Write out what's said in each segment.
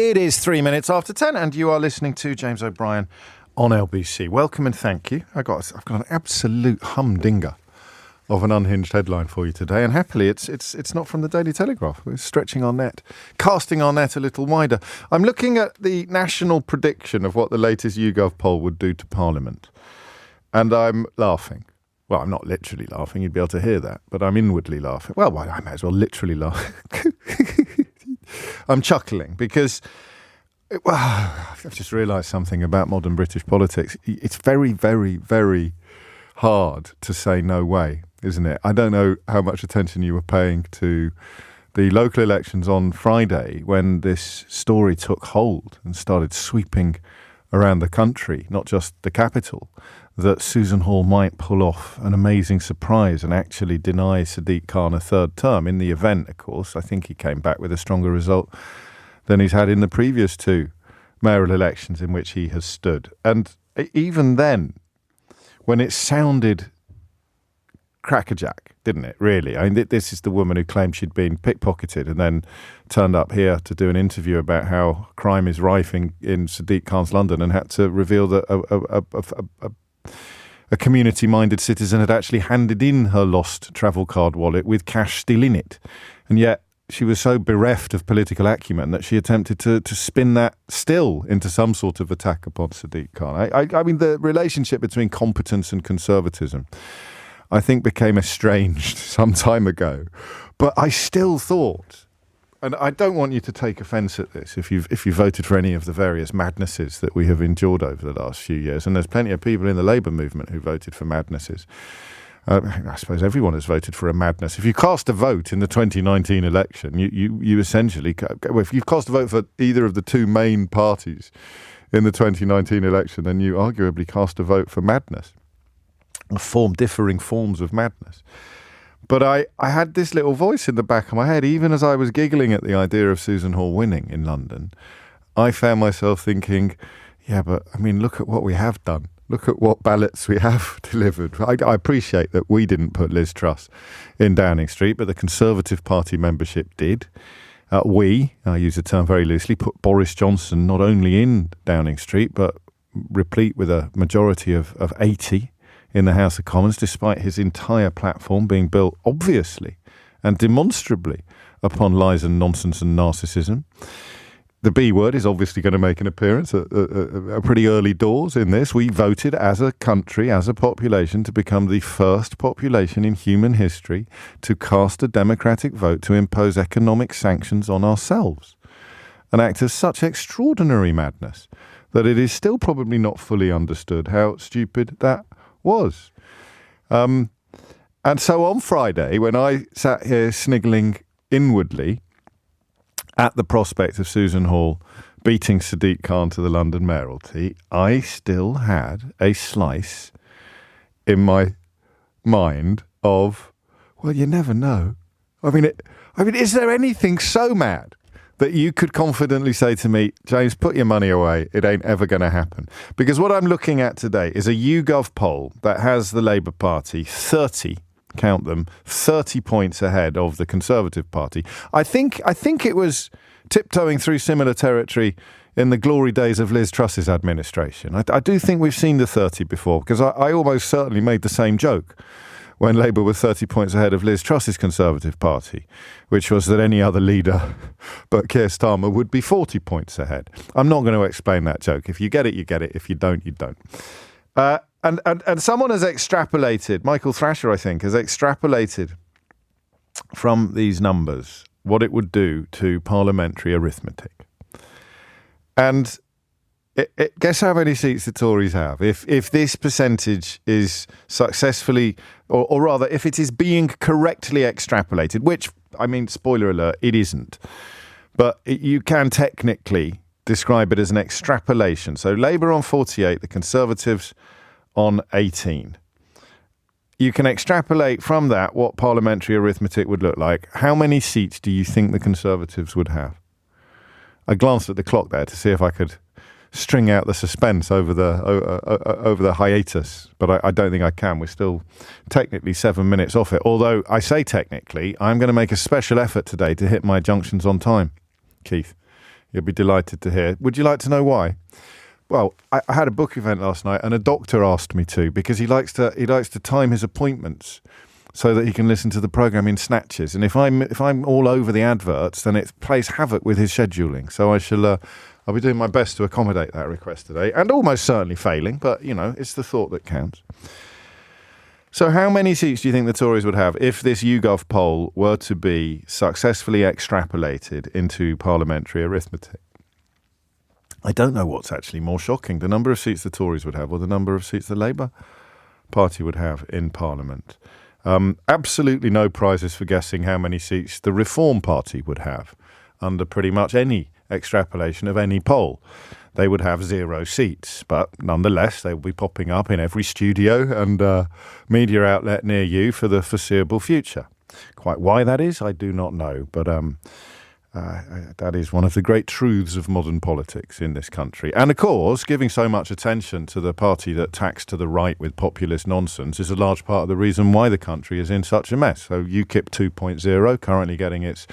It is 3 minutes after 10 and you are listening to James O'Brien on LBC. Welcome and thank you. I've got an absolute humdinger of an Unhinged headline for you today, and happily it's not from the Daily Telegraph. We're stretching our net, casting our net a little wider. I'm looking at the national prediction of what the latest YouGov poll would do to Parliament, and I'm laughing. Well, I'm not literally laughing, you'd be able to hear that, but I'm inwardly laughing. Well, I may as well literally laugh. I'm chuckling because I've just realised something about modern British politics. It's very, very, very hard to say no way, isn't it? I don't know how much attention you were paying to the local elections on Friday when this story took hold and started sweeping around the country, not just the capital, that Susan Hall might pull off an amazing surprise and actually deny Sadiq Khan a third term. In the event, of course, I think he came back with a stronger result than he's had in the previous two mayoral elections in which he has stood. And even then, when it sounded crackerjack, didn't it, really? I mean, this is the woman who claimed she'd been pickpocketed and then turned up here to do an interview about how crime is rife in Sadiq Khan's London and had to reveal that a community-minded citizen had actually handed in her lost travel card wallet with cash still in it. And yet she was so bereft of political acumen that she attempted to spin that still into some sort of attack upon Sadiq Khan. I mean, the relationship between competence and conservatism, I think, became estranged some time ago. But I still thought, and I don't want you to take offence at this if you voted for any of the various madnesses that we have endured over the last few years, and there's plenty of people in the Labour movement who voted for madnesses. I suppose everyone has voted for a madness. If you cast a vote in the 2019 election, you essentially, well, if you've cast a vote for either of the two main parties in the 2019 election, then you arguably cast a vote for madness, differing forms of madness. But I had this little voice in the back of my head, even as I was giggling at the idea of Susan Hall winning in London. I found myself thinking, yeah, but I mean, look at what we have done. Look at what ballots we have delivered. I appreciate that we didn't put Liz Truss in Downing Street, but the Conservative Party membership did. I use the term very loosely, put Boris Johnson not only in Downing Street, but replete with a majority of 80 in the House of Commons, despite his entire platform being built obviously and demonstrably upon lies and nonsense and narcissism. The B word is obviously going to make an appearance at pretty early doors in this. We voted as a country, as a population, to become the first population in human history to cast a democratic vote to impose economic sanctions on ourselves. An act of such extraordinary madness that it is still probably not fully understood how stupid that was. And so on Friday, when I sat here sniggling inwardly at the prospect of Susan Hall beating Sadiq Khan to the London mayoralty, I still had a slice in my mind of, well, you never know. I mean, is there anything so mad that you could confidently say to me, James, put your money away, it ain't ever going to happen? Because what I'm looking at today is a YouGov poll that has the Labour Party 30 points ahead of the Conservative Party. I think it was tiptoeing through similar territory in the glory days of Liz Truss's administration. I do think we've seen the 30 before, because I almost certainly made the same joke when Labour were 30 points ahead of Liz Truss's Conservative Party, which was that any other leader but Keir Starmer would be 40 points ahead. I'm not going to explain that joke. If you get it, you get it. If you don't, you don't. And someone has extrapolated, Michael Thrasher, I think, has extrapolated from these numbers what it would do to parliamentary arithmetic. And guess how many seats the Tories have? If this percentage is successfully, or rather, if it is being correctly extrapolated, which, I mean, spoiler alert, it isn't. But you can technically describe it as an extrapolation. So Labour on 48, the Conservatives on 18. You can extrapolate from that what parliamentary arithmetic would look like. How many seats do you think the Conservatives would have? I glanced at the clock there to see if I could string out the suspense over the hiatus, but I don't think I can. We're still technically 7 minutes off it. Although I say technically, I'm going to make a special effort today to hit my junctions on time, Keith. You'll be delighted to hear. Would you like to know why? Well, I had a book event last night, and a doctor asked me to, because he likes to time his appointments so that he can listen to the programme in snatches. And if I'm all over the adverts, then it plays havoc with his scheduling. So I'll be doing my best to accommodate that request today, and almost certainly failing, but, it's the thought that counts. So how many seats do you think the Tories would have if this YouGov poll were to be successfully extrapolated into parliamentary arithmetic? I don't know what's actually more shocking, the number of seats the Tories would have or the number of seats the Labour Party would have in Parliament. Absolutely no prizes for guessing how many seats the Reform Party would have under pretty much any extrapolation of any poll. They would have 0 seats, but nonetheless, they will be popping up in every studio and media outlet near you for the foreseeable future. Quite why that is, I do not know, but that is one of the great truths of modern politics in this country. And of course, giving so much attention to the party that tacks to the right with populist nonsense is a large part of the reason why the country is in such a mess. So UKIP 2.0 currently getting its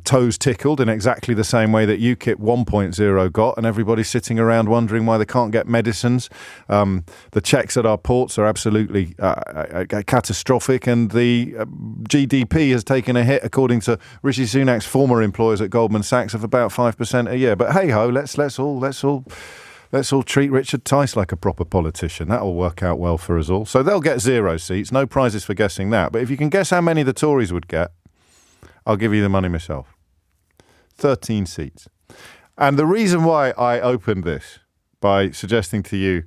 toes tickled in exactly the same way that UKIP 1.0 got, and everybody's sitting around wondering why they can't get medicines. The checks at our ports are absolutely catastrophic, and the GDP has taken a hit, according to Rishi Sunak's former employers at Goldman Sachs, of about 5% a year. But hey ho, let's all treat Richard Tice like a proper politician. That'll work out well for us all. So they'll get 0 seats, no prizes for guessing that. But if you can guess how many the Tories would get, I'll give you the money myself. 13 seats. And the reason why I opened this by suggesting to you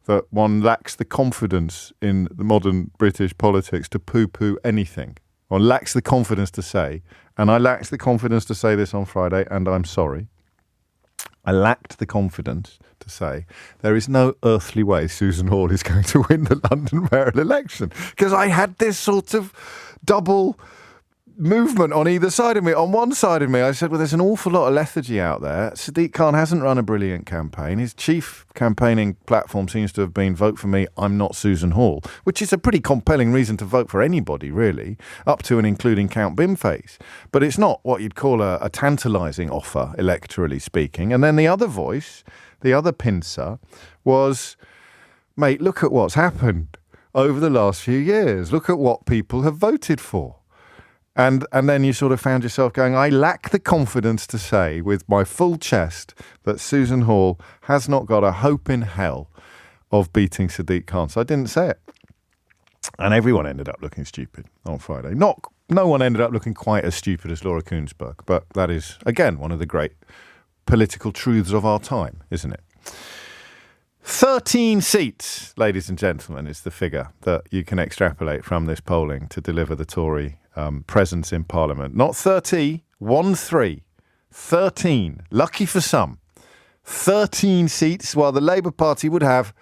that one lacks the confidence in the modern British politics to poo-poo anything. One lacks the confidence to say, and I lacked the confidence to say this on Friday, and I'm sorry. I lacked the confidence to say there is no earthly way Susan Hall is going to win the London mayoral election, because I had this sort of double movement on either side of me. On one side of me, I said, well, there's an awful lot of lethargy out there. Sadiq Khan hasn't run a brilliant campaign. His chief campaigning platform seems to have been vote for me, I'm not Susan Hall, which is a pretty compelling reason to vote for anybody, really, up to and including Count Bimface. But it's not what you'd call a tantalising offer, electorally speaking. And then the other voice, the other pincer, was, mate, look at what's happened over the last few years. Look at what people have voted for. And then you sort of found yourself going, I lack the confidence to say with my full chest that Susan Hall has not got a hope in hell of beating Sadiq Khan. So I didn't say it. And everyone ended up looking stupid on Friday. No one ended up looking quite as stupid as Laura Kuenssberg, but that is, again, one of the great political truths of our time, isn't it? 13 seats, ladies and gentlemen, is the figure that you can extrapolate from this polling to deliver the Tory presence in Parliament. Not 30, 1-3. 13. Lucky for some. 13 seats, while the Labour Party would have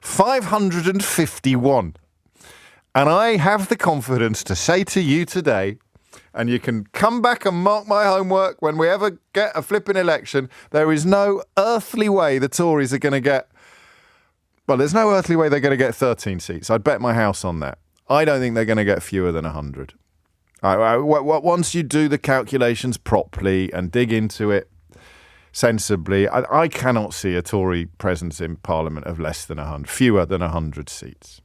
551. And I have the confidence to say to you today, and you can come back and mark my homework when we ever get a flipping election, there is no earthly way the Tories are going to get... Well, there's no earthly way they're going to get 13 seats. I'd bet my house on that. I don't think they're going to get fewer than 100. Once you do the calculations properly and dig into it sensibly, I cannot see a Tory presence in Parliament of less than 100, fewer than 100 seats.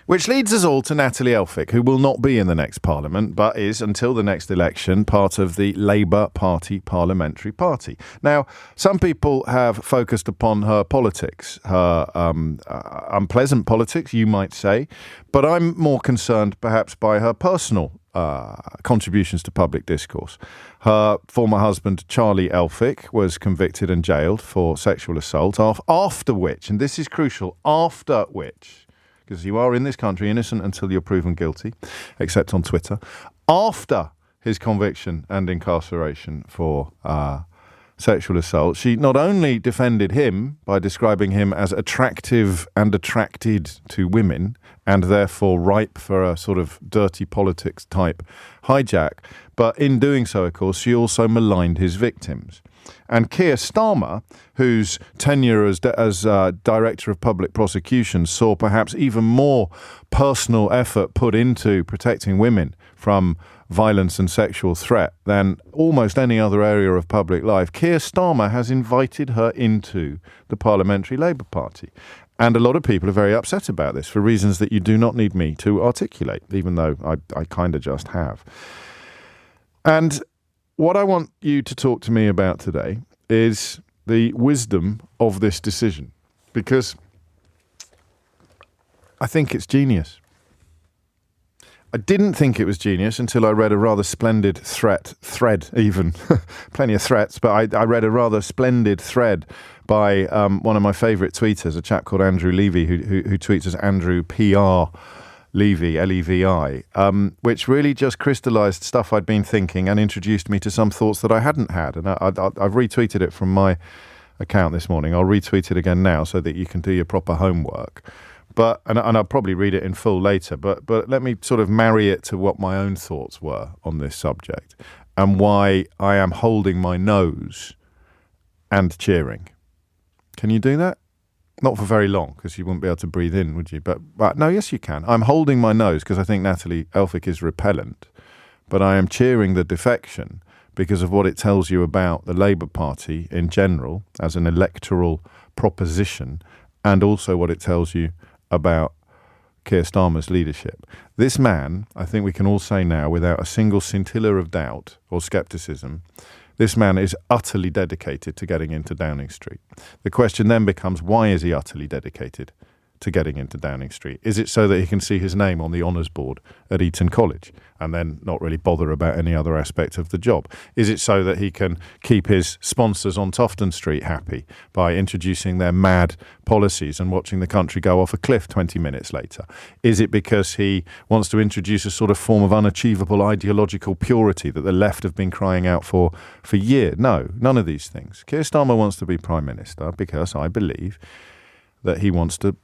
Which leads us all to Natalie Elphicke, who will not be in the next Parliament, but is, until the next election, part of the Labour Party parliamentary party. Now, some people have focused upon her politics, her unpleasant politics, you might say, but I'm more concerned perhaps by her personal contributions to public discourse. Her former husband, Charlie Elphicke, was convicted and jailed for sexual assault, after which, and this is crucial, after which... because you are in this country innocent until you're proven guilty, except on Twitter, after his conviction and incarceration for sexual assault, she not only defended him by describing him as attractive and attracted to women, and therefore ripe for a sort of dirty politics type hijack, but in doing so, of course, she also maligned his victims. And Keir Starmer, whose tenure as Director of Public Prosecutions saw perhaps even more personal effort put into protecting women from violence and sexual threat than almost any other area of public life, Keir Starmer has invited her into the Parliamentary Labour Party. And a lot of people are very upset about this for reasons that you do not need me to articulate, even though I kind of just have. And what I want you to talk to me about today is the wisdom of this decision, because I think it's genius. I didn't think it was genius until I read a rather splendid thread even, plenty of threats, but I read a rather splendid thread by one of my favourite tweeters, a chap called Andrew Levy, who tweets as Andrew PR Levy, Levi, which really just crystallised stuff I'd been thinking and introduced me to some thoughts that I hadn't had. And I've retweeted it from my account this morning. I'll retweet it again now so that you can do your proper homework. And I'll probably read it in full later, but let me sort of marry it to what my own thoughts were on this subject and why I am holding my nose and cheering. Can you do that? Not for very long, because you wouldn't be able to breathe in, would you? But no, yes, you can. I'm holding my nose because I think Natalie Elphicke is repellent, but I am cheering the defection because of what it tells you about the Labour Party in general as an electoral proposition, and also what it tells you about Keir Starmer's leadership. This man, I think we can all say now without a single scintilla of doubt or scepticism, this man is utterly dedicated to getting into Downing Street. The question then becomes, why is he utterly dedicated to getting into Downing Street? Is it so that he can see his name on the honours board at Eton College and then not really bother about any other aspect of the job? Is it so that he can keep his sponsors on Tofton Street happy by introducing their mad policies and watching the country go off a cliff 20 minutes later? Is it because he wants to introduce a sort of form of unachievable ideological purity that the left have been crying out for years? No, none of these things. Keir Starmer wants to be Prime Minister because I believe that he wants to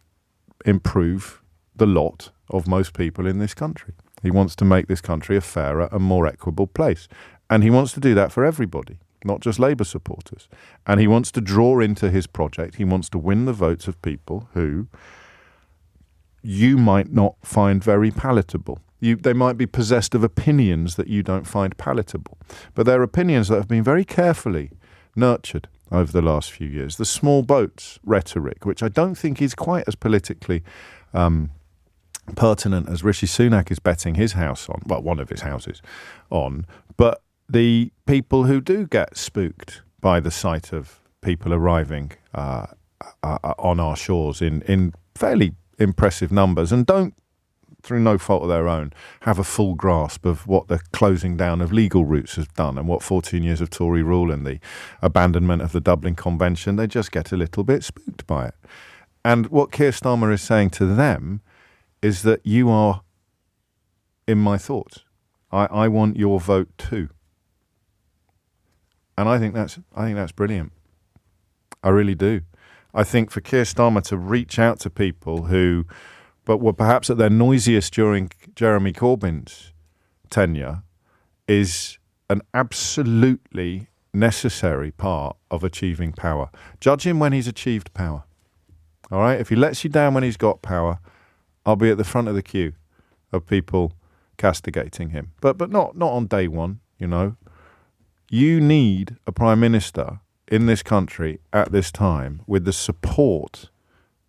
improve the lot of most people in this country. He wants to make this country a fairer and more equitable place. And he wants to do that for everybody, not just Labour supporters. And he wants to draw into his project, he wants to win the votes of people who you might not find very palatable. They might be possessed of opinions that you don't find palatable. But they're opinions that have been very carefully nurtured over the last few years. The small boats rhetoric, which I don't think is quite as politically pertinent as Rishi Sunak is betting his house on, well, one of his houses on, but the people who do get spooked by the sight of people arriving on our shores in fairly impressive numbers and don't, through no fault of their own, have a full grasp of what the closing down of legal routes has done and what 14 years of Tory rule and the abandonment of the Dublin Convention, they just get a little bit spooked by it. And what Keir Starmer is saying to them is that you are in my thoughts. I want your vote too. And I think that's brilliant. I really do. I think for Keir Starmer to reach out to people who but were perhaps at their noisiest during Jeremy Corbyn's tenure is an absolutely necessary part of achieving power. Judge him when he's achieved power. All right? If he lets you down when he's got power, I'll be at the front of the queue of people castigating him. But not on day one, you know. You need a Prime Minister in this country at this time with the support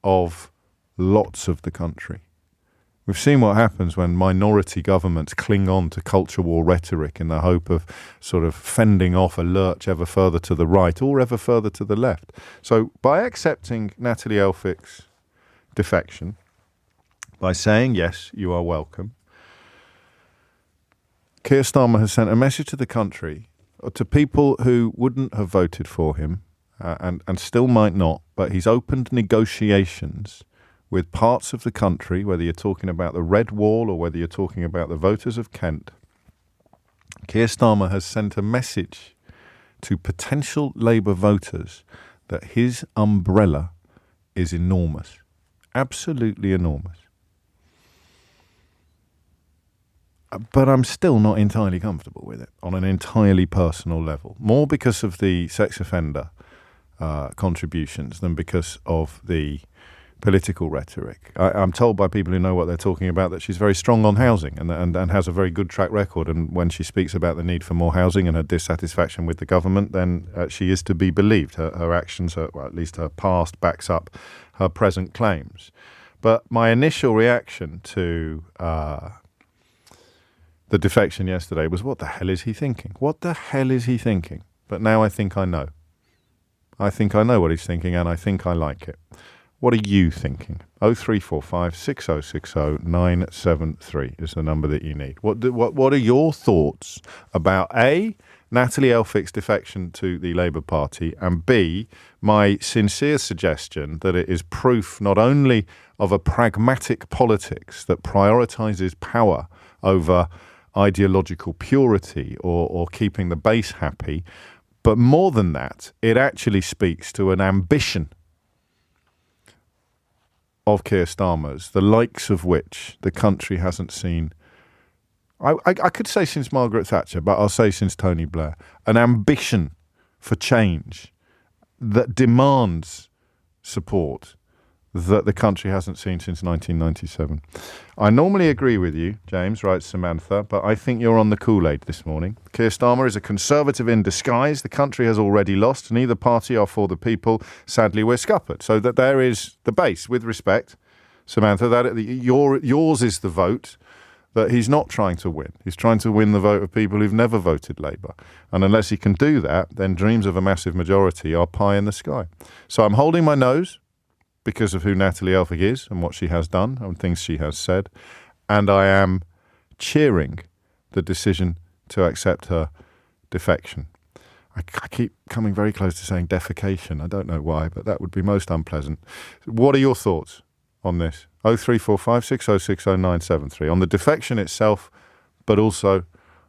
of lots of the country. We've seen what happens when minority governments cling on to culture war rhetoric in the hope of sort of fending off a lurch ever further to the right or ever further to the left. So by accepting Natalie Elphicke's defection, by saying, yes, you are welcome, Keir Starmer has sent a message to the country, to people who wouldn't have voted for him and still might not, but he's opened negotiations with parts of the country, whether you're talking about the Red Wall or whether you're talking about the voters of Kent. Keir Starmer has sent a message to potential Labour voters that his umbrella is enormous, absolutely enormous. But I'm still not entirely comfortable with it on an entirely personal level, more because of the sex offender contributions than because of the political rhetoric. I'm told by people who know what they're talking about that she's very strong on housing and has a very good track record. And when she speaks about the need for more housing and her dissatisfaction with the government, then she is to be believed. Her actions, well, at least her past, backs up her present claims. But my initial reaction to the defection yesterday was, what the hell is he thinking? What the hell is he thinking? But now I think I know. I think I know what he's thinking, and I think I like it. What are you thinking? 0345 6060 973 is the number that you need. What are your thoughts about A, Natalie Elphicke's defection to the Labour Party, and B, my sincere suggestion that it is proof not only of a pragmatic politics that prioritises power over ideological purity or keeping the base happy, but more than that, it actually speaks to an ambition of Keir Starmer's, the likes of which the country hasn't seen. I could say since Margaret Thatcher, but I'll say since Tony Blair. An ambition for change that demands support that the country hasn't seen since 1997. I normally agree with you, James, writes Samantha, but I think you're on the Kool-Aid this morning. Keir Starmer is a Conservative in disguise. The country has already lost. Neither party are for the people. Sadly, we're scuppered. So that there is the base, with respect, Samantha, that yours is the vote that he's not trying to win. He's trying to win the vote of people who've never voted Labour. And unless he can do that, then dreams of a massive majority are pie in the sky. So I'm holding my nose because of who Natalie Elphicke is and what she has done and things she has said. And I am cheering the decision to accept her defection. I keep coming very close to saying defecation. I don't know why, but that would be most unpleasant. What are your thoughts on this? 0345 6060 973 on the defection itself, but also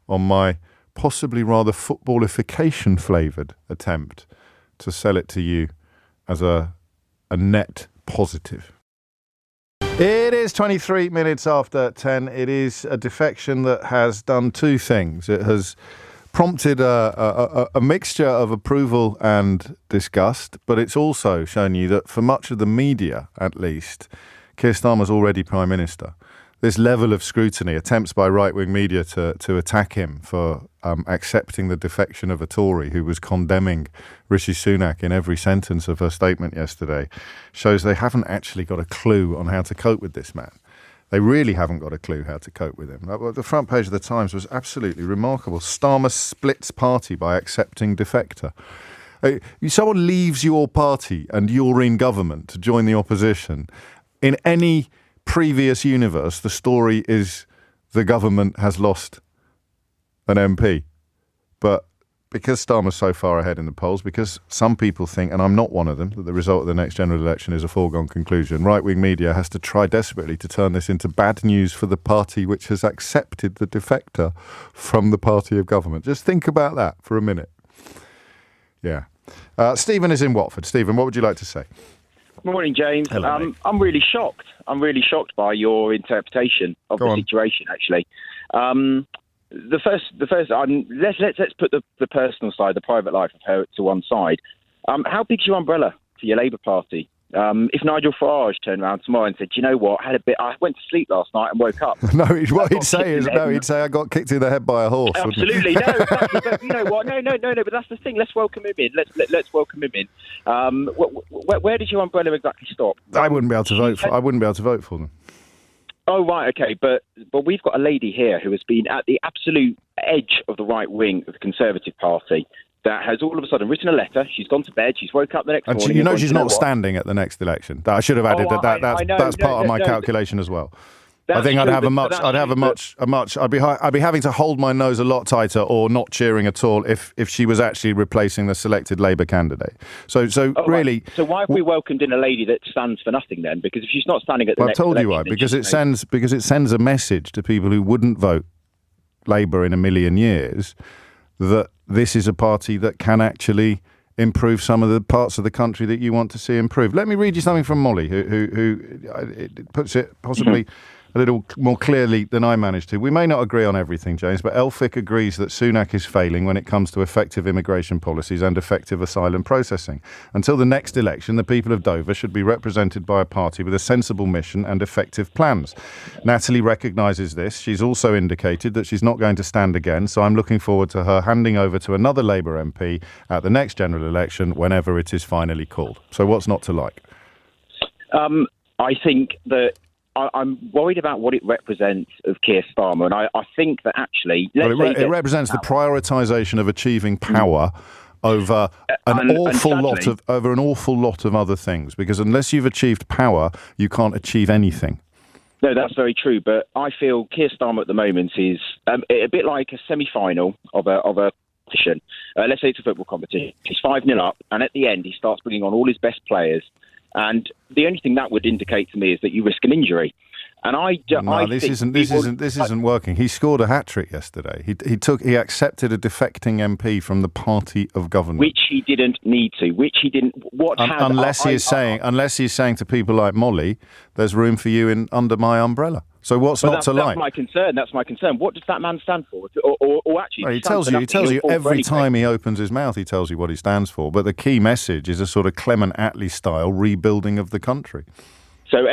on my possibly rather footballification flavoured attempt to sell it to you as a net positive. It is 23 minutes after 10. It is a defection that has done two things. It has prompted a mixture of approval and disgust, but it's also shown you that for much of the media, at least, Keir Starmer's already Prime Minister. This level of scrutiny, attempts by right-wing media to attack him for accepting the defection of a Tory who was condemning Rishi Sunak in every sentence of her statement yesterday, shows they haven't actually got a clue on how to cope with this man. They really haven't got a clue how to cope with him. The front page of the Times was absolutely remarkable. Starmer splits party by accepting defector. Someone leaves your party and you're in government to join the opposition. In any previous universe, the story is the government has lost an MP. But because Starmer's so far ahead in the polls, because some people think, and I'm not one of them, that the result of the next general election is a foregone conclusion, right-wing media has to try desperately to turn this into bad news for the party which has accepted the defector from the party of government. Just think about that for a minute. Yeah. Stephen is in Watford. Stephen, what would you like to say? Morning, James. Hello, I'm really shocked. I'm really shocked by your interpretation of the situation, actually. Let's put the personal side, the private life of her to one side. How big's your umbrella for your Labour Party? If Nigel Farage turned around tomorrow and said, "Do you know what? I went to sleep last night and woke up." What he'd say I got kicked in the head by a horse. Absolutely, no. Exactly, but you know what? No. But that's the thing. Let's welcome him in. Let's welcome him in. Where did your umbrella exactly stop? I wouldn't be able to vote for them. Oh, right, okay. But we've got a lady here who has been at the absolute edge of the right wing of the Conservative Party that has all of a sudden written a letter. She's gone to bed. She's woke up the next morning. You know she's not standing at the next election. I should have added that's part of my calculation as well. I think I'd be having to hold my nose a lot tighter or not cheering at all if she was actually replacing the selected Labour candidate. So really. Right. So why have we welcomed in a lady that stands for nothing then? Because if she's not standing at the next election... I've told you why. Because it sends a message to people who wouldn't vote Labour in a million years that this is a party that can actually improve some of the parts of the country that you want to see improved. Let me read you something from Molly, who puts it possibly a little more clearly than I managed to. We may not agree on everything, James, but Elphicke agrees that Sunak is failing when it comes to effective immigration policies and effective asylum processing. Until the next election, the people of Dover should be represented by a party with a sensible mission and effective plans. Natalie recognises this. She's also indicated that she's not going to stand again, so I'm looking forward to her handing over to another Labour MP at the next general election whenever it is finally called. So what's not to like? I think that I'm worried about what it represents of Keir Starmer, and I think that actually... it represents the prioritisation of achieving power over an awful lot of other things, because unless you've achieved power, you can't achieve anything. No, that's very true, but I feel Keir Starmer at the moment is a bit like a semi-final of a competition. Let's say it's a football competition. He's 5-0 up, and at the end, he starts bringing on all his best players. And the only thing that would indicate to me is that you risk an injury. And this isn't working. He scored a hat-trick yesterday. He accepted a defecting MP from the party of government, which he didn't need to. Unless he's saying to people like Molly, "There's room for you under my umbrella." So what's not to like? That's my concern. What does that man stand for? Or actually, he tells you every time he opens his mouth. He tells you what he stands for. But the key message is a sort of Clement Attlee style rebuilding of the country. So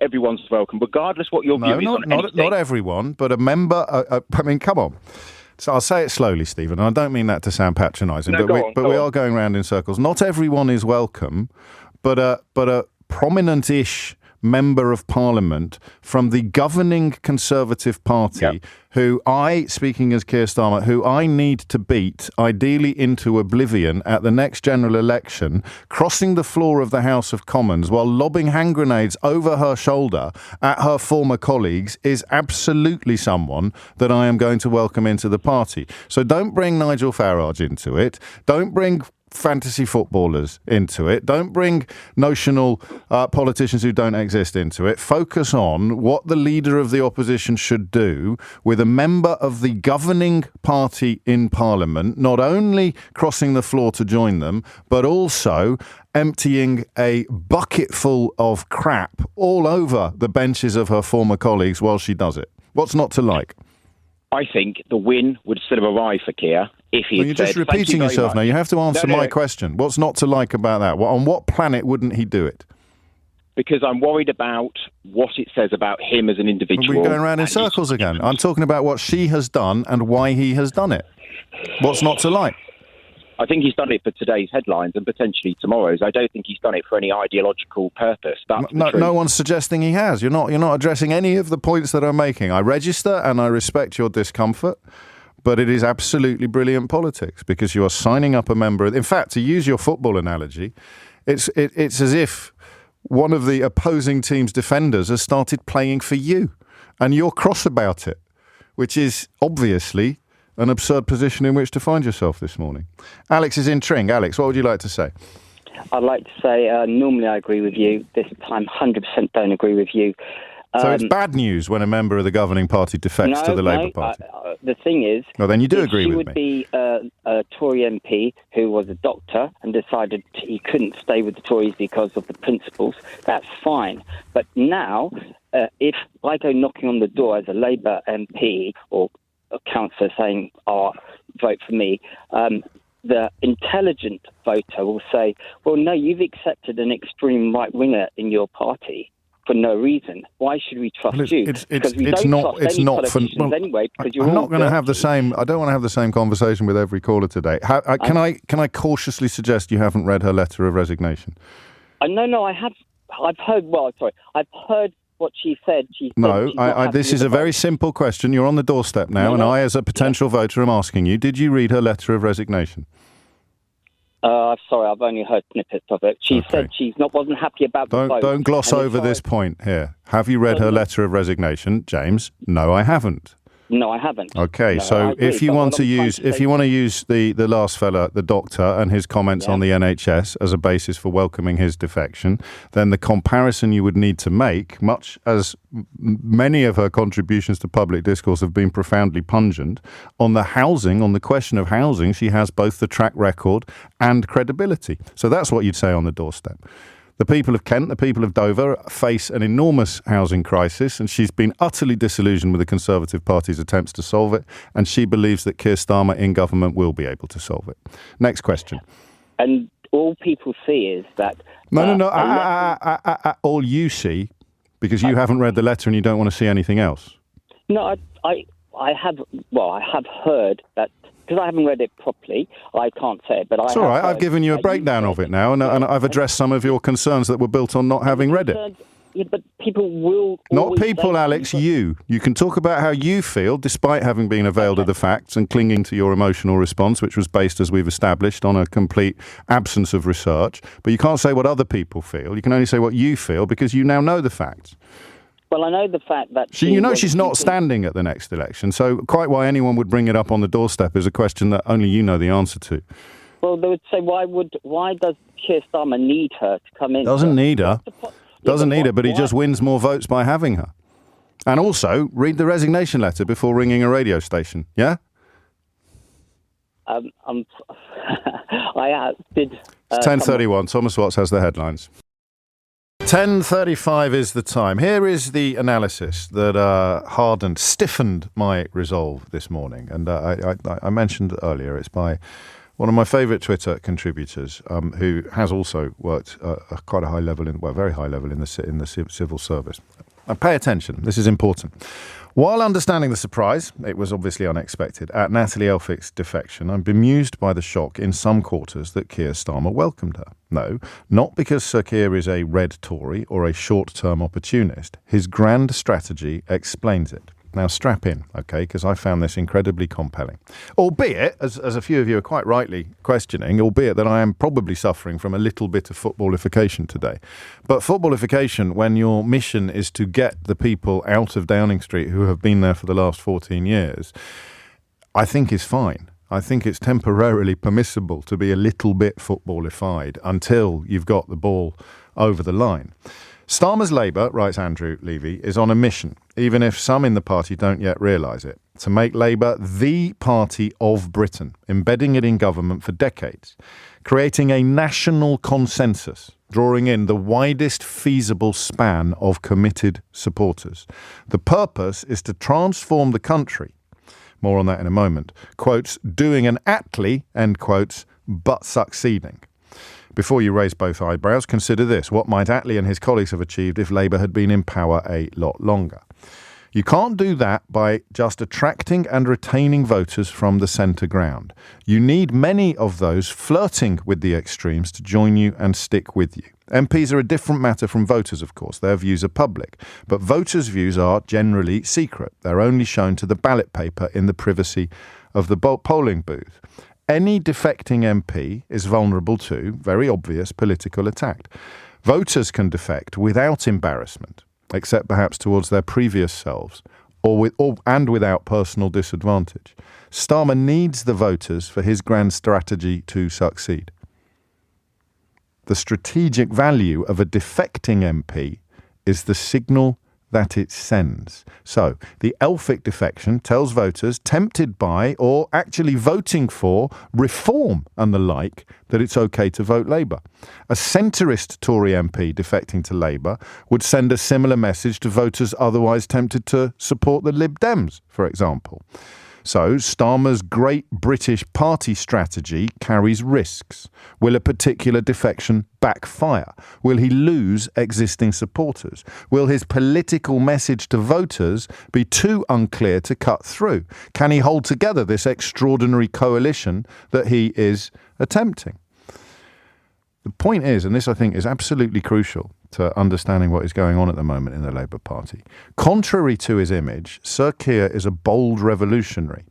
everyone's welcome, regardless what your view is on anything. Not everyone, but a member. I mean, come on. So I'll say it slowly, Stephen, and I don't mean that to sound patronising, but we are going round in circles. Not everyone is welcome, but a prominent-ish member of Parliament from the governing Conservative Party, speaking as Keir Starmer, who I need to beat, ideally into oblivion at the next general election, crossing the floor of the House of Commons while lobbing hand grenades over her shoulder at her former colleagues, is absolutely someone that I am going to welcome into the party. So don't bring Nigel Farage into it. Don't bring fantasy footballers into it. Don't bring notional politicians who don't exist into it. Focus on what the leader of the opposition should do with a member of the governing party in Parliament, not only crossing the floor to join them, but also emptying a bucketful of crap all over the benches of her former colleagues while she does it. What's not to like? I think the win would still have arrived for Keir if he had You're just repeating yourself now. You have to answer my question. What's not to like about that? On what planet wouldn't he do it? Because I'm worried about what it says about him as an individual. We're going around in circles again. I'm talking about what she has done and why he has done it. What's not to like? I think he's done it for today's headlines and potentially tomorrow's. I don't think he's done it for any ideological purpose. No one's suggesting he has. You're not addressing any of the points that I'm making. I register and I respect your discomfort, but it is absolutely brilliant politics because you are signing up a member. In fact, to use your football analogy, it's as if one of the opposing team's defenders has started playing for you, and you're cross about it, which is obviously an absurd position in which to find yourself this morning. Alex is in Tring. Alex, what would you like to say? I'd like to say, normally I agree with you. This time, 100% don't agree with you. So it's bad news when a member of the governing party defects to the Labour Party? The thing is... Well, then you do agree with me. He would be a Tory MP who was a doctor and decided he couldn't stay with the Tories because of the principles. That's fine. But now, if I go knocking on the door as a Labour MP or a councillor saying, vote for me, the intelligent voter will say, well, no, you've accepted an extreme right-winger in your party for no reason. Why should we trust you? Because we don't trust any politicians anyway. Because you're not going to have the same. I don't want to have the same conversation with every caller today. Can I cautiously suggest you haven't read her letter of resignation? No, I have. I've heard. I've heard what she said. This is a very simple question. You're on the doorstep now, and I, as a potential voter, am asking you: did you read her letter of resignation? Sorry, I've only heard snippets of it. She said she wasn't happy about the vote. Don't gloss over this point here. Have you read her letter of resignation, James? No, I haven't. No, I haven't. Okay, so if you want to use the last fella, the doctor, and his comments on the NHS as a basis for welcoming his defection, then the comparison you would need to make, much as many of her contributions to public discourse have been profoundly pungent, on the question of housing, she has both the track record and credibility. So that's what you'd say on the doorstep. The people of Kent, the people of Dover face an enormous housing crisis, and she's been utterly disillusioned with the Conservative Party's attempts to solve it, and she believes that Keir Starmer in government will be able to solve it. Next question. And all people see is that... No. All you see, because you haven't read the letter and you don't want to see anything else. No, I have heard that, because I haven't read it properly, I can't say it, but It's all right, I've given you a breakdown of it now, and I've addressed some of your concerns that were built on not having read it. Yeah, but people will... Not people, Alex, you. You can talk about how you feel, despite having been availed of the facts and clinging to your emotional response, which was based, as we've established, on a complete absence of research. But you can't say what other people feel. You can only say what you feel, because you now know the facts. Well, I know the fact that... She's not standing at the next election, so quite why anyone would bring it up on the doorstep is a question that only you know the answer to. Well, they would say, why does Keir Starmer need her to come in? Doesn't need her. Doesn't need her, but he just wins more votes by having her. And also, read the resignation letter before ringing a radio station, yeah? I did... It's 10:31. Thomas Watts has the headlines. 10:35 is the time. Here is the analysis that stiffened my resolve this morning. And I mentioned earlier, it's by one of my favourite Twitter contributors, who has also worked quite a high level, very high level in the civil service. Pay attention. This is important. While understanding the surprise, it was obviously unexpected, at Natalie Elphicke's defection, I'm bemused by the shock in some quarters that Keir Starmer welcomed her. No, not because Sir Keir is a red Tory or a short-term opportunist. His grand strategy explains it. Now strap in, okay, because I found this incredibly compelling. Albeit, as a few of you are quite rightly questioning, albeit that I am probably suffering from a little bit of footballification today. But footballification, when your mission is to get the people out of Downing Street who have been there for the last 14 years, I think is fine. I think it's temporarily permissible to be a little bit footballified until you've got the ball over the line. Starmer's Labour, writes Andrew Levy, is on a mission, even if some in the party don't yet realise it, to make Labour the party of Britain, embedding it in government for decades, creating a national consensus, drawing in the widest feasible span of committed supporters. The purpose is to transform the country, more on that in a moment, quotes, doing an Attlee, end quotes, but succeeding. Before you raise both eyebrows, consider this. What might Attlee and his colleagues have achieved if Labour had been in power a lot longer? You can't do that by just attracting and retaining voters from the centre ground. You need many of those flirting with the extremes to join you and stick with you. MPs are a different matter from voters, of course. Their views are public. But voters' views are generally secret. They're only shown to the ballot paper in the privacy of the polling booth. Any defecting MP is vulnerable to very obvious political attack. Voters can defect without embarrassment, except perhaps towards their previous selves, and without personal disadvantage. Starmer needs the voters for his grand strategy to succeed. The strategic value of a defecting MP is the signal that it sends. So, the Elphicke defection tells voters tempted by or actually voting for reform and the like that it's okay to vote Labour. A centrist Tory MP defecting to Labour would send a similar message to voters otherwise tempted to support the Lib Dems, for example. So, Starmer's great British party strategy carries risks. Will a particular defection backfire? Will he lose existing supporters? Will his political message to voters be too unclear to cut through? Can he hold together this extraordinary coalition that he is attempting? The point is, and this I think is absolutely crucial to understanding what is going on at the moment in the Labour Party, contrary to his image, Sir Keir is a bold revolutionary.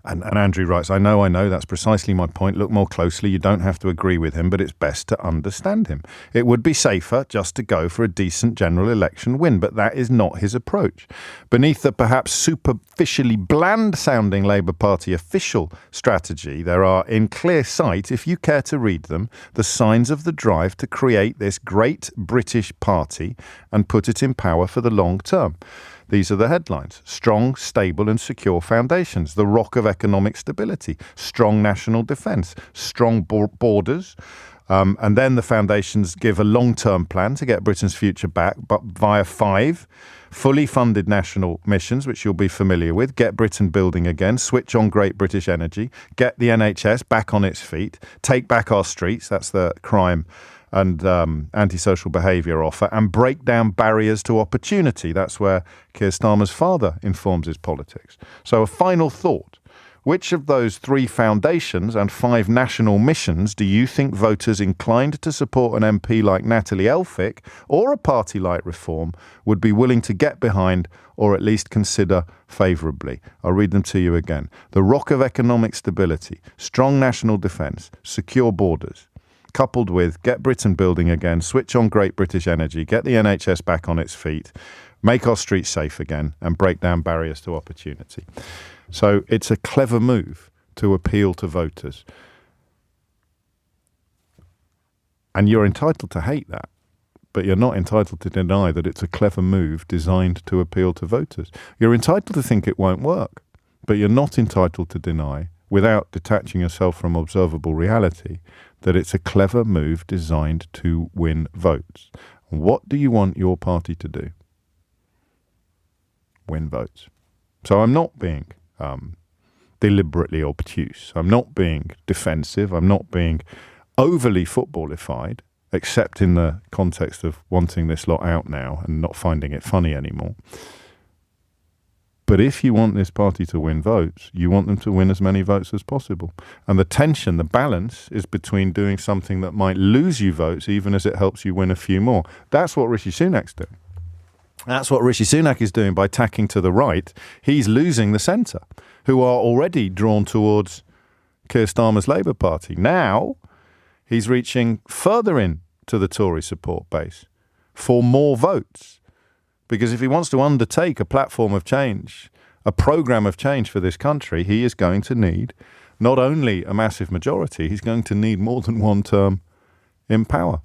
And Andrew writes, I know, that's precisely my point. Look more closely. You don't have to agree with him, but it's best to understand him. It would be safer just to go for a decent general election win, but that is not his approach. Beneath the perhaps superficially bland-sounding Labour Party official strategy, there are, in clear sight, if you care to read them, the signs of the drive to create this great British party and put it in power for the long term. These are the headlines. Strong, stable and secure foundations, the rock of economic stability, strong national defence, strong borders, And then the foundations give a long-term plan to get Britain's future back, but via 5 fully funded national missions, which you'll be familiar with. Get Britain building again, switch on Great British Energy, get the NHS back on its feet, take back our streets, that's the crime and antisocial behaviour offer, and break down barriers to opportunity. That's where Keir Starmer's father informs his politics. So a final thought. Which of those 3 foundations and 5 national missions do you think voters inclined to support an MP like Natalie Elphicke or a party like Reform would be willing to get behind or at least consider favourably? I'll read them to you again. The rock of economic stability, strong national defence, secure borders, coupled with get Britain building again, switch on Great British Energy, get the NHS back on its feet, make our streets safe again, and break down barriers to opportunity. So it's a clever move to appeal to voters. And you're entitled to hate that, but you're not entitled to deny that it's a clever move designed to appeal to voters. You're entitled to think it won't work, but you're not entitled to deny, without detaching yourself from observable reality, that it's a clever move designed to win votes. What do you want your party to do? Win votes. So I'm not being deliberately obtuse. I'm not being defensive. I'm not being overly footballified, except in the context of wanting this lot out now and not finding it funny anymore. But if you want this party to win votes, you want them to win as many votes as possible. And the tension, the balance, is between doing something that might lose you votes even as it helps you win a few more. That's what Rishi Sunak's doing. That's what Rishi Sunak is doing by tacking to the right. He's losing the centre, who are already drawn towards Keir Starmer's Labour Party. Now he's reaching further in to the Tory support base for more votes. Because if he wants to undertake a platform of change, a programme of change for this country, he is going to need not only a massive majority, he's going to need more than one term in power.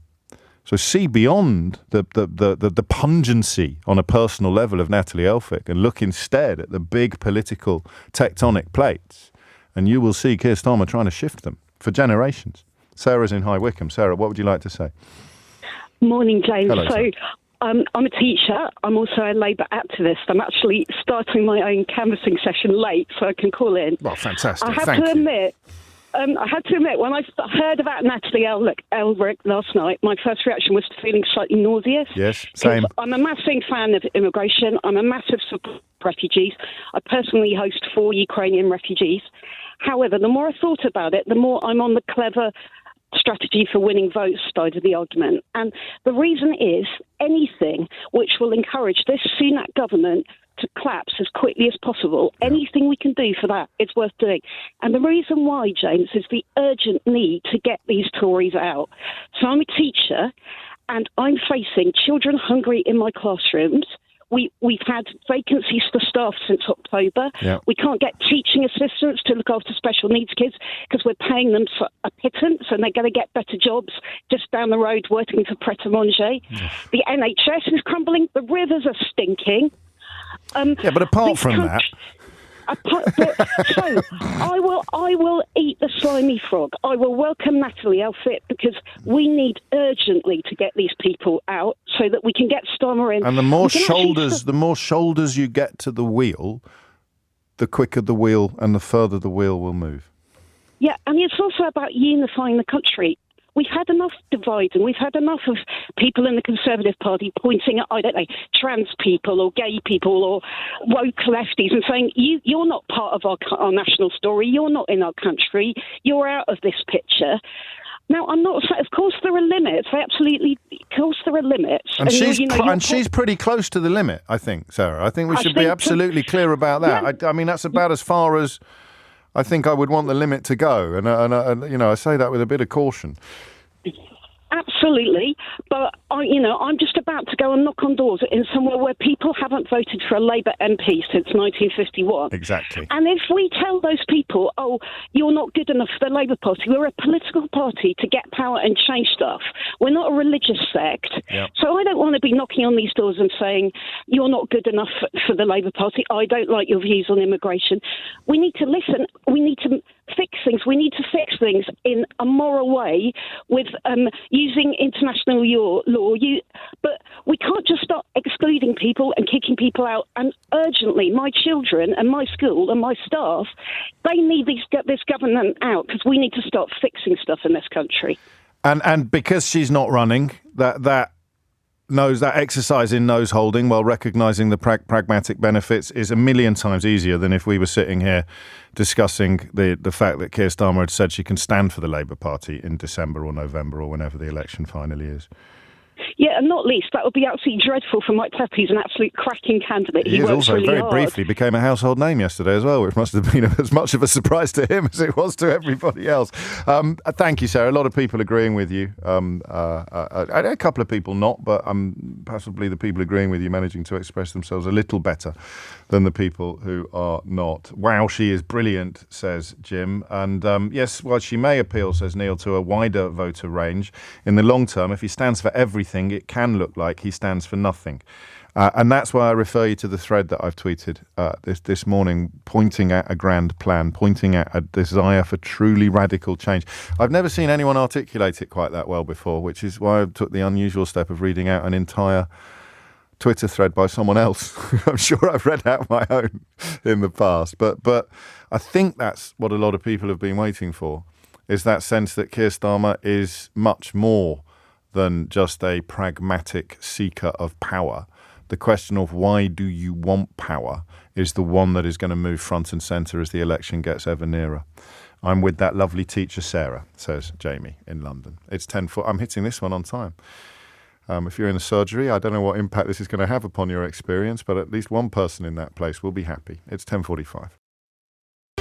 So see beyond the pungency on a personal level of Natalie Elphicke and look instead at the big political tectonic plates, and you will see Keir Starmer trying to shift them for generations. Sarah's in High Wycombe. Sarah, what would you like to say? Morning, James. Hello, so I'm a teacher. I'm also a Labour activist. I'm actually starting my own canvassing session late, so I can call in. Well, fantastic. I had to admit, when I heard about Natalie Elphicke last night, my first reaction was feeling slightly nauseous. Yes, same. I'm a massive fan of immigration. I'm a massive supporter of refugees. I personally host 4 Ukrainian refugees. However, the more I thought about it, the more I'm on the clever strategy for winning votes side of the argument. And the reason is anything which will encourage this Sunak government to collapse as quickly as possible, anything we can do for that is worth doing. And the reason why, James, is the urgent need to get these Tories out. So I'm a teacher and I'm facing children hungry in my classrooms. We've had vacancies for staff since October. Yeah. We can't get teaching assistants to look after special needs kids because we're paying them for a pittance and they're going to get better jobs just down the road working for Pret-a-Manger. The NHS is crumbling. The rivers are stinking. But apart from that... So I will eat the slimy frog. I will welcome Natalie Elphicke because we need urgently to get these people out so that we can get Starmer in. And the more shoulders you get to the wheel, the quicker the wheel and the further the wheel will move. Yeah, and it's also about unifying the country. We've had enough dividing. We've had enough of people in the Conservative Party pointing at, I don't know, trans people or gay people or woke lefties and saying, you're not part of our national story. You're not in our country. You're out of this picture. Now, I'm not saying, of course there are limits. Of course there are limits. And she's pretty close to the limit, I think, Sarah. I think we should be absolutely clear about that. Yeah. I mean, that's about as far as I think I would want the limit to go. And I say that with a bit of caution. Absolutely, but I'm just about to go and knock on doors in somewhere where people haven't voted for a Labour MP since 1951. Exactly. And if we tell those people, oh, you're not good enough for the Labour Party, we're a political party to get power and change stuff. We're not a religious sect. Yep. So I don't want to be knocking on these doors and saying, you're not good enough for the Labour Party. I don't like your views on immigration. We need to listen. We need to fix things. We need to fix things in a moral way with using international law. But we can't just start excluding people and kicking people out. And urgently, my children and my school and my staff, they need this government out, because we need to start fixing stuff in this country. And because she's not running, that exercise in nose holding while recognising the pragmatic benefits is a million times easier than if we were sitting here discussing the fact that Keir Starmer had said she can stand for the Labour Party in December or November or whenever the election finally is. Yeah, and not least, that would be absolutely dreadful for Mike Pepe. He's an absolute cracking candidate. He works also really very hard. briefly became a household name yesterday as well, which must have been as much of a surprise to him as it was to everybody else. Thank you, Sarah. A lot of people agreeing with you. A couple of people not, but possibly the people agreeing with you managing to express themselves a little better than the people who are not. Wow, she is brilliant, says Jim. And yes, well, she may appeal, says Neil, to a wider voter range. In the long term, if he stands for everything, it can look like he stands for nothing. And that's why I refer you to the thread that I've tweeted this morning, pointing at a grand plan, pointing at a desire for truly radical change. I've never seen anyone articulate it quite that well before, which is why I took the unusual step of reading out an entire Twitter thread by someone else. I'm sure I've read out my own in the past. But I think that's what a lot of people have been waiting for, is that sense that Keir Starmer is much more than just a pragmatic seeker of power. The question of why do you want power is the one that is going to move front and centre as the election gets ever nearer. I'm with that lovely teacher, Sarah, says Jamie in London. It's 10:40. I'm hitting this one on time. If you're in a surgery, I don't know what impact this is going to have upon your experience, but at least one person in that place will be happy. It's 10:45.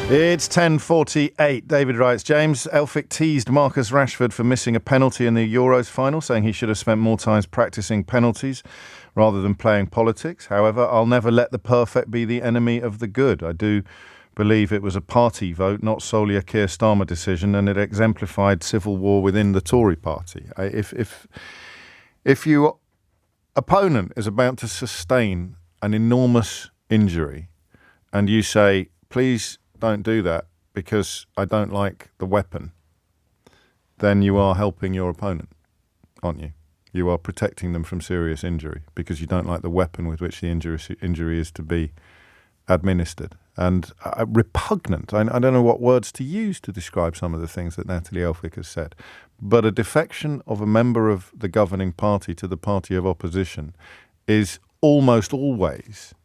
It's 10:48. David writes, James Elphicke teased Marcus Rashford for missing a penalty in the Euros final, saying he should have spent more time practising penalties rather than playing politics. However, I'll never let the perfect be the enemy of the good. I do believe it was a party vote, not solely a Keir Starmer decision, and it exemplified civil war within the Tory party. If your opponent is about to sustain an enormous injury and you say, please don't do that because I don't like the weapon, then you are helping your opponent, aren't you? You are protecting them from serious injury because you don't like the weapon with which the injury is to be administered. And repugnant, I don't know what words to use to describe some of the things that Natalie Elphicke has said, but a defection of a member of the governing party to the party of opposition is almost always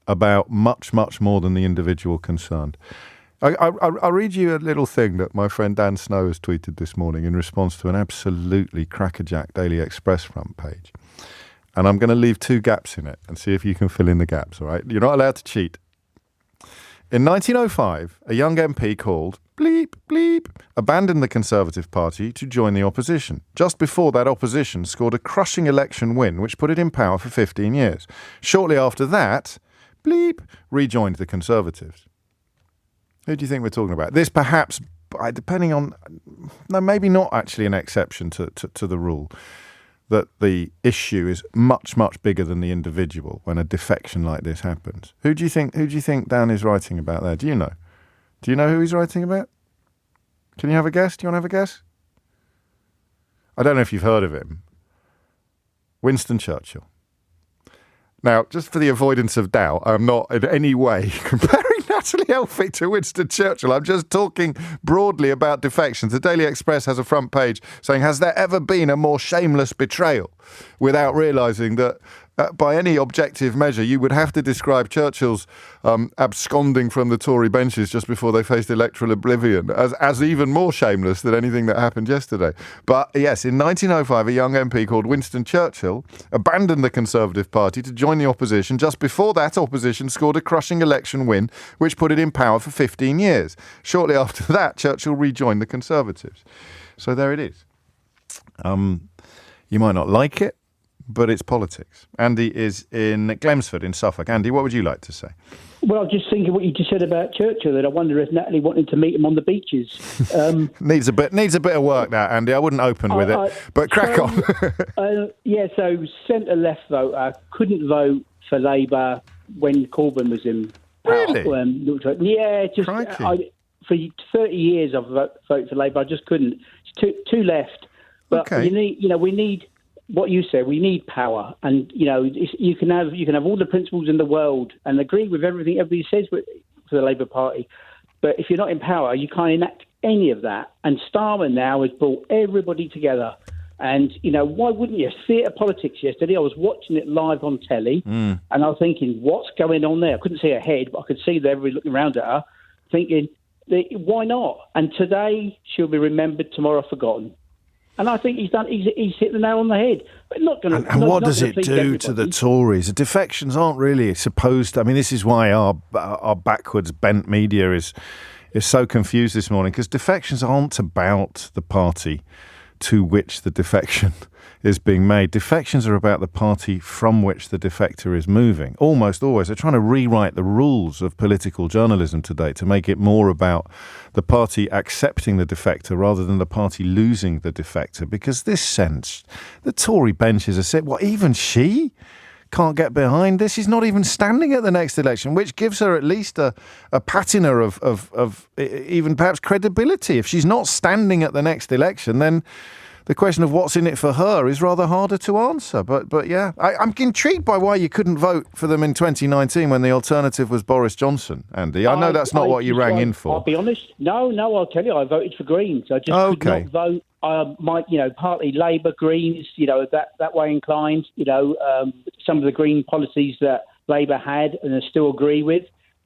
about much, much more than the individual concerned. I'll read you a little thing that my friend Dan Snow has tweeted this morning in response to an absolutely crackerjack Daily Express front page. And I'm going to leave two gaps in it and see if you can fill in the gaps, all right? You're not allowed to cheat. In 1905, a young MP called Bleep, Bleep abandoned the Conservative Party to join the opposition. Just before that opposition scored a crushing election win, which put it in power for 15 years. Shortly after that, Bleep rejoined the Conservatives. Who do you think we're talking about? This perhaps, depending on, no, maybe not actually an exception to the rule, that the issue is much, much bigger than the individual when a defection like this happens. Who do you think Dan is writing about there? Do you know? Do you know who he's writing about? Can you have a guess? Do you want to have a guess? I don't know if you've heard of him. Winston Churchill. Now, just for the avoidance of doubt, I'm not in any way comparing Natalie Elphicke to Winston Churchill. I'm just talking broadly about defections. The Daily Express has a front page saying, has there ever been a more shameless betrayal? Without realising that by any objective measure, you would have to describe Churchill's absconding from the Tory benches just before they faced electoral oblivion as even more shameless than anything that happened yesterday. But yes, in 1905, a young MP called Winston Churchill abandoned the Conservative Party to join the opposition. Just before that, opposition scored a crushing election win, which put it in power for 15 years. Shortly after that, Churchill rejoined the Conservatives. So there it is. You might not like it, but it's politics. Andy is in Glemsford in Suffolk. Andy, what would you like to say? Well, I'm just thinking what you just said about Churchill, that I wonder if Natalie wanted to meet him on the beaches. Needs a bit of work, that, Andy. I wouldn't open with it, but crack on. So centre-left voter couldn't vote for Labour when Corbyn was in Really? For 30 years I've voted for Labour. I just couldn't. It's too left. But we need what you said. We need power, and you can have all the principles in the world and agree with everything everybody says for the Labour Party. But if you're not in power, you can't enact any of that. And Starmer now has brought everybody together. And, why wouldn't you? Theatre politics yesterday, I was watching it live on telly, and I was thinking, what's going on there? I couldn't see her head, but I could see everybody looking around at her, thinking, why not? And today, she'll be remembered, tomorrow forgotten. And I think he's hit the nail on the head. But not going to. And what does it do to the Tories? The defections aren't really supposed. I mean, this is why our backwards bent media is so confused this morning, because defections aren't about the party to which the defection is being made. Defections are about the party from which the defector is moving. Almost always. They're trying to rewrite the rules of political journalism today to make it more about the party accepting the defector rather than the party losing the defector. Because this sense, the Tory benches are said, even she can't get behind this. She's not even standing at the next election, which gives her at least a patina of even perhaps credibility. If she's not standing at the next election, then the question of what's in it for her is rather harder to answer. But yeah, I'm intrigued by why you couldn't vote for them in 2019 when the alternative was Boris Johnson, Andy. I know that's not what you rang in for. I'll be honest. No, I'll tell you, I voted for Greens. I just could not vote. Partly Labour, Greens, that way inclined. Some of the Green policies that Labour had and I still agree with.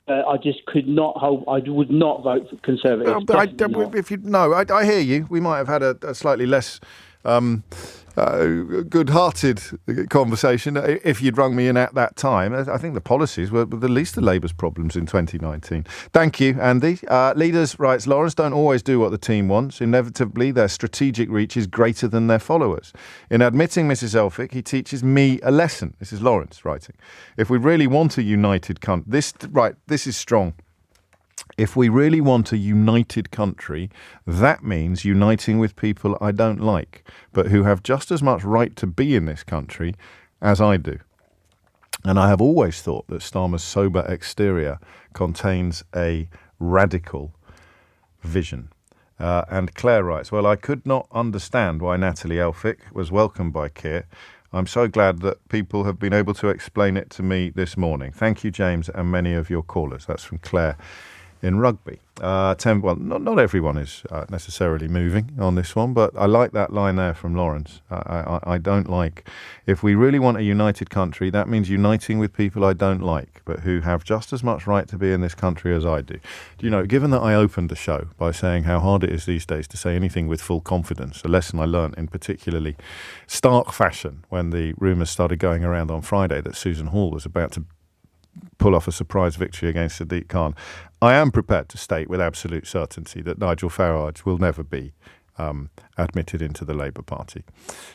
I just could not hold. I would not vote for Conservative. I hear you. We might have had a slightly less good-hearted conversation if you'd rung me in at that time. I think the policies were the least of Labour's problems in 2019. Thank you, Andy. Leaders, writes Lawrence, don't always do what the team wants. Inevitably, their strategic reach is greater than their followers. In admitting Mrs. Elphicke, he teaches me a lesson. This is Lawrence writing. If we really want a united country... This is strong. If we really want a united country, that means uniting with people I don't like, but who have just as much right to be in this country as I do. And I have always thought that Starmer's sober exterior contains a radical vision. And Claire writes, I could not understand why Natalie Elphicke was welcomed by Keir. I'm so glad that people have been able to explain it to me this morning. Thank you, James, and many of your callers. That's from Claire in Rugby. Not everyone is necessarily moving on this one, but I like that line there from Lawrence. I don't like. If we really want a united country, that means uniting with people I don't like, but who have just as much right to be in this country as I do. Given that I opened the show by saying how hard it is these days to say anything with full confidence, a lesson I learnt in particularly stark fashion when the rumours started going around on Friday that Susan Hall was about to pull off a surprise victory against Sadiq Khan, I am prepared to state with absolute certainty that Nigel Farage will never be admitted into the Labour Party.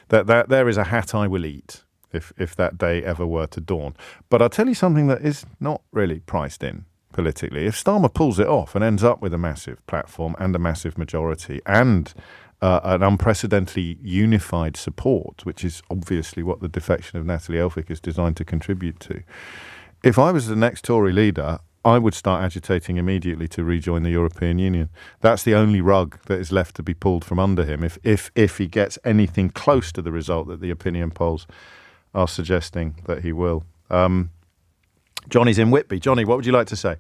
That there is a hat I will eat if that day ever were to dawn. But I'll tell you something that is not really priced in politically. If Starmer pulls it off and ends up with a massive platform and a massive majority and an unprecedentedly unified support, which is obviously what the defection of Natalie Elphicke is designed to contribute to, if I was the next Tory leader, I would start agitating immediately to rejoin the European Union. That's the only rug that is left to be pulled from under him if he gets anything close to the result that the opinion polls are suggesting that he will. Johnny's in Whitby. Johnny, what would you like to say?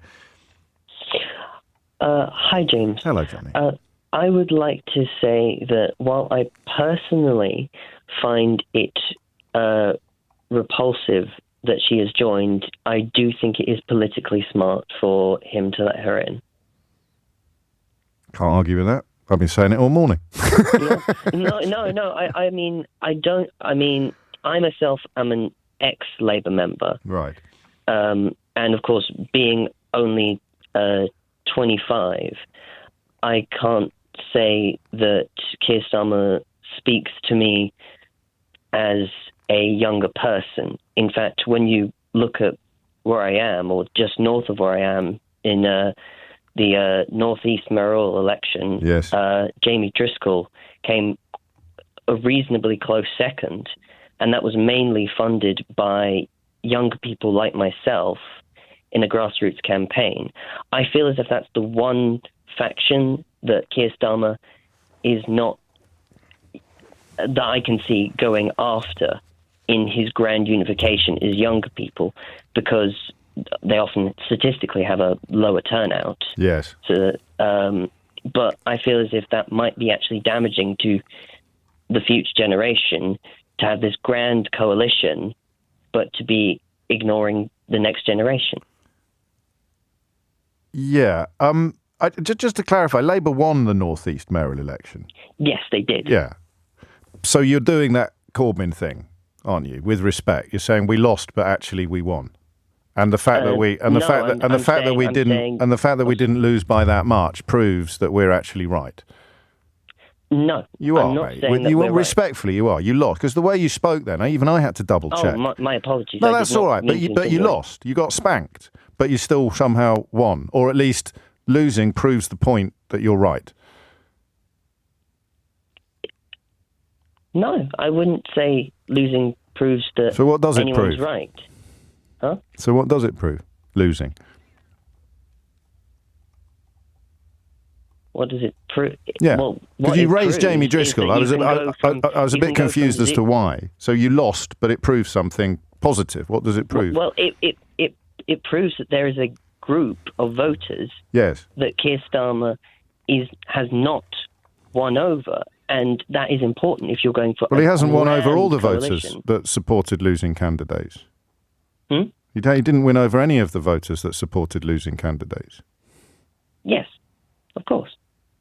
Hi, James. Hello, Johnny. I would like to say that while I personally find it repulsive that she has joined, I do think it is politically smart for him to let her in. Can't argue with that. I've been saying it all morning. No. I myself am an ex-Labour member. Right. And of course, being only 25, I can't say that Keir Starmer speaks to me as a younger person. In fact, when you look at where I am, or just north of where I am, in the northeast mayoral election, yes. Jamie Driscoll came a reasonably close second, and that was mainly funded by younger people like myself in a grassroots campaign. I feel as if that's the one faction that Keir Starmer is not, that I can see going after in his grand unification, is younger people, because they often statistically have a lower turnout. Yes. So, but I feel as if that might be actually damaging to the future generation to have this grand coalition, but to be ignoring the next generation. Yeah. Just to clarify, Labour won the North East mayoral election. Yes, they did. Yeah. So you're doing that Corbyn thing, aren't you? With respect, you're saying we lost, but actually we won. And the fact that we didn't lose by that much proves that we're actually right. No, you are, mate. Respectfully, you are. You lost because the way you spoke then, even I had to double check. Oh, my apologies. No, that's all right. But you lost. You got spanked, but you still somehow won, or at least losing proves the point that you're right. No, I wouldn't say losing proves that. So what does it anyone's prove? Right. Huh? So what does it prove? Losing. What does it prove? Yeah, well, because you raised Jamie Driscoll. I was a bit confused as to why. So you lost, but it proves something positive. What does it prove? Well, it proves that there is a group of voters. Yes. That Keir Starmer has not won over, and that is important if you're going for. Well, he hasn't won over all the voters that supported losing candidates. He didn't win over any of the voters that supported losing candidates. Yes, of course.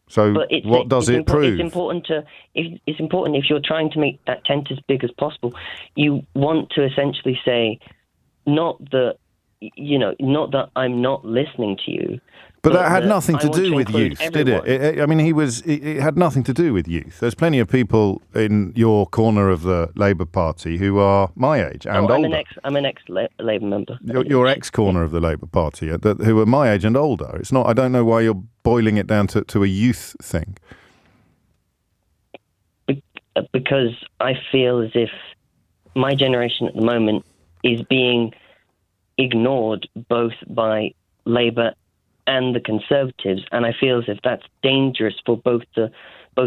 So what does it prove? It's important if you're trying to make that tent as big as possible. You want to essentially say, not that I'm not listening to you. But that had nothing to do with youth, did it? It had nothing to do with youth. There's plenty of people in your corner of the Labour Party who are my age and older. I'm an ex-Labour member. Your ex-corner of the Labour Party who are my age and older. It's not. I don't know why you're boiling it down to a youth thing. Because I feel as if my generation at the moment is being ignored both by Labour and the Conservatives, and I feel as if that's dangerous for both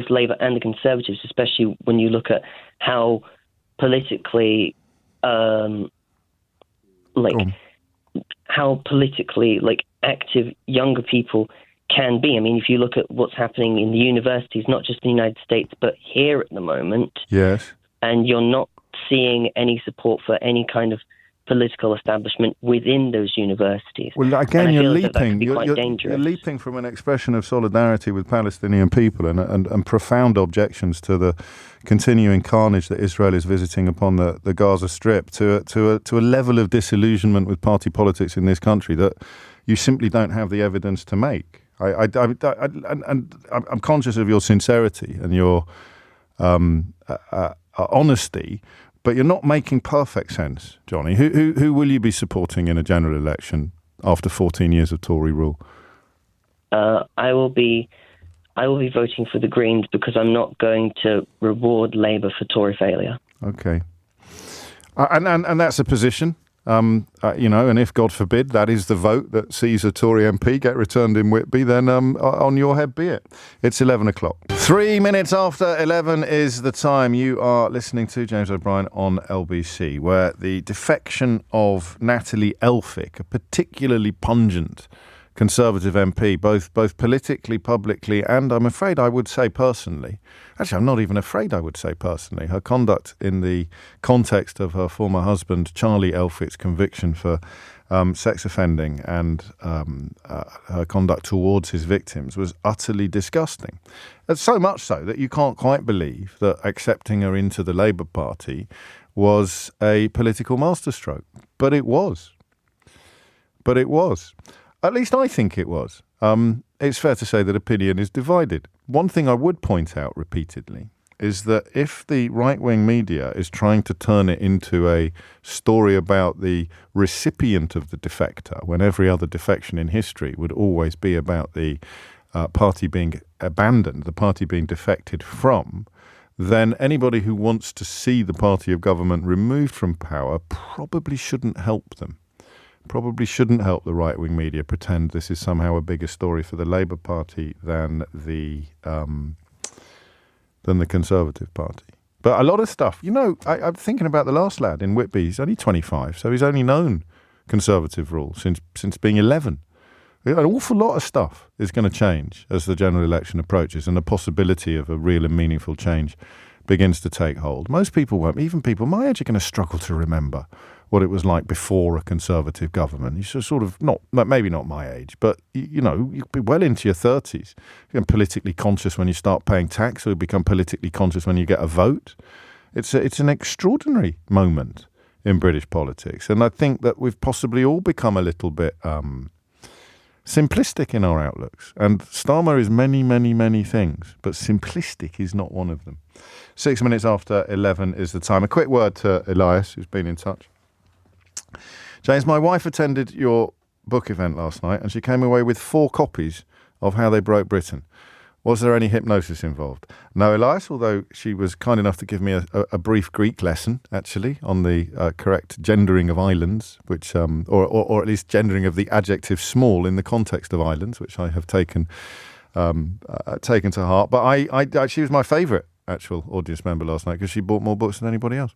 Labour and the Conservatives, especially when you look at how politically, active younger people can be. I mean, if you look at what's happening in the universities, not just in the United States, but here at the moment, yes, and you're not seeing any support for any kind of political establishment within those universities. Well, again, you're leaping from an expression of solidarity with Palestinian people and profound objections to the continuing carnage that Israel is visiting upon the Gaza Strip to a level of disillusionment with party politics in this country that you simply don't have the evidence to make. I'm conscious of your sincerity and your honesty. But you're not making perfect sense, Johnny. Who will you be supporting in a general election after 14 years of Tory rule? I will be voting for the Greens because I'm not going to reward Labour for Tory failure. Okay, and that's a position. And if God forbid that is the vote that sees a Tory MP get returned in Whitby, then on your head be it. It's 11 o'clock. 3 minutes after 11 is the time. You are listening to James O'Brien on LBC, where the defection of Natalie Elphicke, a particularly pungent Conservative MP, both politically, publicly, and I'm afraid I would say personally. Actually, I'm not even afraid I would say personally. Her conduct in the context of her former husband, Charlie Elphicke's conviction for sex offending and her conduct towards his victims was utterly disgusting. And so much so that you can't quite believe that accepting her into the Labour Party was a political masterstroke. But it was. At least I think it was. It's fair to say that opinion is divided. One thing I would point out repeatedly is that if the right-wing media is trying to turn it into a story about the recipient of the defector, when every other defection in history would always be about the party being abandoned, the party being defected from, then anybody who wants to see the party of government removed from power probably shouldn't help them. probably shouldn't help the right-wing media pretend this is somehow a bigger story for the Labour Party than the Conservative Party. But a lot of stuff, I'm thinking about the last lad in Whitby. He's only 25, so he's only known Conservative rule since being 11. An awful lot of stuff is going to change as the general election approaches and the possibility of a real and meaningful change begins to take hold. Most people won't, even people my age, are going to struggle to remember what it was like before a Conservative government. You sort of, maybe not my age, but, you'll be well into your 30s. You become politically conscious when you start paying tax, or you become politically conscious when you get a vote. It's an extraordinary moment in British politics. And I think that we've possibly all become a little bit simplistic in our outlooks. And Starmer is many, many, many things, but simplistic is not one of them. 6 minutes after 11 is the time. A quick word to Elias, who's been in touch. James, my wife attended your book event last night and she came away with 4 copies of How They Broke Britain. Was there any hypnosis involved? No, Elias, although she was kind enough to give me a brief Greek lesson, actually, on the correct gendering of islands, which or at least gendering of the adjective small in the context of islands, which I have taken to heart. But she was my favourite actual audience member last night because she bought more books than anybody else.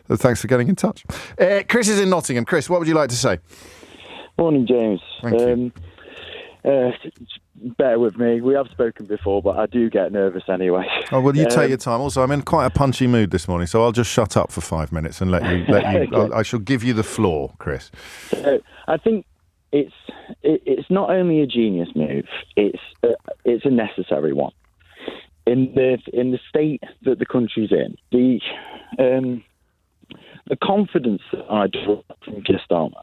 So thanks for getting in touch. Chris is in Nottingham. Chris, what would you like to say? Morning, James. Thank you. Bear with me. We have spoken before, but I do get nervous anyway. Oh, well, you take your time. Also, I'm in quite a punchy mood this morning, so I'll just shut up for 5 minutes and let you. I shall give you the floor, Chris. I think it's not only a genius move; it's a necessary one. In the state that the country's in, the confidence that I draw from Keir Starmer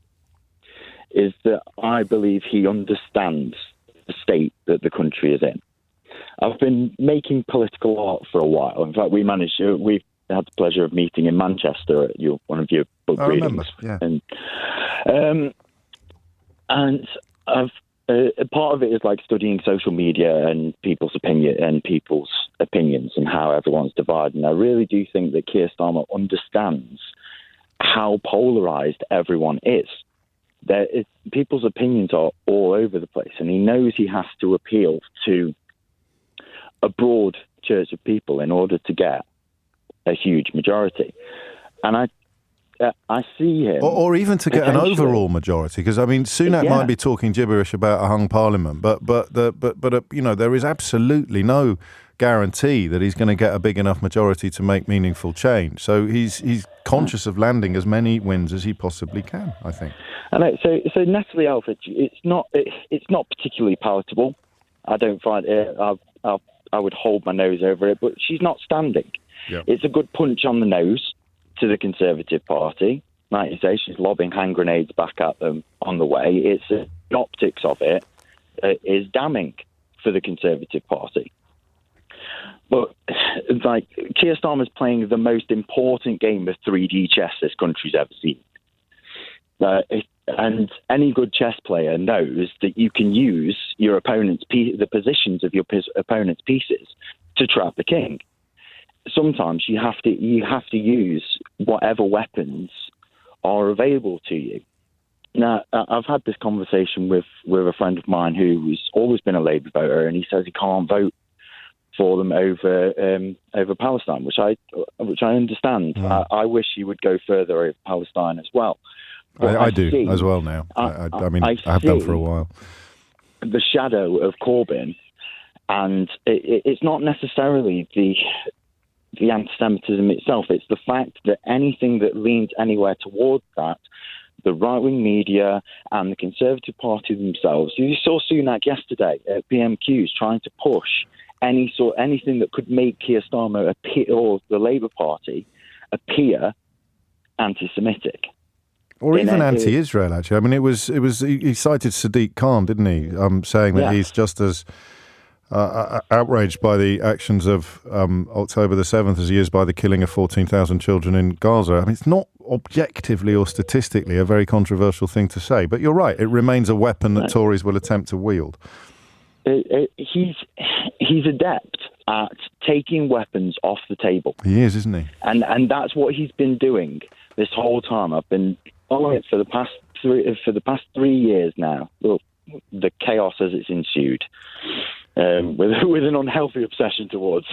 is that I believe he understands the state that the country is in. I've been making political art for a while. In fact, we've had the pleasure of meeting in Manchester at one of your book readings. Remember, yeah. And I've part of it is like studying social media and people's opinions and how everyone's divided. And I really do think that Keir Starmer understands how polarised everyone is. People's opinions are all over the place, and he knows he has to appeal to a broad church of people in order to get a huge majority. And I see him, or even to get an overall majority, because I mean, Sunak might be talking gibberish about a hung parliament, but there is absolutely no guarantee that he's going to get a big enough majority to make meaningful change. So he's conscious of landing as many wins as he possibly can, I think. And so Natalie Elphicke, it's not particularly palatable. I don't find it. I would hold my nose over it, but she's not standing. Yep. It's a good punch on the nose to the Conservative Party. Like you say, she's lobbing hand grenades back at them on the way. The optics of it is damning for the Conservative Party. But like Keir Starmer's playing the most important game of 3D chess this country's ever seen. And any good chess player knows that you can use your opponent's the positions of your opponent's pieces to trap the king. Sometimes you have to use whatever weapons are available to you. Now, I've had this conversation with a friend of mine who's always been a Labour voter, and he says he can't vote for them over Palestine, which I understand. Mm. I wish he would go further over Palestine as well. I do as well now. I have done for a while. The shadow of Corbyn, and it's not necessarily the anti-Semitism itself. It's the fact that anything that leans anywhere towards that, the right-wing media and the Conservative Party themselves. You saw Sunak yesterday at PMQs trying to push anything that could make Keir Starmer appear, or the Labour Party appear anti-Semitic. Or even anti-Israel, actually. I mean, he cited Sadiq Khan, didn't he, saying that he's just as outraged by the actions of October the 7th as he is by the killing of 14,000 children in Gaza. I mean, it's not objectively or statistically a very controversial thing to say, but you're right, it remains a weapon that Tories will attempt to wield. He's adept at taking weapons off the table. He is, isn't he? And that's what he's been doing this whole time. I've been following it for the past 3 years now, well, the chaos as it's ensued, with an unhealthy obsession towards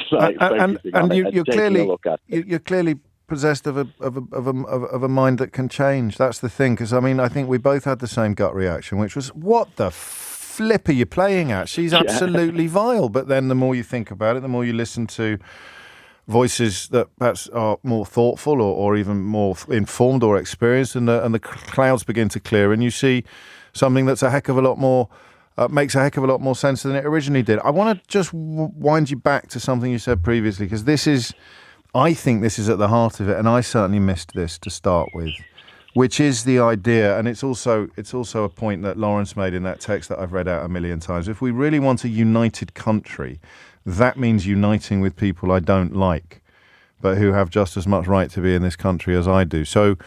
you're clearly possessed of a mind that can change. That's the thing, because I think we both had the same gut reaction, which was, what the flip are you playing at? She's absolutely vile. But then the more you think about it, the more you listen to voices that perhaps are more thoughtful or even more informed or experienced, and the clouds begin to clear, and you see something that's a heck of a lot more, makes a heck of a lot more sense than it originally did. I want to just wind you back to something you said previously, because I think this is at the heart of it, and I certainly missed this to start with, which is the idea, and it's also a point that Lawrence made in that text that I've read out a million times. If we really want a united country, that means uniting with people I don't like, but who have just as much right to be in this country as I do. So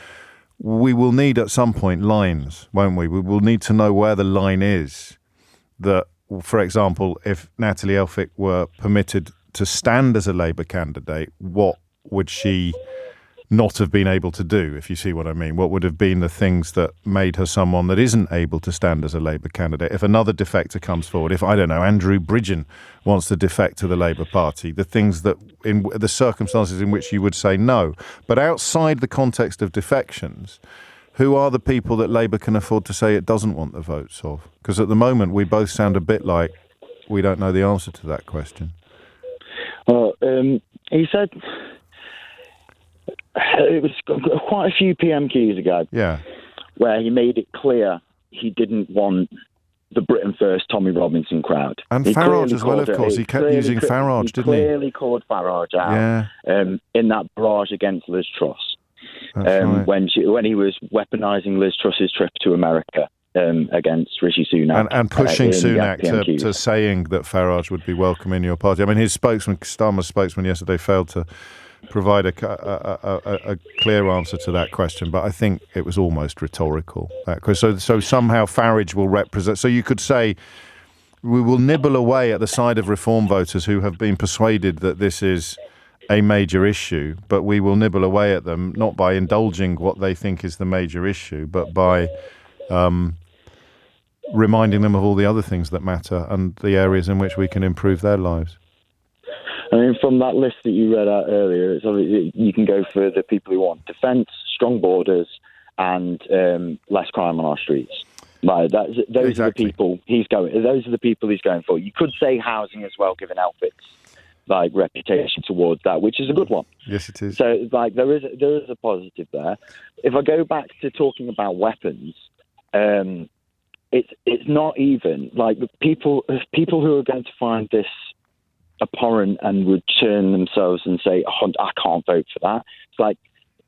we will need at some point lines, won't we? We will need to know where the line is. That, for example, if Natalie Elphicke were permitted to stand as a Labour candidate, what would she not have been able to do, if you see what I mean? What would have been the things that made her someone that isn't able to stand as a Labour candidate? If another defector comes forward, if, I don't know, Andrew Bridgen wants to defect to the Labour Party, the things that, in the circumstances in which you would say no. But outside the context of defections, who are the people that Labour can afford to say it doesn't want the votes of? Because at the moment, we both sound a bit like we don't know the answer to that question. Well, he said it was quite a few PMQs ago, where he made it clear he didn't want the Britain First Tommy Robinson crowd. And Farage as well, of course. He kept using Farage, didn't he? He clearly called Farage out in that barrage against Liz Truss. Right. When he was weaponising Liz Truss's trip to America against Rishi Sunak. And pushing Sunak to saying that Farage would be welcome in your party. I mean, his spokesman, Starmer's spokesman yesterday, failed to provide a clear answer to that question, but I think it was almost rhetorical. So somehow Farage will represent... So you could say we will nibble away at the side of Reform voters who have been persuaded that this is a major issue, but we will nibble away at them not by indulging what they think is the major issue, but by reminding them of all the other things that matter and the areas in which we can improve their lives. I mean, from that list that you read out earlier, it's obviously, you can go for the people who want defence, strong borders, and less crime on our streets. Like those are the people he's going. Those are the people he's going for. You could say housing as well, given Elphicke's reputation towards that, which is a good one. Yes, it is. So there is a positive there. If I go back to talking about weapons, it's not even like people who are going to find this abhorrent and would turn themselves and say, oh, I can't vote for that. It's like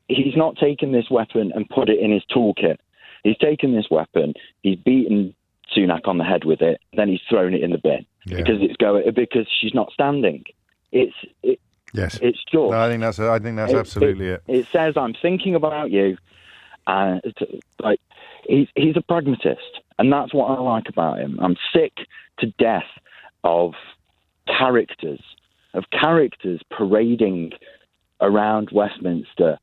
he's not taken this weapon and put it in his toolkit. He's taken this weapon, he's beaten Sunak on the head with it, then he's thrown it in the bin because she's not standing. It's just. No, I think that's absolutely it. It says I'm thinking about you, and he's a pragmatist, and that's what I like about him. I'm sick to death of characters parading around Westminster,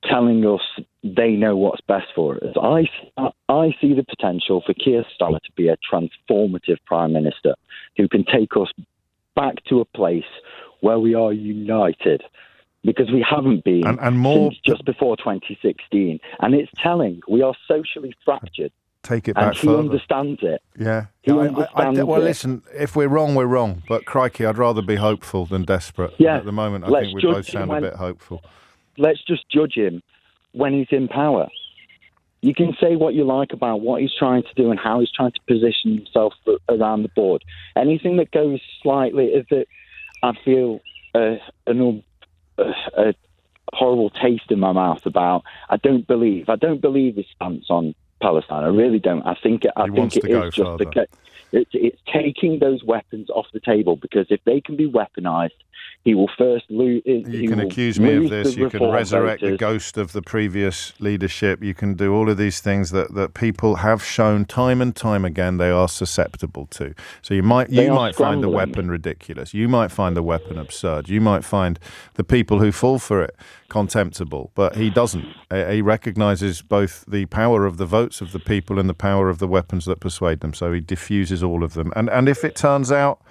telling us they know what's best for us. I see the potential for Keir Starmer to be a transformative Prime Minister who can take us back to a place where we are united, because we haven't been and more since just before 2016. And it's telling. We are socially fractured. Take it back and he further. Understands it. Yeah. He understands it. Well, listen, if we're wrong, we're wrong. But crikey, I'd rather be hopeful than desperate. Yeah. At the moment, I think we both sound a bit hopeful. Let's just judge him when he's in power. You can say what you like about what he's trying to do and how he's trying to position himself around the board. Anything that goes slightly, is that I feel a horrible taste in my mouth about. I don't believe his stance on Palestine. I really don't. I think it is just It's taking those weapons off the table, because if they can be weaponised, he will first lose. You can accuse me of this. You can resurrect the ghost of the previous leadership. You can do all of these things that people have shown time and time again they are susceptible to. So you might find the weapon ridiculous. You might find the weapon absurd. You might find the people who fall for it contemptible. But he doesn't. He recognises both the power of the votes of the people and the power of the weapons that persuade them. So he diffuses all of them. And if it turns out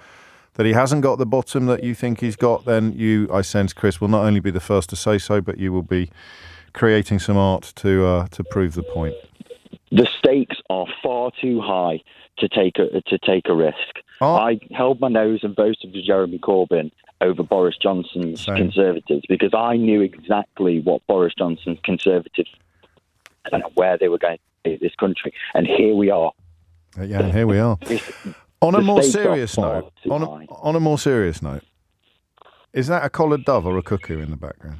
that he hasn't got the bottom that you think he's got, then you, I sense, Chris, will not only be the first to say so, but you will be creating some art to prove the point. The stakes are far too high to take a risk. Oh. I held my nose and voted for Jeremy Corbyn over Boris Johnson's Conservatives, because I knew exactly what Boris Johnson's Conservatives and where they were going to take this country. And here we are. Yeah, and here we are. On a more serious note, is that a collared dove or a cuckoo in the background?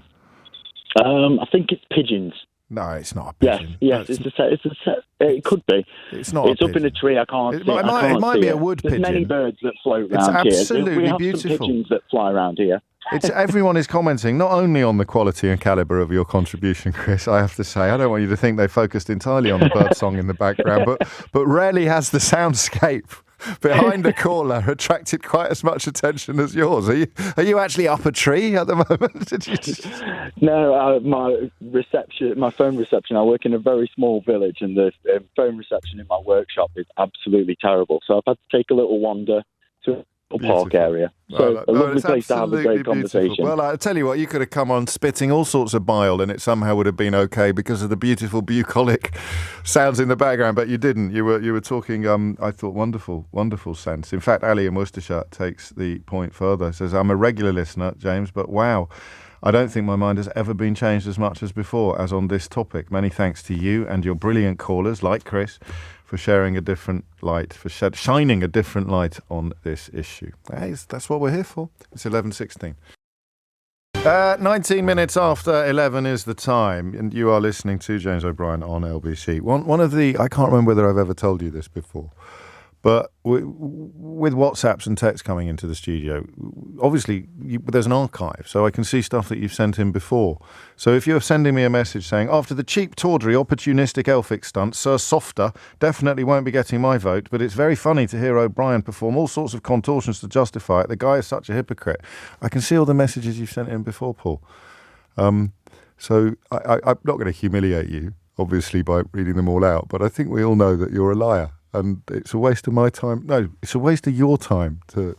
I think it's pigeons. No, it's not a pigeon. Yes, it could be. It's not. It's up in a tree. I can't. It might be a wood pigeon. There's many birds that float around here. It's absolutely we have beautiful. Some pigeons that fly around here. Everyone is commenting not only on the quality and calibre of your contribution, Chris. I have to say, I don't want you to think they focused entirely on the bird song in the background, but rarely has the soundscape behind the caller attracted quite as much attention as yours. Are you actually up a tree at the moment? Did you just... No, my phone reception. I work in a very small village, and the phone reception in my workshop is absolutely terrible. So I've had to take a little wander to a park area. So a lovely place to have a great conversation. Well, I tell you what, you could have come on spitting all sorts of bile and it somehow would have been okay because of the beautiful bucolic sounds in the background, but you didn't. You were talking, I thought, wonderful sense. In fact, Ali in Worcestershire takes the point further. Says, I'm a regular listener, James, but wow, I don't think my mind has ever been changed as much as before as on this topic. Many thanks to you and your brilliant callers, like Chris, for sharing a different light, for shining a different light on this issue. Hey, that's what we're here for. It's 11:16. 19 minutes after 11 is the time, and you are listening to James O'Brien on LBC. One of the, I can't remember whether I've ever told you this before, but with WhatsApps and texts coming into the studio, obviously there's an archive, so I can see stuff that you've sent in before. So if you're sending me a message saying, after the cheap, tawdry, opportunistic Elphicke stunt, Sir Softer definitely won't be getting my vote, but it's very funny to hear O'Brien perform all sorts of contortions to justify it. The guy is such a hypocrite. I can see all the messages you've sent in before, Paul. So I'm not going to humiliate you, obviously, by reading them all out, but I think we all know that you're a liar. And it's a waste of my time. No, it's a waste of your time to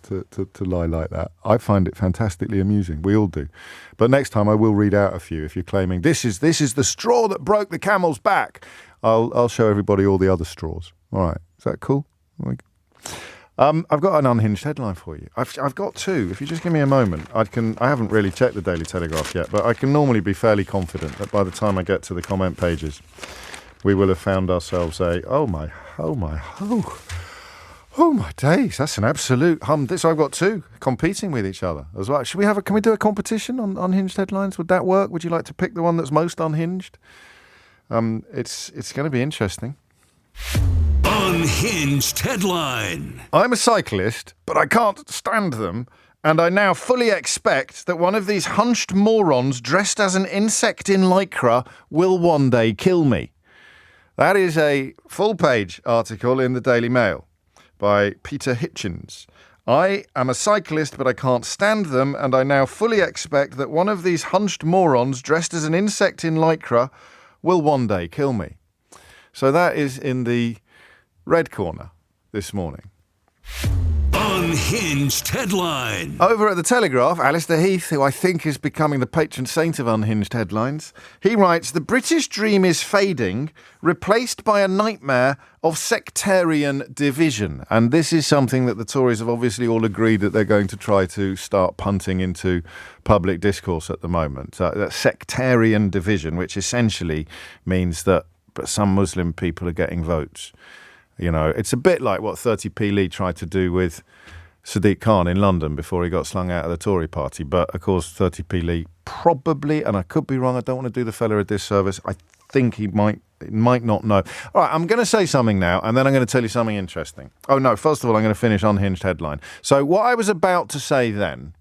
lie like that. I find it fantastically amusing. We all do. But next time I will read out a few. If you're claiming this is the straw that broke the camel's back, I'll show everybody all the other straws. All right, is that cool? I've got an unhinged headline for you. I've got two. If you just give me a moment, I haven't really checked the Daily Telegraph yet, but I can normally be fairly confident that by the time I get to the comment pages, we will have found ourselves oh my days, that's an absolute hum. So I've got two competing with each other as well. Can we do a competition on unhinged headlines? Would that work? Would you like to pick the one that's most unhinged? It's going to be interesting. Unhinged headline. I'm a cyclist, but I can't stand them, and I now fully expect that one of these hunched morons dressed as an insect in lycra will one day kill me. That is a full-page article in the Daily Mail by Peter Hitchens. I am a cyclist, but I can't stand them, and I now fully expect that one of these hunched morons dressed as an insect in lycra will one day kill me. So that is in the red corner this morning. Unhinged headline. Over at the Telegraph, Alistair Heath, who I think is becoming the patron saint of unhinged headlines, he writes, the British dream is fading, replaced by a nightmare of sectarian division. And this is something that the Tories have obviously all agreed that they're going to try to start punting into public discourse at the moment. That sectarian division, which essentially means that some Muslim people are getting votes. You know, it's a bit like what 30p Lee tried to do with Sadiq Khan in London before he got slung out of the Tory party. But, of course, 30p Lee probably, and I could be wrong, I don't want to do the fella a disservice, I think he might not know. All right, I'm going to say something now, and then I'm going to tell you something interesting. Oh, no, first of all, I'm going to finish Unhinged headline. So what I was about to say then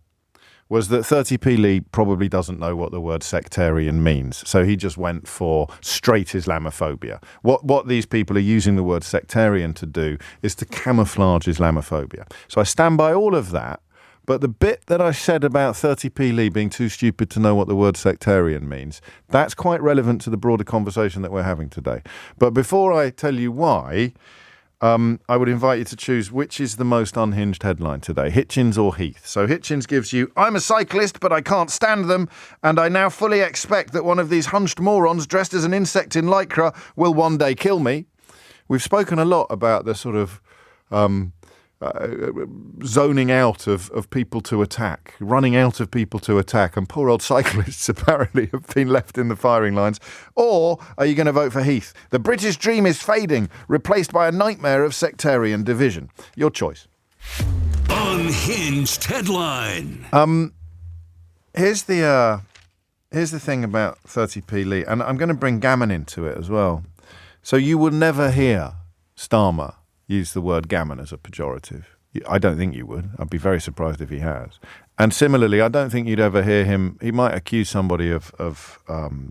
was that 30p Lee probably doesn't know what the word sectarian means. So he just went for straight Islamophobia. What these people are using the word sectarian to do is to camouflage Islamophobia. So I stand by all of that. But the bit that I said about 30p Lee being too stupid to know what the word sectarian means, that's quite relevant to the broader conversation that we're having today. But before I tell you why, I would invite you to choose which is the most unhinged headline today, Hitchens or Heath. So Hitchens gives you, I'm a cyclist, but I can't stand them, and I now fully expect that one of these hunched morons dressed as an insect in Lycra will one day kill me. We've spoken a lot about the sort of zoning out of people to attack, running out of people to attack, and poor old cyclists apparently have been left in the firing lines. Or are you going to vote for Heath? The British dream is fading, replaced by a nightmare of sectarian division. Your choice. Unhinged headline. Here's the thing about 30p Lee, and I'm going to bring gammon into it as well. So you will never hear Starmer use the word gammon as a pejorative. I don't think you would. I'd be very surprised if he has. And similarly, I don't think you'd ever hear him. He might accuse somebody of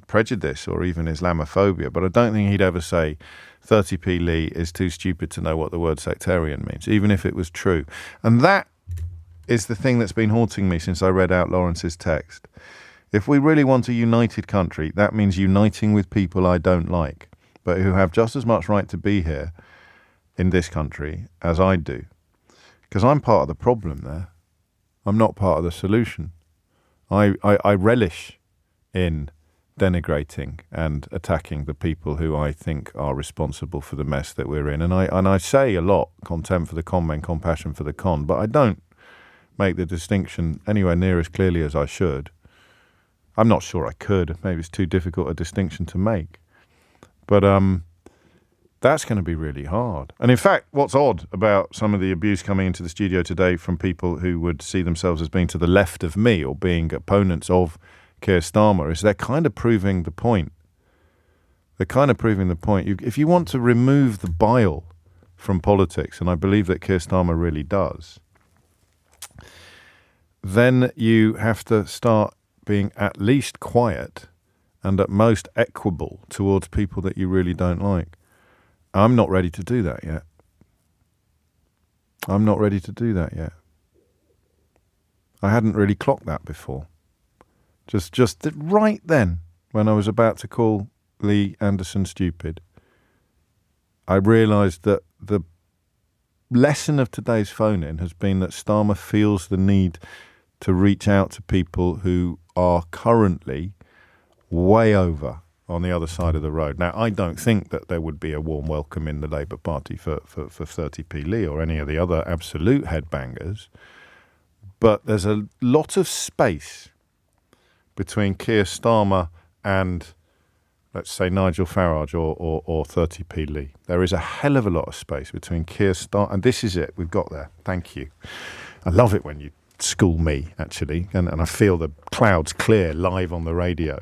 prejudice or even Islamophobia, but I don't think he'd ever say 30p Lee is too stupid to know what the word sectarian means, even if it was true. And that is the thing that's been haunting me since I read out Lawrence's text. If we really want a united country, that means uniting with people I don't like, but who have just as much right to be here in this country as I do. Because I'm part of the problem there. I'm not part of the solution. I relish in denigrating and attacking the people who I think are responsible for the mess that we're in. And I say a lot, contempt for the con men, compassion for the con, but I don't make the distinction anywhere near as clearly as I should. I'm not sure I could. Maybe it's too difficult a distinction to make. But that's going to be really hard. And in fact, what's odd about some of the abuse coming into the studio today from people who would see themselves as being to the left of me or being opponents of Keir Starmer is they're kind of proving the point. They're kind of proving the point. If you want to remove the bile from politics, and I believe that Keir Starmer really does, then you have to start being at least quiet and at most equable towards people that you really don't like. I'm not ready to do that yet. I'm not ready to do that yet. I hadn't really clocked that before. Just right then, when I was about to call Lee Anderson stupid, I realised that the lesson of today's phone-in has been that Starmer feels the need to reach out to people who are currently way over on the other side of the road. Now, I don't think that there would be a warm welcome in the Labour Party for 30p Lee or any of the other absolute headbangers, but there's a lot of space between Keir Starmer and, let's say, Nigel Farage or 30p Lee. There is a hell of a lot of space between Keir Starmer, and this is it, we've got there. Thank you. I love it when you school me, actually, and I feel the clouds clear live on the radio.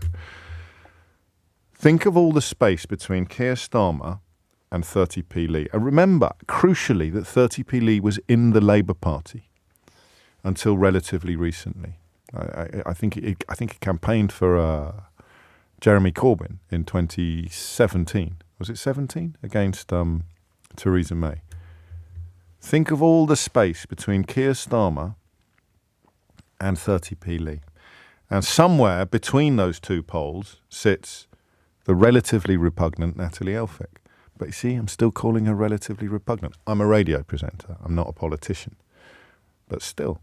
Think of all the space between Keir Starmer and 30p Lee. And remember, crucially, that 30p Lee was in the Labour Party until relatively recently. I think he campaigned for Jeremy Corbyn in 2017. Was it 17? Against Theresa May. Think of all the space between Keir Starmer and 30p Lee. And somewhere between those two poles sits the relatively repugnant Natalie Elphicke. But you see, I'm still calling her relatively repugnant. I'm a radio presenter. I'm not a politician. But still,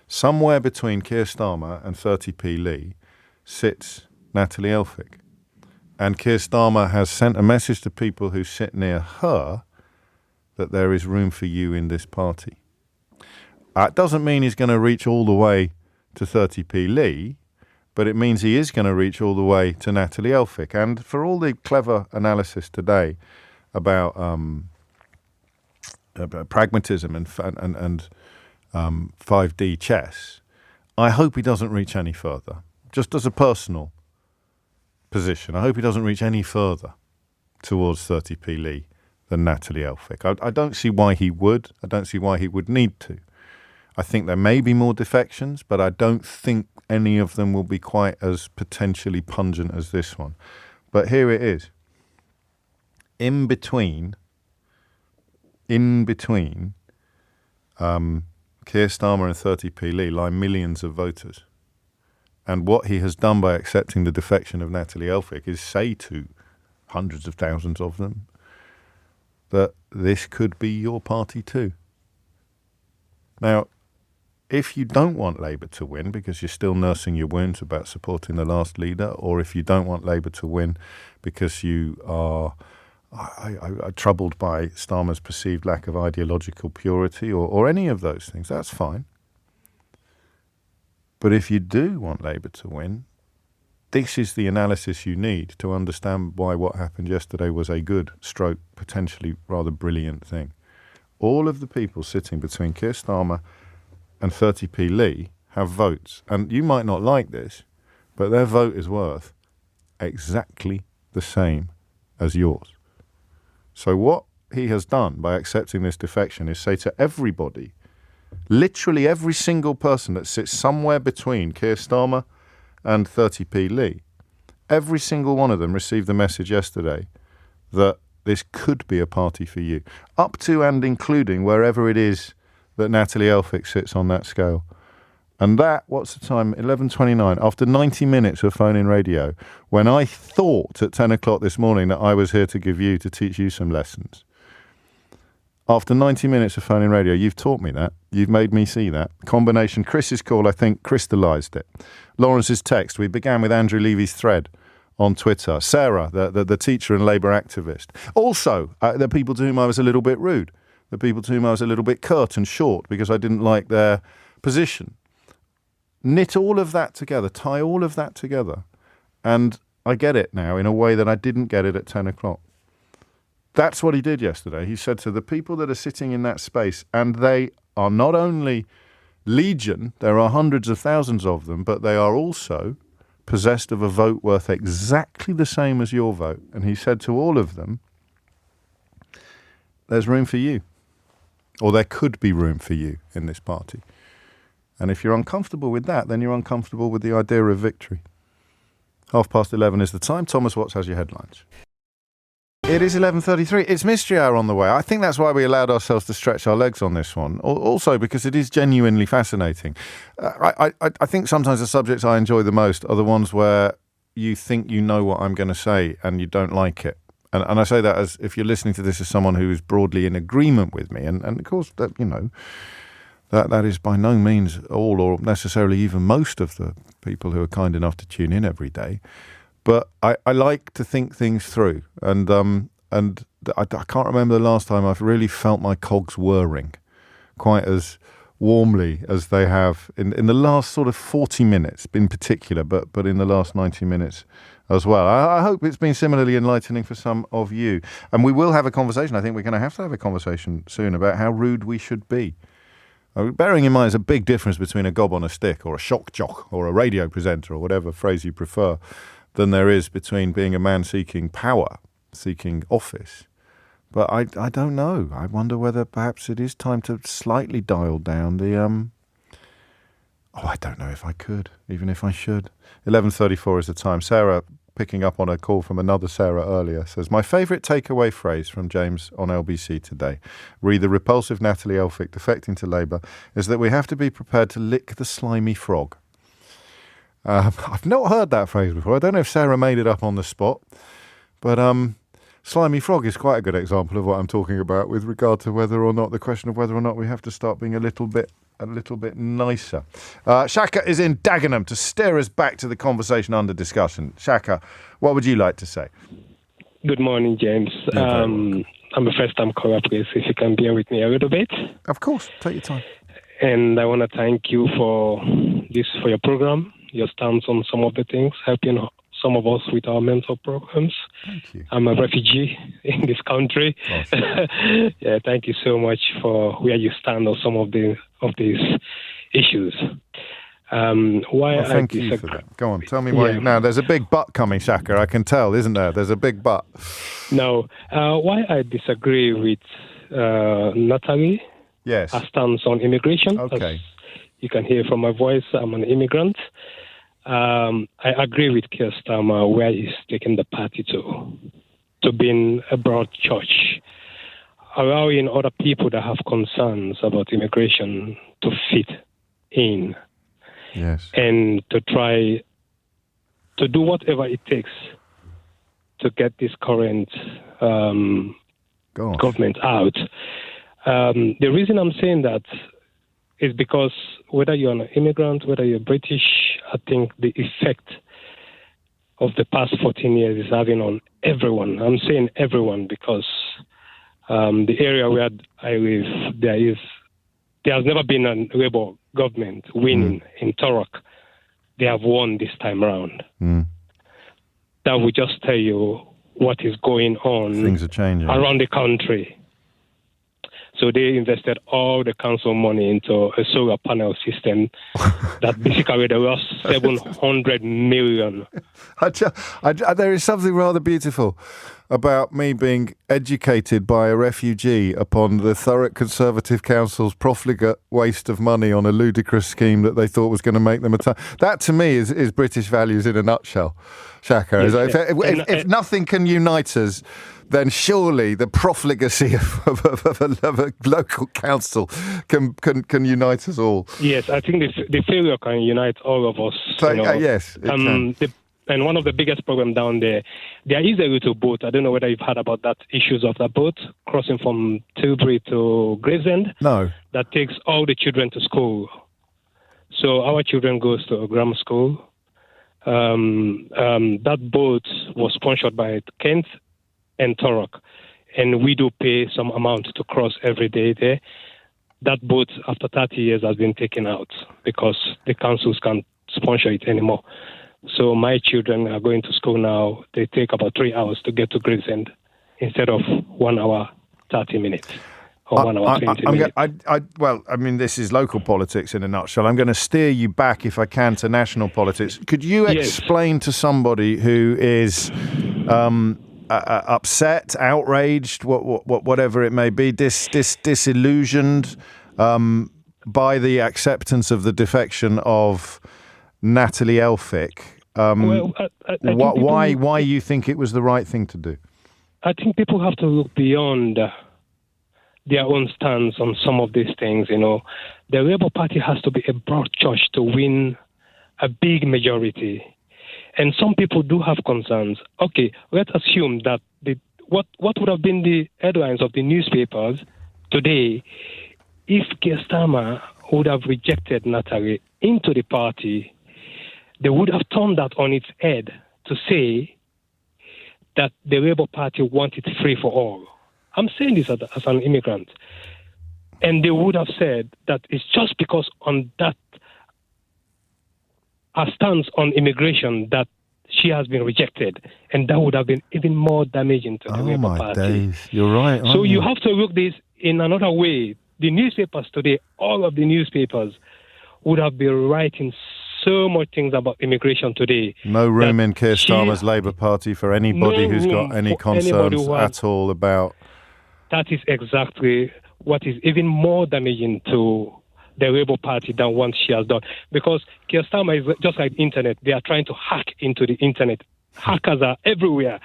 somewhere between Keir Starmer and 30p Lee sits Natalie Elphicke. And Keir Starmer has sent a message to people who sit near her that there is room for you in this party. It doesn't mean he's going to reach all the way to 30p Lee, but it means he is going to reach all the way to Natalie Elphicke. And for all the clever analysis today about pragmatism and 5D chess, I hope he doesn't reach any further. Just as a personal position. I hope he doesn't reach any further towards 30p Lee than Natalie Elphicke. I don't see why he would. I don't see why he would need to. I think there may be more defections, but I don't think any of them will be quite as potentially pungent as this one. But here it is. In between Keir Starmer and 30p Lee lie millions of voters. And what he has done by accepting the defection of Natalie Elphicke is say to hundreds of thousands of them that this could be your party too. Now, if you don't want Labour to win because you're still nursing your wounds about supporting the last leader, or if you don't want Labour to win because you are troubled by Starmer's perceived lack of ideological purity or any of those things, that's fine. But if you do want Labour to win, this is the analysis you need to understand why what happened yesterday was a good stroke, potentially rather brilliant thing. All of the people sitting between Keir Starmer and 30p Lee have votes. And you might not like this, but their vote is worth exactly the same as yours. So what he has done by accepting this defection is say to everybody, literally every single person that sits somewhere between Keir Starmer and 30p Lee, every single one of them received the message yesterday that this could be a party for you, up to and including wherever it is that Natalie Elphicke sits on that scale. And that, what's the time? 11:29, after 90 minutes of phone-in radio, when I thought at 10 o'clock this morning that I was here to teach you some lessons. After 90 minutes of phone-in radio, you've taught me that. You've made me see that. Combination, Chris's call, I think, crystallised it. Lawrence's text, we began with Andrew Levy's thread on Twitter. Sarah, the teacher and Labour activist. Also, the people to whom I was a little bit rude. The people to whom I was a little bit curt and short because I didn't like their position. Knit all of that together, tie all of that together, and I get it now in a way that I didn't get it at 10 o'clock. That's what he did yesterday. He said to the people that are sitting in that space, and they are not only legion, there are hundreds of thousands of them, but they are also possessed of a vote worth exactly the same as your vote. And he said to all of them, there's room for you, or there could be room for you in this party. And if you're uncomfortable with that, then you're uncomfortable with the idea of victory. 11:30 is the time. Thomas Watts has your headlines. It is 11:33. It's Mystery Hour on the way. I think that's why we allowed ourselves to stretch our legs on this one. Also because it is genuinely fascinating. I think sometimes the subjects I enjoy the most are the ones where you think you know what I'm going to say and you don't like it. And I say that as if you're listening to this as someone who is broadly in agreement with me. And of course, that that is by no means all or necessarily even most of the people who are kind enough to tune in every day. But I like to think things through. And I can't remember the last time I've really felt my cogs whirring quite as warmly as they have in the last sort of 40 minutes in particular, but in the last 90 minutes as well. I hope it's been similarly enlightening for some of you. And we will have a conversation. I think we're going to have a conversation soon about how rude we should be. Bearing in mind there's a big difference between a gob on a stick or a shock jock or a radio presenter or whatever phrase you prefer than there is between being a man seeking power, seeking office. But I don't know. I wonder whether perhaps it is time to slightly dial down the... I don't know if I could, even if I should. 11:34 is the time. Sarah, picking up on a call from another Sarah earlier, says, my favourite takeaway phrase from James on LBC today, re the repulsive Natalie Elphicke defecting to Labour, is that we have to be prepared to lick the slimy frog. I've not heard that phrase before. I don't know if Sarah made it up on the spot, but slimy frog is quite a good example of what I'm talking about with regard to the question of whether or not we have to start being a little bit nicer. Shaka is in Dagenham to steer us back to the conversation under discussion. Shaka, what would you like to say? Good morning, James. I'm a first-time caller, please, if you can bear with me a little bit. Of course, take your time. And I want to thank you for your program, your stance on some of the things, helping some of us with our mental problems. Thank you. I'm a refugee in this country. Awesome. Yeah, thank you so much for where you stand on some of these issues. Why well, thank I you disagree. for that. Go on, tell me why. Now, there's a big but coming, Shaka. I can tell, isn't there? There's a big but. No, why I disagree with Natalie. Yes. Her stance on immigration. Okay. As you can hear from my voice, I'm an immigrant. I agree with Keir Starmer where he's taking the party to being a broad church, allowing other people that have concerns about immigration to fit in. Yes. And to try to do whatever it takes to get this current government out. The reason I'm saying that is because whether you're an immigrant, whether you're British, I think the effect of the past 14 years is having on everyone. I'm saying everyone because the area where I live, there has never been a Labour government winning in Thurrock. They have won this time around. That will just tell you what is going on. Things are changing around the country. So they invested all the council money into a solar panel system that basically they lost 700 million. There is something rather beautiful about me being educated by a refugee upon the Thurrock Conservative Council's profligate waste of money on a ludicrous scheme that they thought was going to make them a That, to me, is British values in a nutshell, Shaka. Yes, if nothing can unite us, then surely the profligacy of a local council can unite us all. Yes, I think the failure can unite all of us. So, yes, it can. And one of the biggest problems down there is a little boat. I don't know whether you've heard about that issues of that boat crossing from Tilbury to Gravesend. No. That takes all the children to school. So our children goes to a grammar school. That boat was sponsored by Kent and Thurrock, and we do pay some amount to cross every day there. That boat, after 30 years, has been taken out because the councils can't sponsor it anymore. So my children are going to school now. They take about 3 hours to get to Gravesend instead of 1 hour, 30 minutes. Or 1 hour, 20 minutes. This is local politics in a nutshell. I'm going to steer you back, if I can, to national politics. Could you explain to somebody who is upset, outraged, whatever it may be, disillusioned by the acceptance of the defection of Natalie Elphicke, why you think it was the right thing to do? I think people have to look beyond their own stance on some of these things. You know, the Labour Party has to be a broad church to win a big majority. And some people do have concerns. Okay, let's assume that what would have been the headlines of the newspapers today if Keir Starmer would have rejected Natalie into the party. They would have turned that on its head to say that the Labour Party wanted free for all. I'm saying this as an immigrant. And they would have said that it's just because on that her stance on immigration that she has been rejected, and that would have been even more damaging to the Labour Party. Oh, my days. You're right, so you have to look this in another way. The newspapers today, all of the newspapers, would have been writing so much things about immigration today. No room in Keir Starmer's Labour Party for anybody who's got any concerns at all about... That is exactly what is even more damaging to the Labour Party than what she has done. Because Keir Starmer is just like the internet. They are trying to hack into the internet. Hackers are everywhere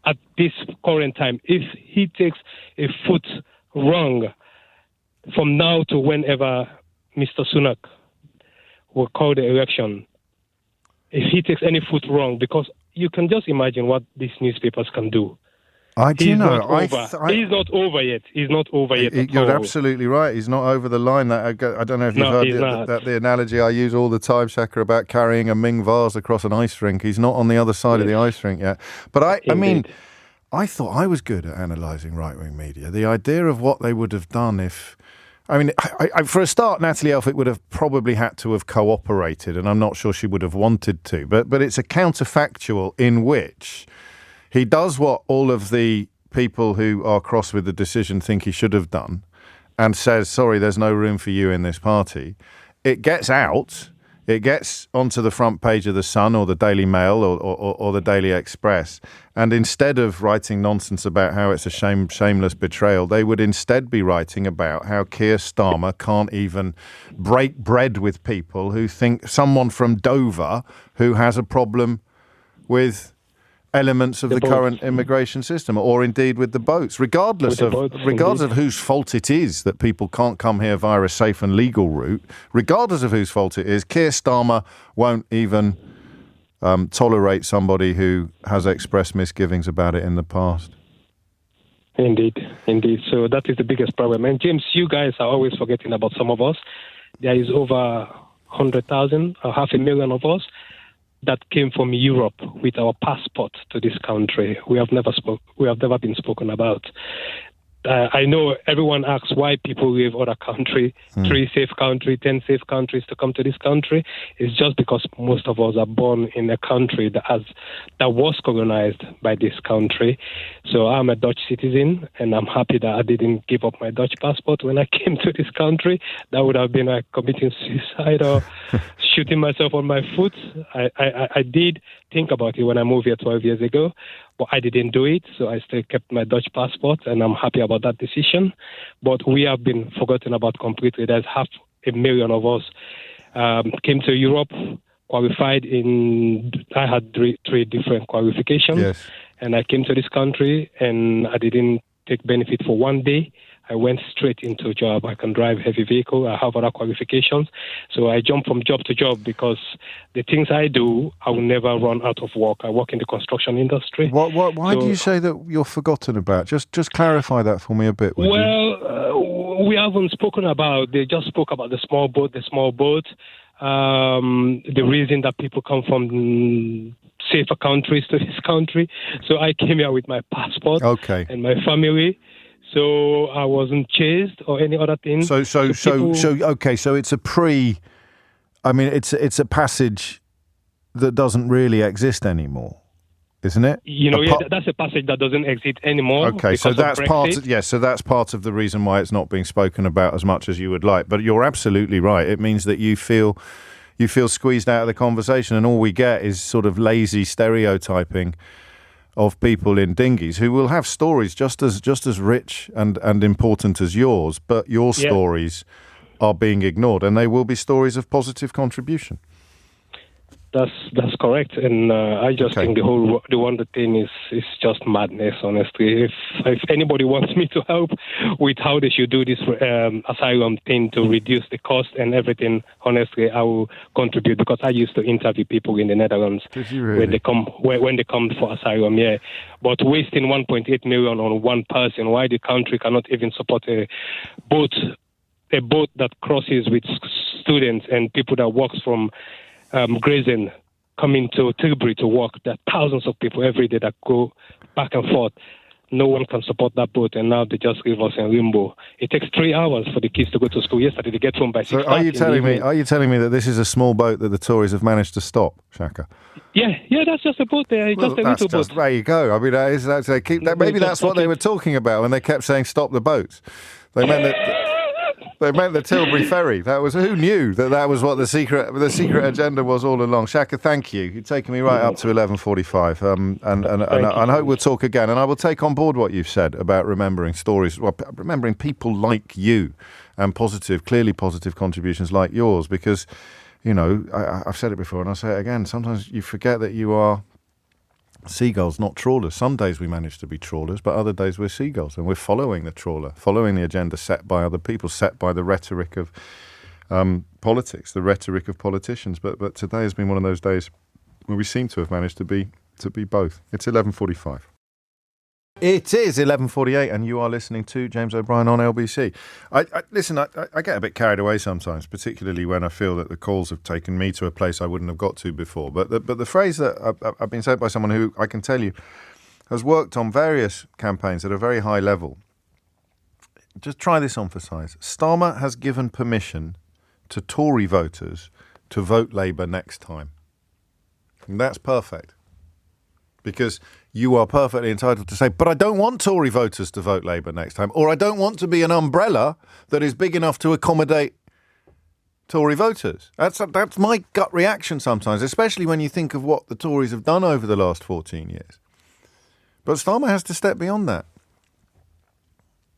at this current time. If he takes a foot wrong from now to whenever Mr. Sunak will call the election, if he takes any foot wrong, because you can just imagine what these newspapers can do. He's not over yet. He's not over yet. You're absolutely right. He's not over the line. I don't know if you've heard the analogy I use all the time, Shaka, about carrying a Ming vase across an ice rink. He's not on the other side of the ice rink yet. But I thought I was good at analysing right-wing media. The idea of what they would have done if... for a start, Natalie Elphicke would have probably had to have cooperated, and I'm not sure she would have wanted to. But it's a counterfactual in which... he does what all of the people who are cross with the decision think he should have done and says, sorry, there's no room for you in this party. It gets out. it gets onto the front page of the Sun or the Daily Mail or the Daily Express, and instead of writing nonsense about how it's a shameless betrayal, they would instead be writing about how Keir Starmer can't even break bread with people who think someone from Dover who has a problem with elements of the current immigration system, or indeed with the boats, regardless of whose fault it is that people can't come here via a safe and legal route, regardless of whose fault it is. Keir Starmer won't even tolerate somebody who has expressed misgivings about it in the past. Indeed. So that is the biggest problem. And James, you guys are always forgetting about some of us. There is over 100,000 or 500,000 of us that came from Europe with our passport to this country. We have never been spoken about. I know everyone asks why people leave other country, 3 safe countries, 10 safe countries to come to this country. It's just because most of us are born in a country that was colonized by this country. So I'm a Dutch citizen, and I'm happy that I didn't give up my Dutch passport when I came to this country. That would have been like committing suicide or shooting myself on my foot. I did think about it when I moved here 12 years ago, but I didn't do it, so I still kept my Dutch passport, and I'm happy about that decision. But we have been forgotten about completely. There's 500,000 of us came to Europe, qualified I had three different qualifications, yes. And I came to this country, and I didn't take benefit for one day. I went straight into a job. I can drive heavy vehicle. I have other qualifications. So I jump from job to job because the things I do, I will never run out of work. I work in the construction industry. Why do you say that you're forgotten about? Just clarify that for me a bit, would you? We haven't spoken about, they just spoke about the small boat, the reason that people come from safer countries to this country. So I came here with my passport and my family. So I wasn't chased or any other thing. So it's it's a passage that doesn't really exist anymore, isn't it? That's a passage that doesn't exist anymore. Okay, so that's part of the reason why it's not being spoken about as much as you would like. But you're absolutely right. It means that you feel squeezed out of the conversation, and all we get is sort of lazy stereotyping of people in dinghies who will have stories just as rich and important as yours, but your stories are being ignored, and they will be stories of positive contribution. That's correct, and I just think the wonder thing is just madness. Honestly, if anybody wants me to help with how they should do this asylum thing to reduce the cost and everything, honestly, I will contribute, because I used to interview people in the Netherlands when they come for asylum. Yeah, but wasting 1.8 million on one person, why the country cannot even support a boat that crosses with students and people that works from grazing coming to Tilbury to work. There are thousands of people every day that go back and forth. No one can support that boat, and now they just leave us in limbo. It takes 3 hours for the kids to go to school. Yesterday they get home by 6:00. So are you telling me that this is a small boat that the Tories have managed to stop, Shaka? Yeah, that's just a boat there. Just a little boat. There you go. I mean, maybe that's what they were talking about when they kept saying stop the boats. They meant that. They meant the Tilbury ferry. Who knew that was what the secret agenda was all along. Shaka, thank you. You've taken me right up to 11:45, and I hope we'll talk again. And I will take on board what you've said about remembering stories, remembering people like you, and clearly positive contributions like yours. Because, I've said it before and I'll say it again. Sometimes you forget that you are seagulls, not trawlers. Some days we manage to be trawlers, but other days we're seagulls, and we're following the trawler, following the agenda set by other people, set by the rhetoric of politics, the rhetoric of politicians. But today has been one of those days where we seem to have managed to be both. It's 11:45. It is 11:48, and you are listening to James O'Brien on LBC. Listen, I get a bit carried away sometimes, particularly when I feel that the calls have taken me to a place I wouldn't have got to before. But the phrase that I've been said by someone who I can tell you has worked on various campaigns at a very high level. Just try this on for size. Starmer has given permission to Tory voters to vote Labour next time. And that's perfect. Because you are perfectly entitled to say, but I don't want Tory voters to vote Labour next time, or I don't want to be an umbrella that is big enough to accommodate Tory voters. That's my gut reaction sometimes, especially when you think of what the Tories have done over the last 14 years. But Starmer has to step beyond that.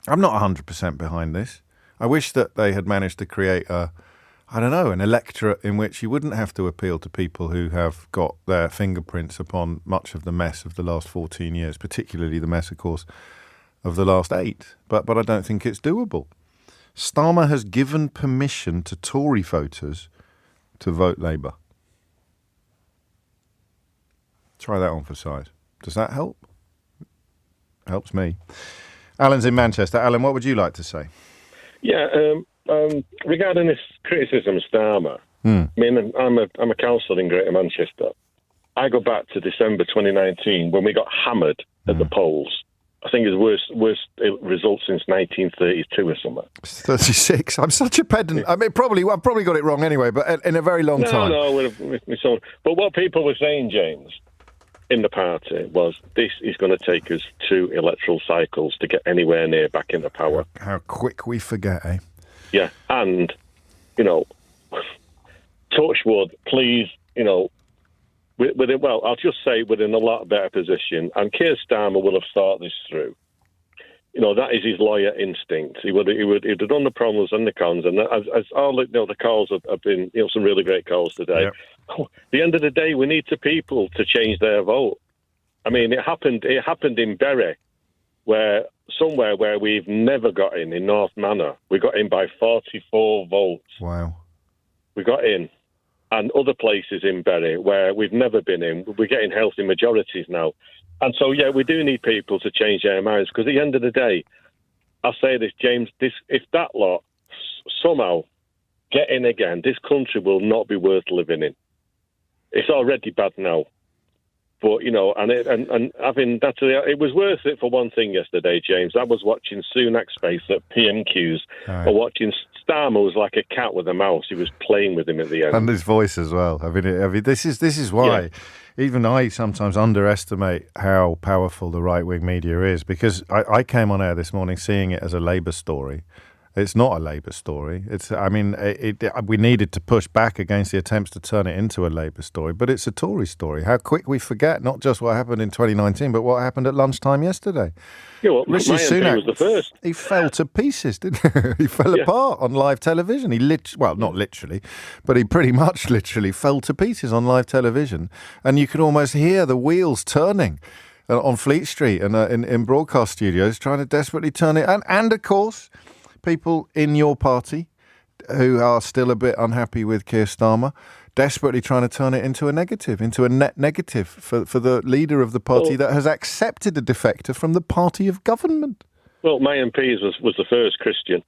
I'm not 100% behind this. I wish that they had managed to create an electorate in which you wouldn't have to appeal to people who have got their fingerprints upon much of the mess of the last 14 years, particularly the mess, of course, of the last 8. But I don't think it's doable. Starmer has given permission to Tory voters to vote Labour. Try that on for size. Does that help? Helps me. Alan's in Manchester. Alan, what would you like to say? Yeah, regarding this criticism of Starmer, I mean, I'm a councillor in Greater Manchester. I go back to December 2019 when we got hammered at the polls. I think it's worst result since 1932 or something. 36. I'm such a pedant. I mean, I've probably got it wrong anyway, but in a very long time. No. But what people were saying, James, in the party was this is going to take us 2 electoral cycles to get anywhere near back into power. How quick we forget, eh? Yeah, and, touch wood, please, I'll just say we're in a lot better position, and Keir Starmer will have thought this through. That is his lawyer instinct. He would have done the pros and the cons, and as all the calls have been, some really great calls today. Yep. At the end of the day, we need people to change their vote. I mean, it happened in Bury, somewhere where we've never got in North Manor. We got in by 44 votes. Wow. We got in. And other places in Bury where we've never been in, we're getting healthy majorities now. And so, yeah, we do need people to change their minds, because at the end of the day, I'll say this, James, if that lot somehow get in again, this country will not be worth living in. It's already bad now. But, it was worth it for one thing yesterday, James. I was watching Sunak's face at PMQs, or watching Starmer was like a cat with a mouse. He was playing with him at the end. And his voice as well. I mean this is why even I sometimes underestimate how powerful the right-wing media is, because I came on air this morning seeing it as a Labour story. It's not a Labour story. We needed to push back against the attempts to turn it into a Labour story, but it's a Tory story. How quick we forget not just what happened in 2019, but what happened at lunchtime yesterday. Yeah, well, Rishi Sunak was the first. He fell to pieces, didn't he? He fell apart on live television. Not literally, but he pretty much literally fell to pieces on live television, and you could almost hear the wheels turning on Fleet Street and in broadcast studios, trying to desperately turn it. And of course, people in your party who are still a bit unhappy with Keir Starmer, desperately trying to turn it into a net negative for the leader of the party that has accepted a defector from the party of government. Well, my MP was the first Christian.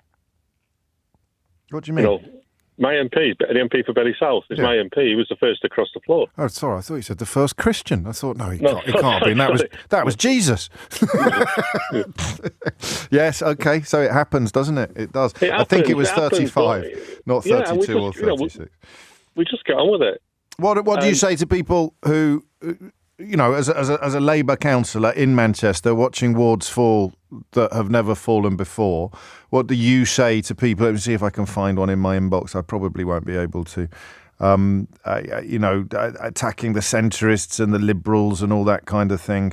What do you mean? My MP, the MP for Bury South, is my MP. He was the first to cross the floor. Oh, sorry, I thought you said the first Christian. I thought, no, he can't be. And that was Jesus. Yes, okay, so it happens, doesn't it? It does. I think it was 35, not 32 or 36. We just get on with it. What do you say to people who, as a Labour councillor in Manchester, watching wards fall that have never fallen before? What do you say to people? Let me see if I can find one in my inbox. I probably won't be able to. Attacking the centrists and the liberals and all that kind of thing.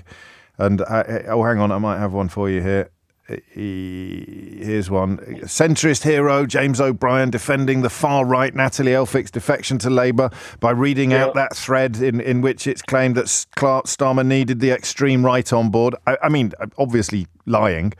And hang on, I might have one for you here. Here's one. Centrist hero James O'Brien defending the far right Natalie Elphicke's defection to Labour by reading out that thread in which it's claimed that Starmer needed the extreme right on board. I mean, obviously lying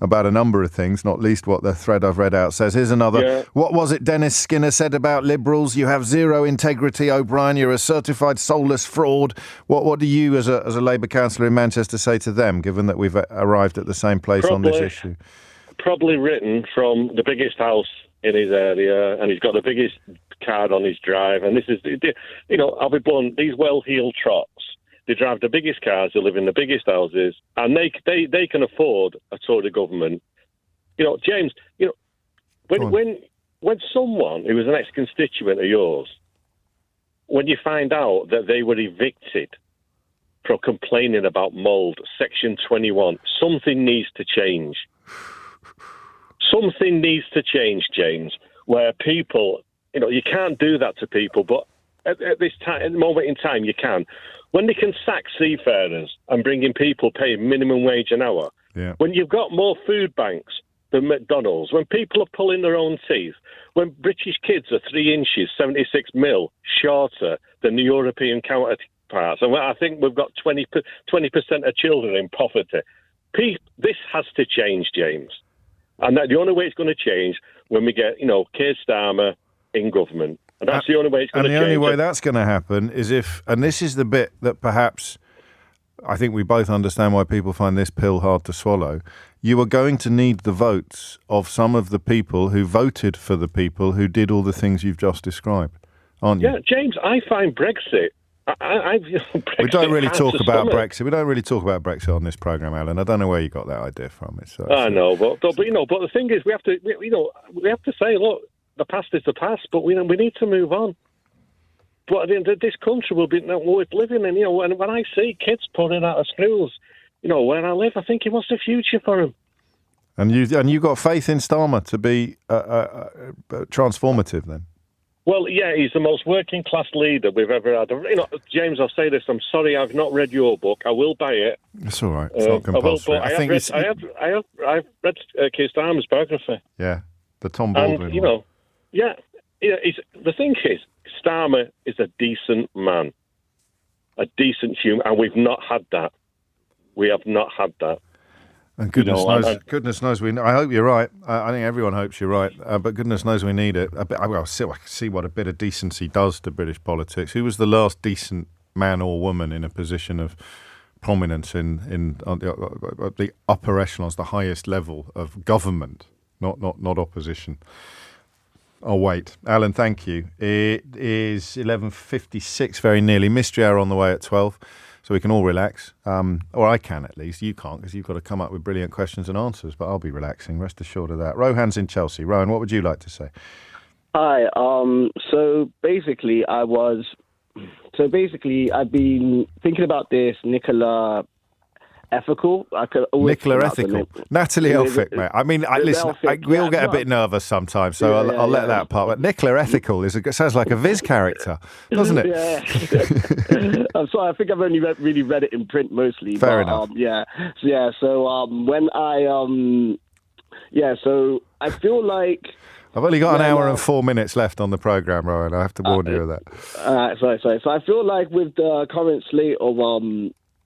about a number of things, not least what the thread I've read out says. Here's another. Yeah. What was it Dennis Skinner said about liberals? You have zero integrity, O'Brien. You're a certified soulless fraud. What do you, as a Labour councillor in Manchester, say to them, given that we've arrived at the same place on this issue? Probably written from the biggest house in his area, and he's got the biggest card on his drive. And this is, I'll be blunt, these well-heeled trots, they drive the biggest cars, they live in the biggest houses, and they can afford a Tory government. James, when someone who was an ex-constituent of yours, when you find out that they were evicted for complaining about mould, Section 21, something needs to change. Something needs to change, James, where people you can't do that to people, but at this time, at the moment in time, you can. When they can sack seafarers and bring in people paying minimum wage an hour, when you've got more food banks than McDonald's, when people are pulling their own teeth, when British kids are 3 inches, 76 mil shorter than the European counterparts, and I think we've got 20% of children in poverty. This has to change, James. And the only way it's going to change when we get, Keir Starmer in government. And that's the only way it's going to change. And the only way that's going to happen is if, and this is the bit that perhaps I think we both understand why people find this pill hard to swallow. You are going to need the votes of some of the people who voted for the people who did all the things you've just described, aren't you? Yeah, James, I find Brexit... Brexit we don't really talk about Brexit. We don't really talk about Brexit on this programme, Alan. I don't know where you got that idea from. I know, but the thing is, we have to say, look, the past is the past, but we need to move on. But this country will be worth living in. And when I see kids pulling out of schools, where I live, I think what's the future for them? And you got faith in Starmer to be transformative, then? Well, yeah, he's the most working-class leader we've ever had. James, I'll say this. I'm sorry I've not read your book. I will buy it. It's all right. It's not compulsory. I have read Keir Starmer's biography. Yeah, the Tom Baldwin one. The thing is, Starmer is a decent man, a decent human, and we've not had that. We have not had that. And goodness knows I hope you're right. I think everyone hopes you're right. But goodness knows we need it. I can see what a bit of decency does to British politics. Who was the last decent man or woman in a position of prominence in the upper echelons, the highest level of government, not opposition? Oh, wait. Alan, thank you. It is 11:56, very nearly. Mystery Hour on the way at 12. So we can all relax, or I can at least. You can't because you've got to come up with brilliant questions and answers, but I'll be relaxing, rest assured of that. Rohan's in Chelsea. Rohan, what would you like to say? Hi. So basically, I've been thinking about this Nicola Ethical. Nicola Ethical. Natalie Elphicke, mate. I mean, we all get a bit nervous sometimes, so I'll let that part. But Nicola Ethical sounds like a Viz character, doesn't it? Yeah. I'm sorry, I think I've only really read it in print mostly. Fair enough. So I feel like I've only got an hour and 4 minutes left on the programme, Rohan. I have to warn you of that. Sorry. So I feel like with the current slate of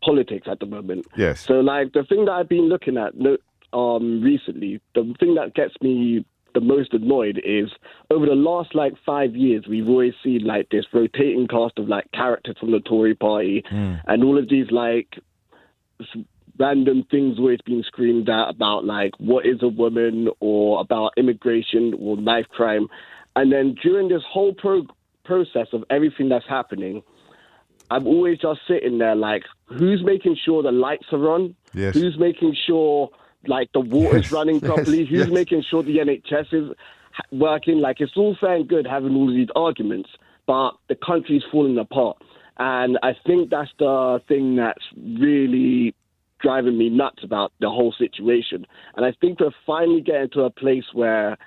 politics at the moment. Yes. So, the thing that I've been looking at recently, the thing that gets me the most annoyed is over the last 5 years, we've always seen this rotating cast of characters from the Tory party, and all of these random things always being screamed at about what is a woman, or about immigration or knife crime, and then during this whole process of everything that's happening, I'm always just sitting there who's making sure the lights are on? Yes. Who's making sure the water's running properly? Who's making sure the NHS is working? It's all fair and good having all of these arguments, but the country's falling apart. And I think that's the thing that's really driving me nuts about the whole situation. And I think we're finally getting to a place where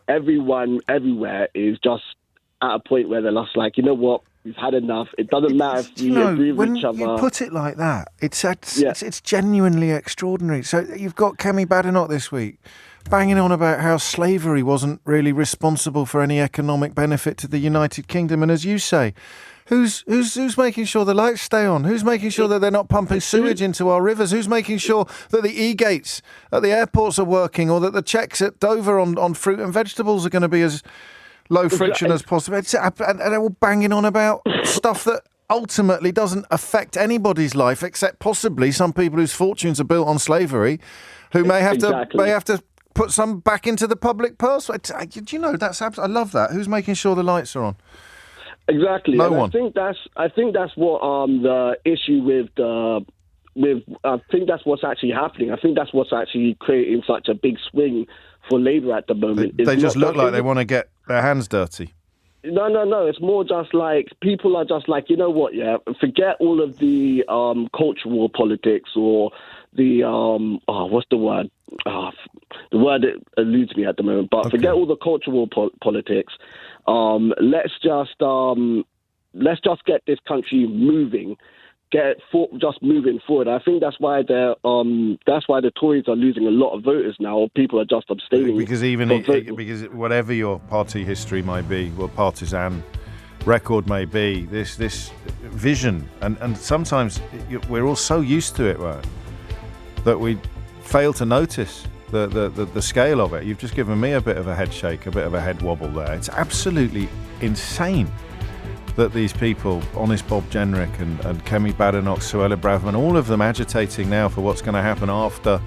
everyone everywhere is just at a point where they're just you know what? We've had enough. It doesn't matter if we agree with each other. When you put it like that, it's genuinely extraordinary. So you've got Kemi Badenoch this week banging on about how slavery wasn't really responsible for any economic benefit to the United Kingdom. And as you say, who's making sure the lights stay on? Who's making sure that they're not pumping sewage into our rivers? Who's making sure that the e-gates at the airports are working, or that the checks at Dover on fruit and vegetables are going to be as low friction as possible? And they're all banging on about stuff that ultimately doesn't affect anybody's life, except possibly some people whose fortunes are built on slavery, who may have to put some back into the public purse. Do you know, I love that. Who's making sure the lights are on? Exactly. No one. I think that's what the issue I think that's what's actually happening. I think that's what's actually creating such a big swing for Labour at the moment. They just look like they want to get their hands dirty. No. It's more just people are just you know what? Yeah, forget all of the cultural politics or the what's the word? The word that eludes me at the moment. But forget all the cultural politics. Let's just get this country moving. Just moving forward. I think that's why the Tories are losing a lot of voters now. Or people are just abstaining because because whatever your party history might be, what partisan record may be, this vision and sometimes we're all so used to it, right, that we fail to notice the scale of it. You've just given me a bit of a head shake, a bit of a head wobble there. It's absolutely insane that these people, Honest Bob Jenrick and Kemi Badenoch, Suella Braverman, all of them agitating now for what's going to happen after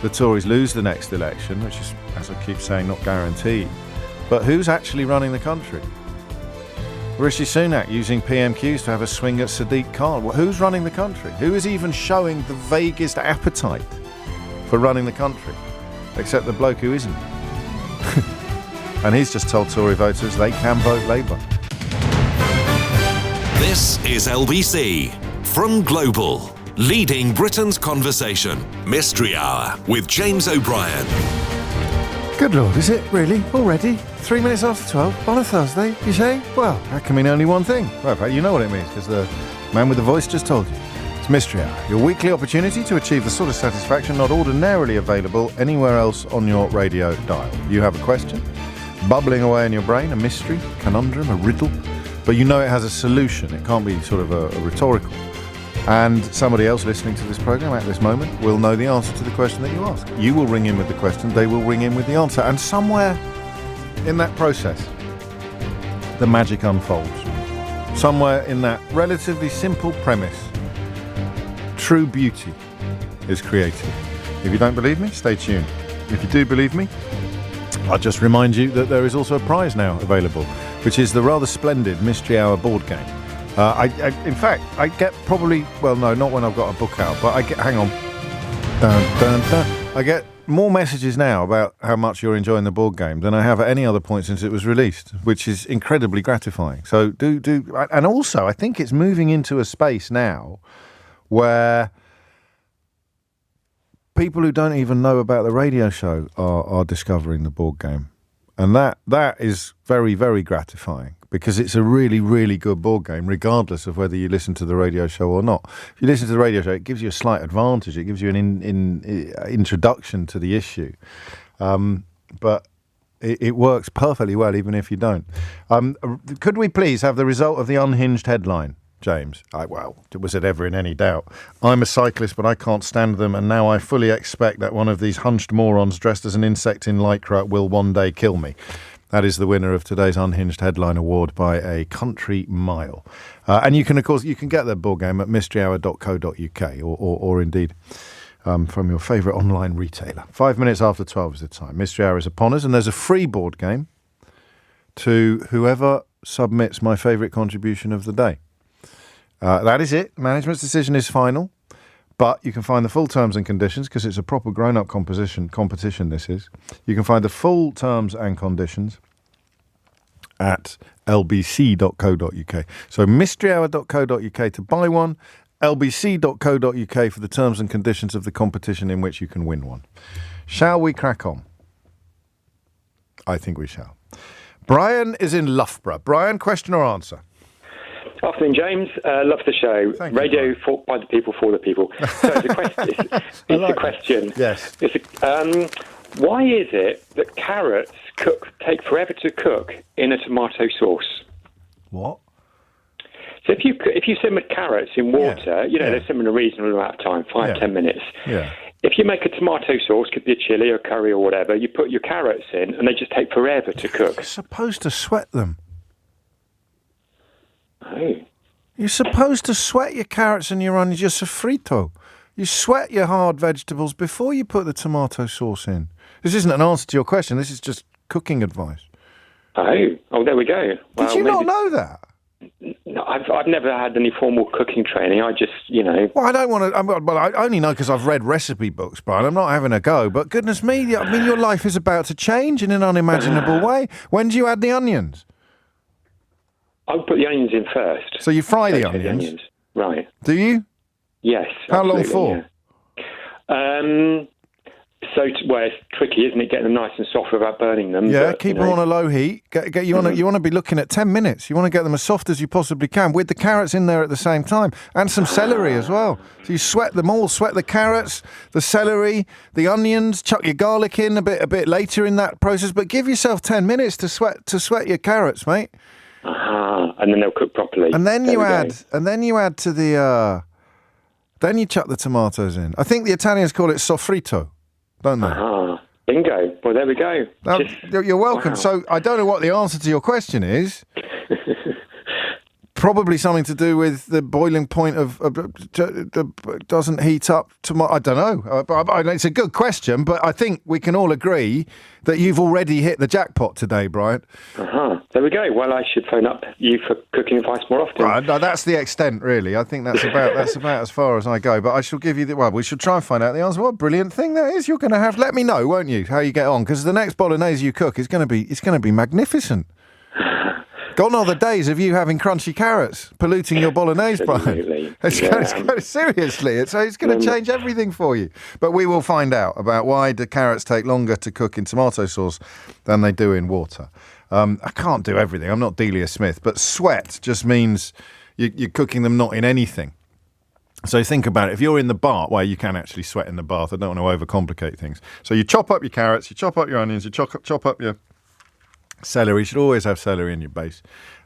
the Tories lose the next election, which is, as I keep saying, not guaranteed. But who's actually running the country? Rishi Sunak using PMQs to have a swing at Sadiq Khan. Well, who's running the country? Who is even showing the vaguest appetite for running the country? Except the bloke who isn't. And he's just told Tory voters they can vote Labour. This is LBC from Global, leading Britain's conversation. Mystery Hour with James O'Brien. Good Lord, is it really already 3 minutes after 12 on a Thursday, you say? Well, that can mean only one thing. Well, in fact, you know what it means, because the man with the voice just told you. It's Mystery Hour, your weekly opportunity to achieve the sort of satisfaction not ordinarily available anywhere else on your radio dial. You have a question, bubbling away in your brain, a mystery, conundrum, a riddle, but you know it has a solution. It can't be sort of a rhetorical. And somebody else listening to this programme at this moment will know the answer to the question that you ask. You will ring in with the question, they will ring in with the answer. And somewhere in that process, the magic unfolds. Somewhere in that relatively simple premise, true beauty is created. If you don't believe me, stay tuned. If you do believe me, I'll just remind you that there is also a prize now available, which is the rather splendid Mystery Hour board game. In fact, I get probably, well, no, not when I've got a book out, but I get, hang on, I get more messages now about how much you're enjoying the board game than I have at any other point since it was released, which is incredibly gratifying. So do, and also I think it's moving into a space now where people who don't even know about the radio show are discovering the board game. And that is very, very gratifying because it's a really, really good board game, regardless of whether you listen to the radio show or not. If you listen to the radio show, it gives you a slight advantage. It gives you an introduction to the issue. But it works perfectly well, even if you don't. Could we please have the result of the Unhinged headline, James? Was it ever in any doubt? I'm a cyclist, but I can't stand them, and now I fully expect that one of these hunched morons dressed as an insect in lycra will one day kill me. That is the winner of today's Unhinged headline award by a country mile. And you can, of course, get the board game at mysteryhour.co.uk or indeed from your favourite online retailer. 5 minutes after 12 is the time. Mystery Hour is upon us, and there's a free board game to whoever submits my favourite contribution of the day. That is it. Management's decision is final, but you can find the full terms and conditions because it's a proper grown-up competition. This is. You can find the full terms and conditions at lbc.co.uk. So mysteryhour.co.uk to buy one, lbc.co.uk for the terms and conditions of the competition in which you can win one. Shall we crack on? I think we shall. Brian is in Loughborough. Brian, question or answer? Afternoon, James. Love the show. Thank Radio you, by the people, for the people. So it's a question. Yes. Why is it that carrots take forever to cook in a tomato sauce? What? So if you simmer carrots in water, they simmer in a reasonable amount of time, 5-10 minutes. Yeah. If you make a tomato sauce, could be a chili or curry or whatever, you put your carrots in and they just take forever to cook. You're supposed to sweat them. Oh. You're supposed to sweat your carrots and your onions, your sofrito. You sweat your hard vegetables before you put the tomato sauce in. This isn't an answer to your question. This is just cooking advice. Oh, there we go. Well, did you not know that? No, I've never had any formal cooking training. I just, Well, I don't want to. Well, I only know because I've read recipe books, Brian. I'm not having a go. But goodness me, I mean, your life is about to change in an unimaginable way. When do you add the onions? I'll put the onions in first. So you fry the onions? Right. Do you? Yes. How long for? Yeah. well, it's tricky, isn't it, getting them nice and soft without burning them? Yeah, but, keep them on a low heat. You want to be looking at 10 minutes. You want to get them as soft as you possibly can with the carrots in there at the same time, and some celery as well. So you sweat them all. Sweat the carrots, the celery, the onions. Chuck your garlic in a bit later in that process. But give yourself 10 minutes to sweat your carrots, mate. And then they'll cook properly. And then you add to the. Then you chuck the tomatoes in. I think the Italians call it sofrito, don't they? Bingo. Well, there we go. You're welcome. Wow. So I don't know what the answer to your question is. Probably something to do with the boiling point doesn't heat up tomorrow. I don't know. It's a good question, but I think we can all agree that you've already hit the jackpot today, Brian. There we go. Well, I should phone up you for cooking advice more often. Right, no, that's the extent, really. I think that's about as far as I go. But I shall give you we should try and find out the answer. What a brilliant thing that is! You're going to have. Let me know, won't you, how you get on? Because the next bolognese you cook is going to be magnificent. Gone are the days of you having crunchy carrots polluting your bolognese, Brian. Seriously, it's going to change everything for you. But we will find out about why do carrots take longer to cook in tomato sauce than they do in water. I can't do everything. I'm not Delia Smith, but sweat just means you're cooking them not in anything. So think about it. If you're in the bath, well, you can actually sweat in the bath. I don't want to overcomplicate things. So you chop up your carrots, you chop up your onions, you chop up your celery. You should always have celery in your base.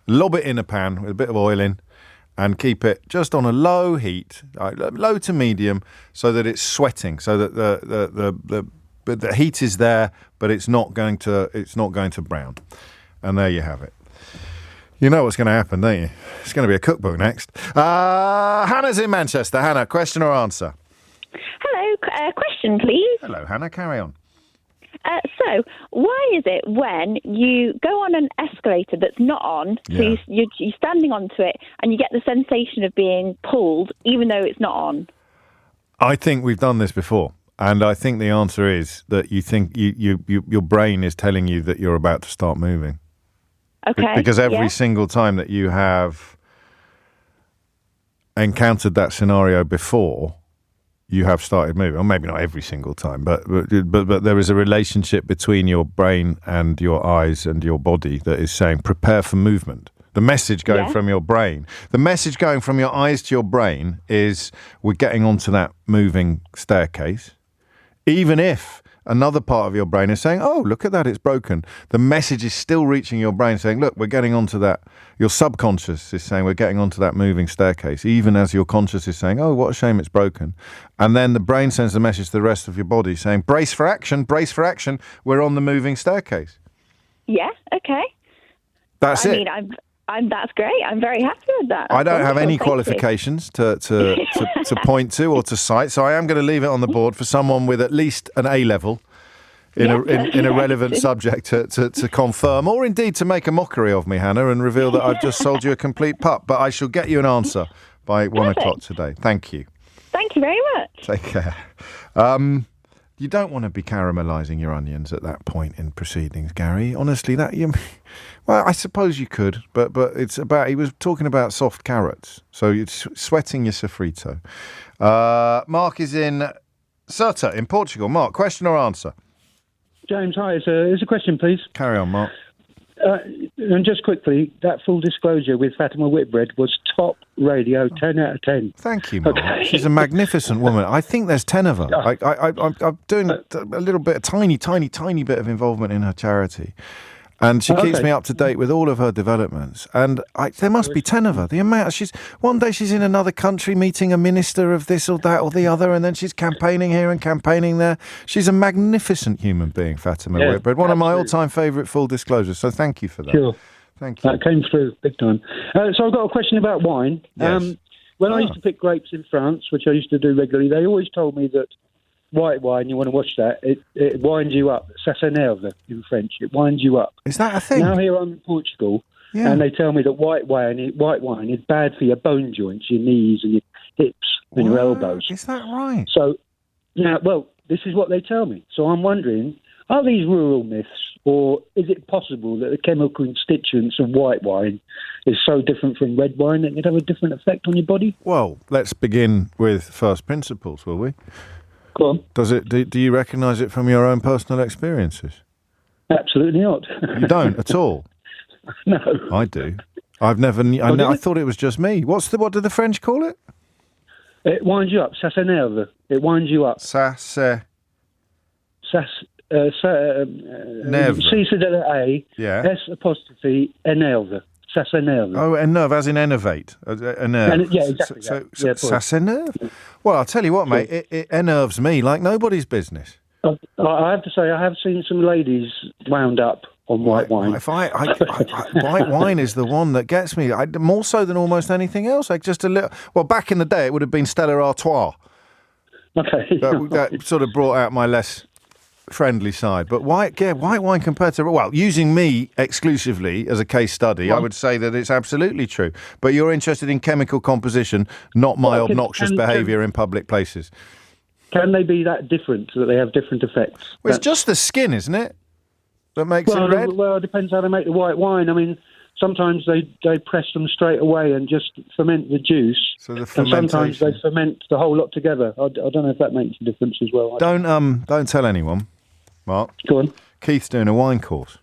Lob it in a pan with a bit of oil in and keep it just on a low heat, low to medium, so that it's sweating, so that the heat is there, but it's not going to brown. And there you have it. You know what's going to happen, don't you? It's going to be a cookbook next. Hannah's in Manchester. Hannah, question or answer? Hello, question, please. Hello, Hannah. Carry on. So, why is it when you go on an escalator that's not on, so you're standing onto it, and you get the sensation of being pulled, even though it's not on? I think we've done this before, and I think the answer is that you think your brain is telling you that you're about to start moving. Okay. Because every single time that you have encountered that scenario before, you have started moving. Or maybe not every single time, but there is a relationship between your brain and your eyes and your body that is saying, prepare for movement. The message going from your brain, the message going from your eyes to your brain is, we're getting onto that moving staircase. Even if another part of your brain is saying, oh, look at that, it's broken. The message is still reaching your brain saying, look, we're getting onto that. Your subconscious is saying, we're getting onto that moving staircase, even as your conscious is saying, oh, what a shame it's broken. And then the brain sends the message to the rest of your body saying, brace for action, we're on the moving staircase. Yeah, okay. That's it. That's great. I'm very happy with that. I don't have any qualifications to point to or to cite, so I am going to leave it on the board for someone with at least an A level in a relevant subject to confirm, or indeed to make a mockery of me, Hannah, and reveal that I've just sold you a complete pup. But I shall get you an answer by 1 o'clock today. Thank you. Thank you very much. Take care. You don't want to be caramelising your onions at that point in proceedings, Gary. Honestly, well, I suppose you could, but it's about. He was talking about soft carrots, so you're sweating your sofrito. Mark is in Ceuta in Portugal. Mark, question or answer? James, hi. It's a question, please. Carry on, Mark. And just quickly, that full disclosure with Fatima Whitbread was top radio, 10 out of 10. Thank you, Mark. Okay. She's a magnificent woman. I think there's 10 of her. I'm doing a little bit, a tiny bit of involvement in her charity. And she keeps me up to date with all of her developments. And there must be 10 of her. The amount one day she's in another country meeting a minister of this or that or the other, and then she's campaigning here and campaigning there. She's a magnificent human being, Fatima Whitbread. One of my all-time favourite full disclosures. So thank you for that. Sure. Thank you. That came through big time. So I've got a question about wine. Yes. When I used to pick grapes in France, which I used to do regularly, they always told me that white wine, you want to watch that, it winds you up. Ça s'énerve in French. It winds you up. Is that a thing? Now here I'm in Portugal, and they tell me that white wine is bad for your bone joints, your knees and your hips and your elbows. Is that right? So, now, well, this is what they tell me. So I'm wondering, are these rural myths, or is it possible that the chemical constituents of white wine is so different from red wine that it could have a different effect on your body? Well, let's begin with first principles, will we? Go on. Does it? Do you recognise it from your own personal experiences? Absolutely not. You don't at all? No. I do. I've never. I thought it was just me. What do the French call it? It winds you up. Ça s'énerve. It winds you up. Ça c'est. Nerve. C c'est de la A. Yeah. S apostrophe énerve. Ça s'énerve. Oh, énerve as in enervate. Énerve. Yeah, exactly. So ça s'énerve. Well, I'll tell you what, mate. It enerves me like nobody's business. I have to say, I have seen some ladies wound up on white wine. White wine is the one that gets me. More so than almost anything else. Like just a little. Well, back in the day, it would have been Stella Artois. Okay. That sort of brought out my less friendly side. But white wine compared to using me exclusively as a case study, I would say that it's absolutely true. But you're interested in chemical composition, not my obnoxious behaviour in public places. Can they be that different, so that they have different effects? Well, it's just the skin, isn't it, that makes it red? Well, it depends how they make the white wine. I mean, sometimes they press them straight away and just ferment the juice. So the and sometimes they ferment the whole lot together. I don't know if that makes a difference as well. Don't tell anyone, Mark. Go on. Keith's doing a wine course.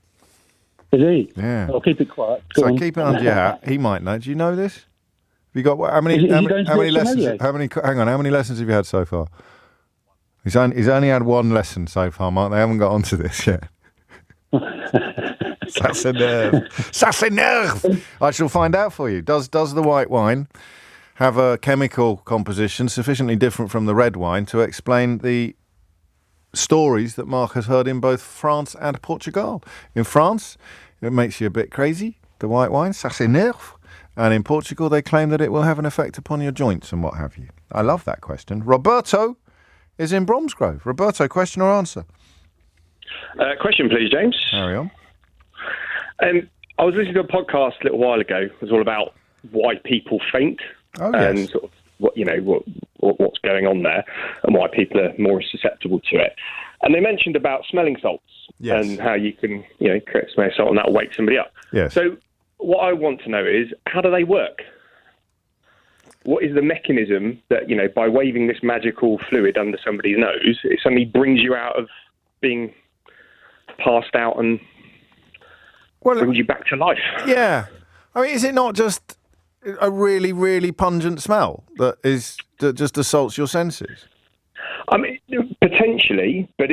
Is he? Yeah. I'll keep it quiet. Keep it under your hat. He might know. Do you know this? Have you got how many lessons? Hang on. How many lessons have you had so far? He's only had one lesson so far, Mark. They haven't got onto this yet. Ça s'énerve. Ça s'énerve. I shall find out for you. Does the white wine have a chemical composition sufficiently different from the red wine to explain the stories that Mark has heard in both France and Portugal? In France, it makes you a bit crazy, the white wine, ça s'énerve. And in Portugal, they claim that it will have an effect upon your joints and what have you. I love that question. Roberto is in Bromsgrove. Roberto, question or answer? Question, please, James. Carry on. I was listening to a podcast a little while ago. It was all about why people faint and sort of what's going on there and why people are more susceptible to it. And they mentioned about smelling salts and how you can create a smelling salt and that will wake somebody up. Yes. So what I want to know is, how do they work? What is the mechanism that, by waving this magical fluid under somebody's nose, it suddenly brings you out of being passed out and brings you back to life? Yeah. I mean, is it not just a really, really pungent smell that just assaults your senses? I mean, potentially, but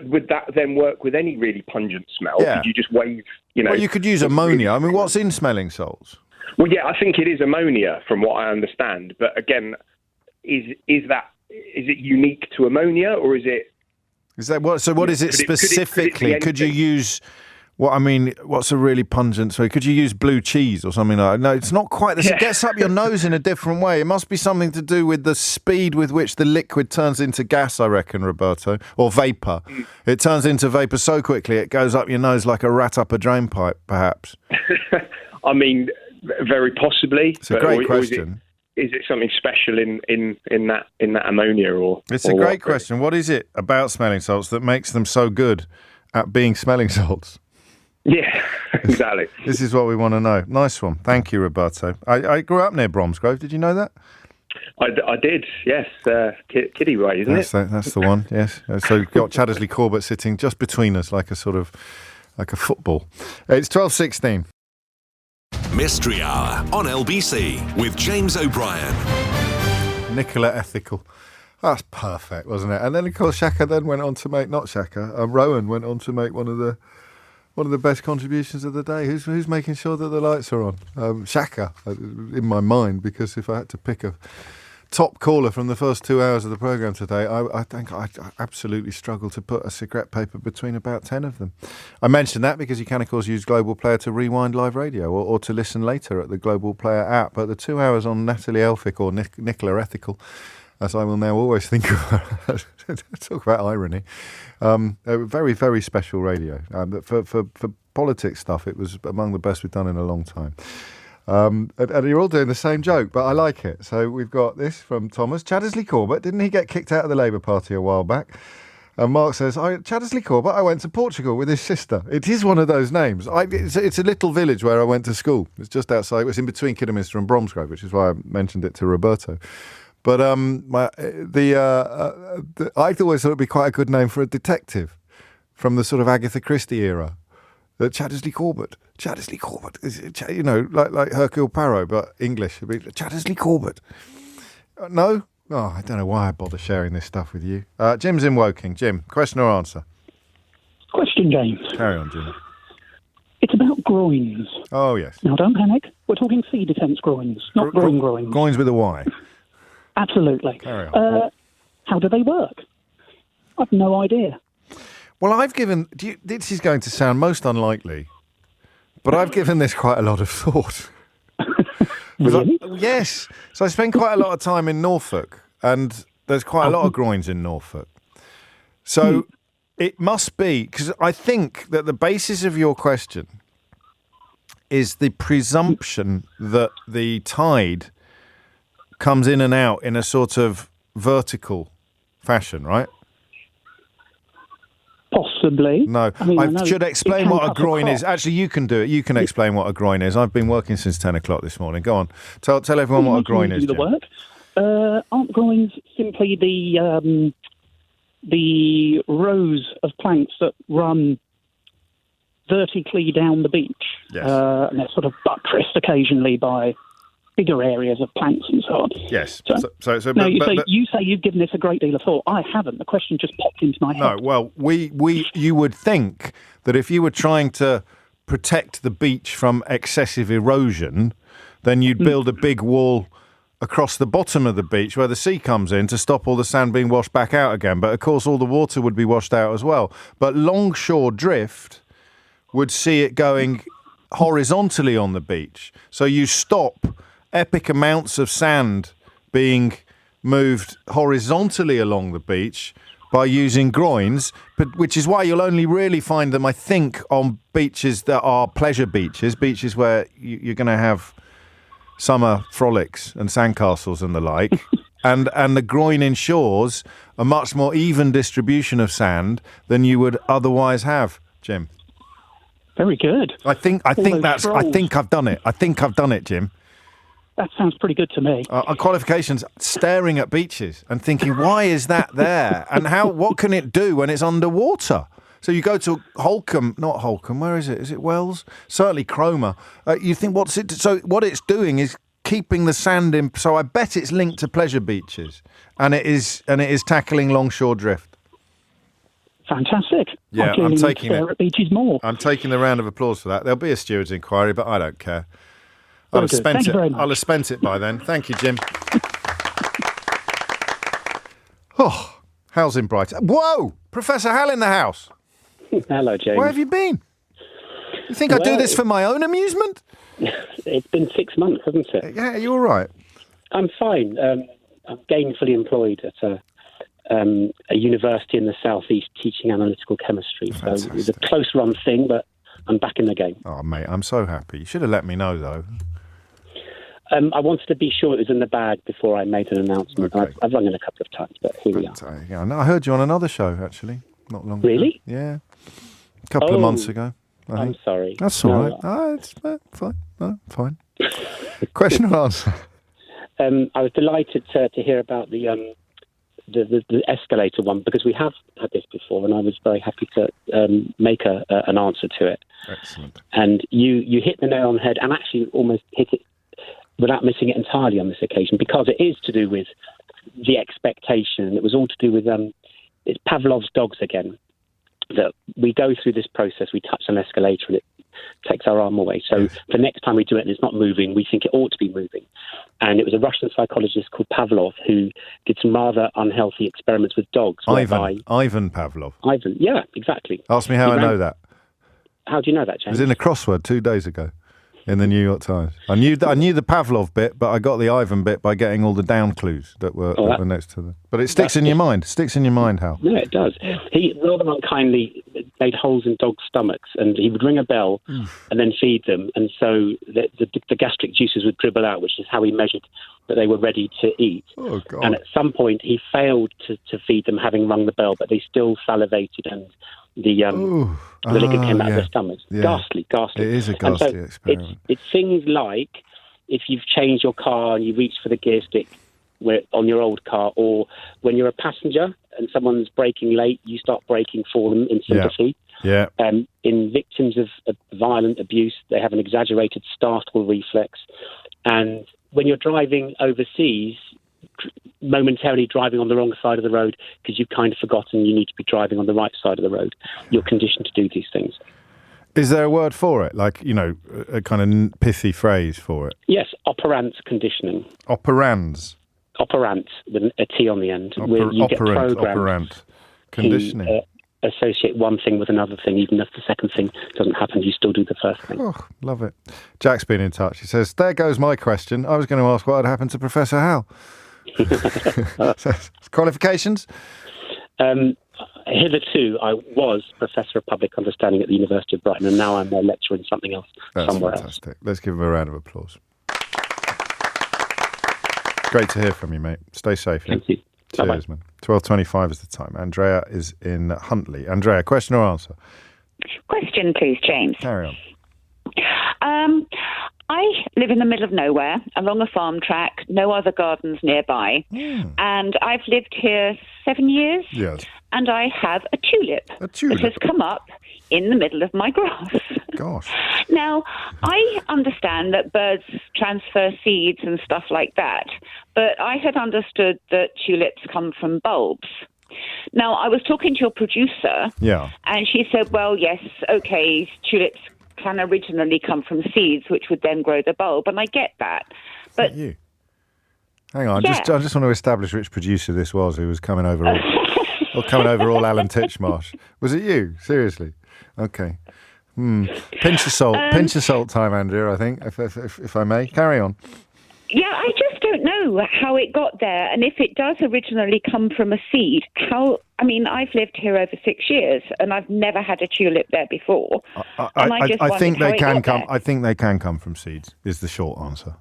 would that then work with any really pungent smell? Yeah. Could you just wave, Well, you could use ammonia. I mean, what's in smelling salts? Well, yeah, I think it is ammonia, from what I understand. But again, is it unique to ammonia, or is it? Is that what? So, what is it specifically? Could you use? What's a really pungent? So, could you use blue cheese or something like that? No, it's not quite this. It gets up your nose in a different way. It must be something to do with the speed with which the liquid turns into gas, I reckon, Roberto, or vapour. It turns into vapour so quickly it goes up your nose like a rat up a drain pipe, perhaps. I mean, very possibly. It's a great question. Is it something special in that ammonia or? It's a great question. What is it about smelling salts that makes them so good at being smelling salts? Yeah, exactly. This is what we want to know. Nice one. Thank you, Roberto. I grew up near Bromsgrove. Did you know that? I did, yes. Kiddie Way, isn't it? That's the one, yes. So you've got Chaddesley Corbett sitting just between us like a football. It's 12:16. Mystery Hour on LBC with James O'Brien. Nicola Ethical. That's perfect, wasn't it? And then, of course, Shaka then went on to make, not Shaka, Rowan went on to make one of the best contributions of the day. Who's making sure that the lights are on? Shaka, in my mind, because if I had to pick a top caller from the first 2 hours of the programme today, I think I absolutely struggle to put a cigarette paper between about 10 of them. I mention that because you can, of course, use Global Player to rewind live radio or to listen later at the Global Player app. But the 2 hours on Natalie Elphicke or Nicola Ethical, as I will now always think of her, talk about irony, a very, very special radio. For politics stuff, it was among the best we've done in a long time. And you're all doing the same joke, but I like it. So we've got this from Thomas. Chaddesley Corbett, didn't he get kicked out of the Labour Party a while back? And Mark says, Chaddesley Corbett, I went to Portugal with his sister. It is one of those names. It's a little village where I went to school. It's just outside. It's in between Kidderminster and Bromsgrove, which is why I mentioned it to Roberto. But I always thought it'd be quite a good name for a detective from the sort of Agatha Christie era. Chattersley Corbett, you know, like Hercule Poirot, but English. It'd be Chattersley Corbett. No? Oh, I don't know why I bother sharing this stuff with you. Jim's in Woking. Jim, question or answer? Question, James. Carry on, Jim. It's about groins. Oh, yes. Now, don't panic. We're talking sea defence groins, not groin groins. Groins with a Y. Absolutely. Carry on. How do they work? I've no idea. Well, this is going to sound most unlikely, but I've given this quite a lot of thought. Really? Yes. So I spend quite a lot of time in Norfolk, and there's quite a lot of groins in Norfolk. So it must be, because I think that the basis of your question is the presumption that the tide comes in and out in a sort of vertical fashion, right? Possibly. No, I should explain what a groin is. Actually, you can do it. You can explain what a groin is. I've been working since 10 o'clock this morning. Go on. Tell everyone what a groin is, do the Jim. work. Aren't groins simply the rows of planks that run vertically down the beach? Yes. And they're sort of buttressed occasionally by bigger areas of planks and so on. Yes. You say you've given this a great deal of thought. I haven't. The question just popped into my head. No, well, you would think that if you were trying to protect the beach from excessive erosion, then you'd build a big wall across the bottom of the beach where the sea comes in to stop all the sand being washed back out again. But, of course, all the water would be washed out as well. But longshore drift would see it going horizontally on the beach. So you stop epic amounts of sand being moved horizontally along the beach by using groins, which is why you'll only really find them, I think, on beaches that are pleasure beaches where you're going to have summer frolics and sandcastles and the like. and the groin ensures a much more even distribution of sand than you would otherwise have, Jim. Very good. I think I've done it. I think I've done it, Jim. That sounds pretty good to me. On qualifications, staring at beaches and thinking, why is that there? And what can it do when it's underwater? So you go to not Holcombe, where is it? Is it Wells? Certainly Cromer. You think, so what it's doing is keeping the sand in, so I bet it's linked to pleasure beaches. And it is tackling longshore drift. Fantastic. Yeah, I'm taking it. At beaches more. I'm taking the round of applause for that. There'll be a steward's inquiry, but I don't care. I'll have spent it by then. Thank you, Jim. Oh, how's in Brighton? Whoa! Professor Hal in the house. Hello, James. Where have you been? You think I do this for my own amusement? It's been 6 months, hasn't it? Yeah, are you all right? I'm fine. I'm gainfully employed at a university in the southeast teaching analytical chemistry. Fantastic. So it's a close-run thing, but I'm back in the game. Oh, mate, I'm so happy. You should have let me know, though. I wanted to be sure it was in the bag before I made an announcement. Okay. I've rung in a couple of times, but here we are. Yeah, I heard you on another show, actually, not long ago. Really? Yeah. A couple of months ago. I'm sorry. That's all right. It's fine. No, fine. Question or answer? I was delighted to hear about the escalator one, because we have had this before, and I was very happy to make an answer to it. Excellent. And you hit the nail on the head, and actually almost hit it without missing it entirely on this occasion, because it is to do with the expectation. It was all to do with it's Pavlov's dogs again. That we go through this process, we touch an escalator and it takes our arm away. So the next time we do it and it's not moving, we think it ought to be moving. And it was a Russian psychologist called Pavlov who did some rather unhealthy experiments with dogs. Ivan Pavlov. Ivan, yeah, exactly. Ask me how I know that. How do you know that, James? It was in a crossword 2 days ago in the New York Times. I knew the Pavlov bit, but I got the Ivan bit by getting all the down clues that were next to them. But it sticks in your mind. Sticks in your mind, Hal. No, it does. He rather unkindly made holes in dogs' stomachs, and he would ring a bell and then feed them, and so the gastric juices would dribble out, which is how he measured that they were ready to eat. Oh, God. And at some point, he failed to feed them, having rung the bell, but they still salivated, and the liquor came out of their stomachs. Yeah. Ghastly. It is a ghastly experiment. It's things like if you've changed your car and you reach for the gear stick on your old car, or when you're a passenger and someone's braking late, you start braking for them in sympathy. Yeah. In victims of violent abuse, they have an exaggerated startle reflex. And when you're driving overseas, momentarily driving on the wrong side of the road because you've kind of forgotten you need to be driving on the right side of the road, you're conditioned to do these things. Is there a word for it? Like, a kind of pithy phrase for it? Yes, operant conditioning. Operans? Operant, with a T on the end. Where you get programmed conditioning. To associate one thing with another thing, even if the second thing doesn't happen, you still do the first thing. Oh, love it. Jack's been in touch. He says, there goes my question. I was going to ask what had happened to Professor Hal. Qualifications? Hitherto, I was Professor of Public Understanding at the University of Brighton, and now I'm a lecturer in something else somewhere fantastic. Else. Let's give him a round of applause. Great to hear from you, mate. Stay safe. Yeah? Thank you. Cheers, Bye-bye. man. 12:25 is the time. Andrea is in Huntley. Andrea, question or answer? Question, please, James. Carry on. I live in the middle of nowhere, along a farm track, no other gardens nearby, and I've lived here 7 years. Yes. And I have a tulip. That has come up in the middle of my grass. Gosh. Now, I understand that birds transfer seeds and stuff like that, but I had understood that tulips come from bulbs. Now, I was talking to your producer, and she said, well, yes, okay, tulips can originally come from seeds, which would then grow the bulb, and I get that. But you? Hang on, I just want to establish which producer this was who was coming over all Alan Titchmarsh. Was it you? Seriously? Okay. Pinch of salt time, Andrea, I think, if I may. Carry on. Yeah, I just don't know how it got there, and if it does originally come from a seed, I've lived here over 6 years, and I've never had a tulip there before. I think they can come. I think they can come from seeds. Is the short answer.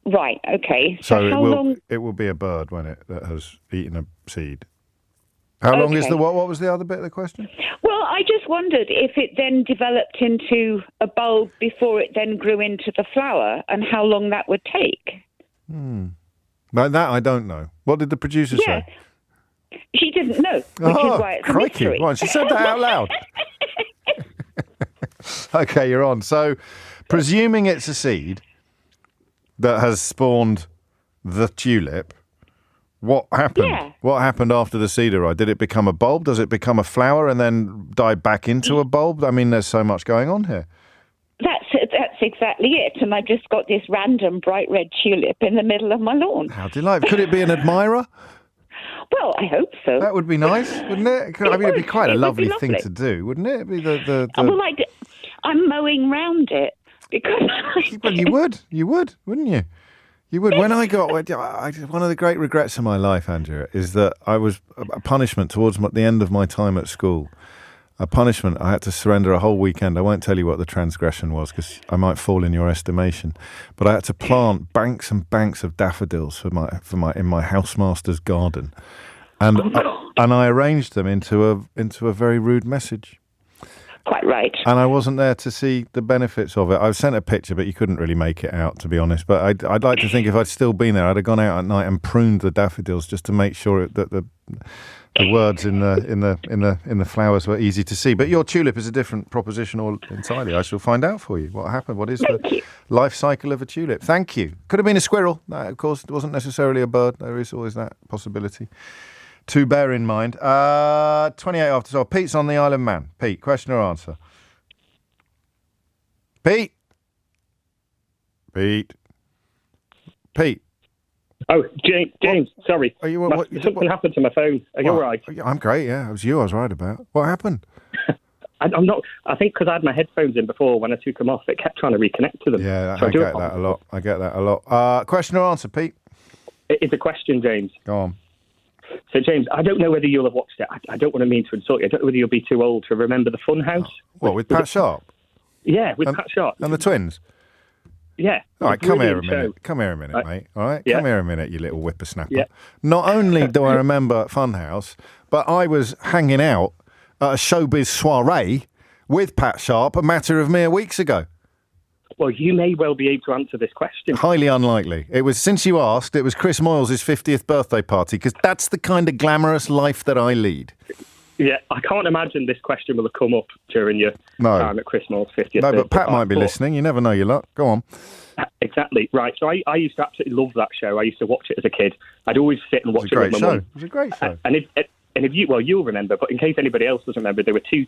Right. Okay. So how long? It will be a bird, won't it, that has eaten a seed. How long is the what? What was the other bit of the question? Well, I just wondered if it then developed into a bulb before it then grew into the flower, and how long that would take. Like that, I don't know. What did the producer say? She didn't know, which is why it's a mystery. Well, she said that out loud. Okay, you're on. So, presuming it's a seed that has spawned the tulip, what happened? Yeah. What happened after the seed arrived? Did it become a bulb? Does it become a flower and then die back into a bulb? I mean, there's so much going on here. That's exactly it. And I just got this random bright red tulip in the middle of my lawn. How delightful. Could it be an admirer? Well, I hope so. That would be nice, wouldn't it? It'd be quite a lovely thing to do, wouldn't it? It'd be the... Well, I'm mowing round it because... Well, you would, wouldn't you? You would. When I got... one of the great regrets of my life, Andrea, is that I was a punishment towards the end of my time at school. A punishment. I had to surrender a whole weekend. I won't tell you what the transgression was because I might fall in your estimation. But I had to plant banks and banks of daffodils in my housemaster's garden, and I arranged them into a very rude message. Quite right. And I wasn't there to see the benefits of it. I sent a picture, but you couldn't really make it out, to be honest. But I'd like to think if I'd still been there, I'd have gone out at night and pruned the daffodils just to make sure that the words in the flowers were easy to see. But your tulip is a different proposition entirely. I shall find out for you what happened. What is the life cycle of a tulip? Thank you. Could have been a squirrel. No, of course, it wasn't necessarily a bird. There is always that possibility to bear in mind. 28 after 12. Pete's on the Isle of Man. Pete, question or answer? Pete. Oh, James, sorry. Something happened to my phone. Are you all right? I'm great, yeah. It was you I was right about. What happened? I'm not. I think because I had my headphones in before, when I took them off, it kept trying to reconnect to them. Yeah, so I get that a lot. Question or answer, Pete? It's a question, James. Go on. So, James, I don't know whether you'll have watched it. I don't want to mean to insult you. I don't know whether you'll be too old to remember the Funhouse. What, with Pat Sharp? Yeah, with Pat Sharp. And the twins? Yeah. All right, come here a minute, mate. All right, yeah. Come here a minute, you little whippersnapper. Yeah. Not only do I remember Funhouse, but I was hanging out at a showbiz soiree with Pat Sharp a matter of mere weeks ago. Well, you may well be able to answer this question. Highly unlikely. It was, since you asked, it was Chris Moyles' 50th birthday party, because that's the kind of glamorous life that I lead. Yeah, I can't imagine this question will have come up during your time at Chris Moyles' 50th birthday. No, but Pat might be listening. You never know your luck. Go on. Exactly. Right. So I used to absolutely love that show. I used to watch it as a kid. I'd always sit and watch it with my mum. It was a great show. And if you'll remember, but in case anybody else doesn't remember, there were two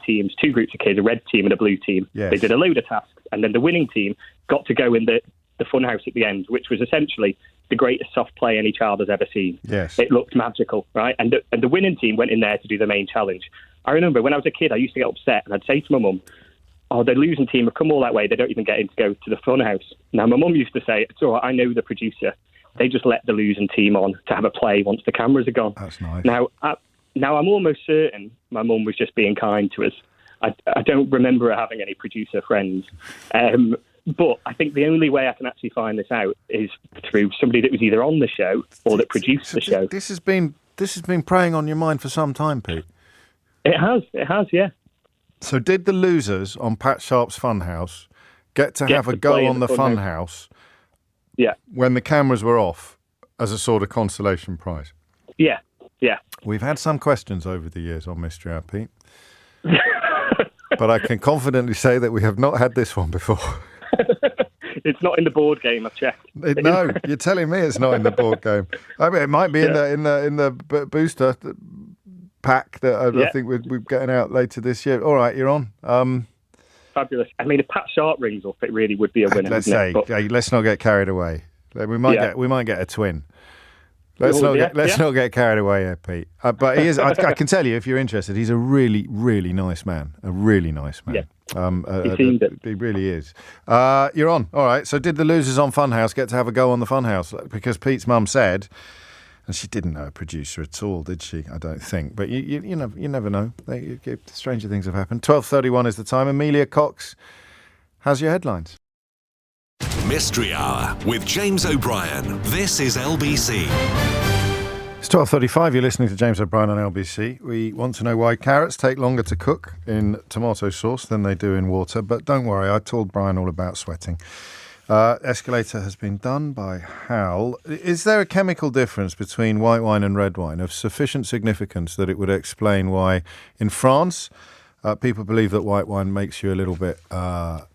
groups of kids, a red team and a blue team. Yes. They did a load of tasks, and then the winning team got to go in the funhouse at the end, which was essentially the greatest soft play any child has ever seen. Yes. It looked magical, right? And the winning team went in there to do the main challenge. I remember when I was a kid, I used to get upset, and I'd say to my mum, "Oh, the losing team have come all that way. They don't even get in to go to the funhouse." Now, my mum used to say, "It's all right, I know the producer. They just let the losing team on to have a play once the cameras are gone." That's nice. Now, I'm almost certain my mum was just being kind to us. I don't remember her having any producer friends. But I think the only way I can actually find this out is through somebody that was either on the show or that produced the show. This has been preying on your mind for some time, Pete. It has, yeah. So did the losers on Pat Sharp's Funhouse get to have a go on the Funhouse when the cameras were off as a sort of consolation prize? Yeah. We've had some questions over the years on Mystery Hour, Pete. But I can confidently say that we have not had this one before. It's not in the board game, I've checked. No, you're telling me it's not in the board game. I mean, it might be in the booster pack that I think we're getting out later this year. All right, you're on. Fabulous. I mean, if Pat Sharp rings up, it really would be a winner. Let's not get carried away. We might get a twin. Let's not get carried away here, Pete. But he is. I can tell you, if you're interested, he's a really, really nice man. A really nice man. Yeah. He really is. You're on. All right. So did the losers on Funhouse get to have a go on the Funhouse? Because Pete's mum said, and she didn't know a producer at all, did she? I don't think. But you never know. Stranger things have happened. 12:31 is the time. Amelia Cox has your headlines. Mystery Hour with James O'Brien. This is LBC. It's 12:35. You're listening to James O'Brien on LBC. We want to know why carrots take longer to cook in tomato sauce than they do in water. But don't worry, I told Brian all about sweating. Escalator has been done by Hal. Is there a chemical difference between white wine and red wine of sufficient significance that it would explain why in France people believe that white wine makes you a little bit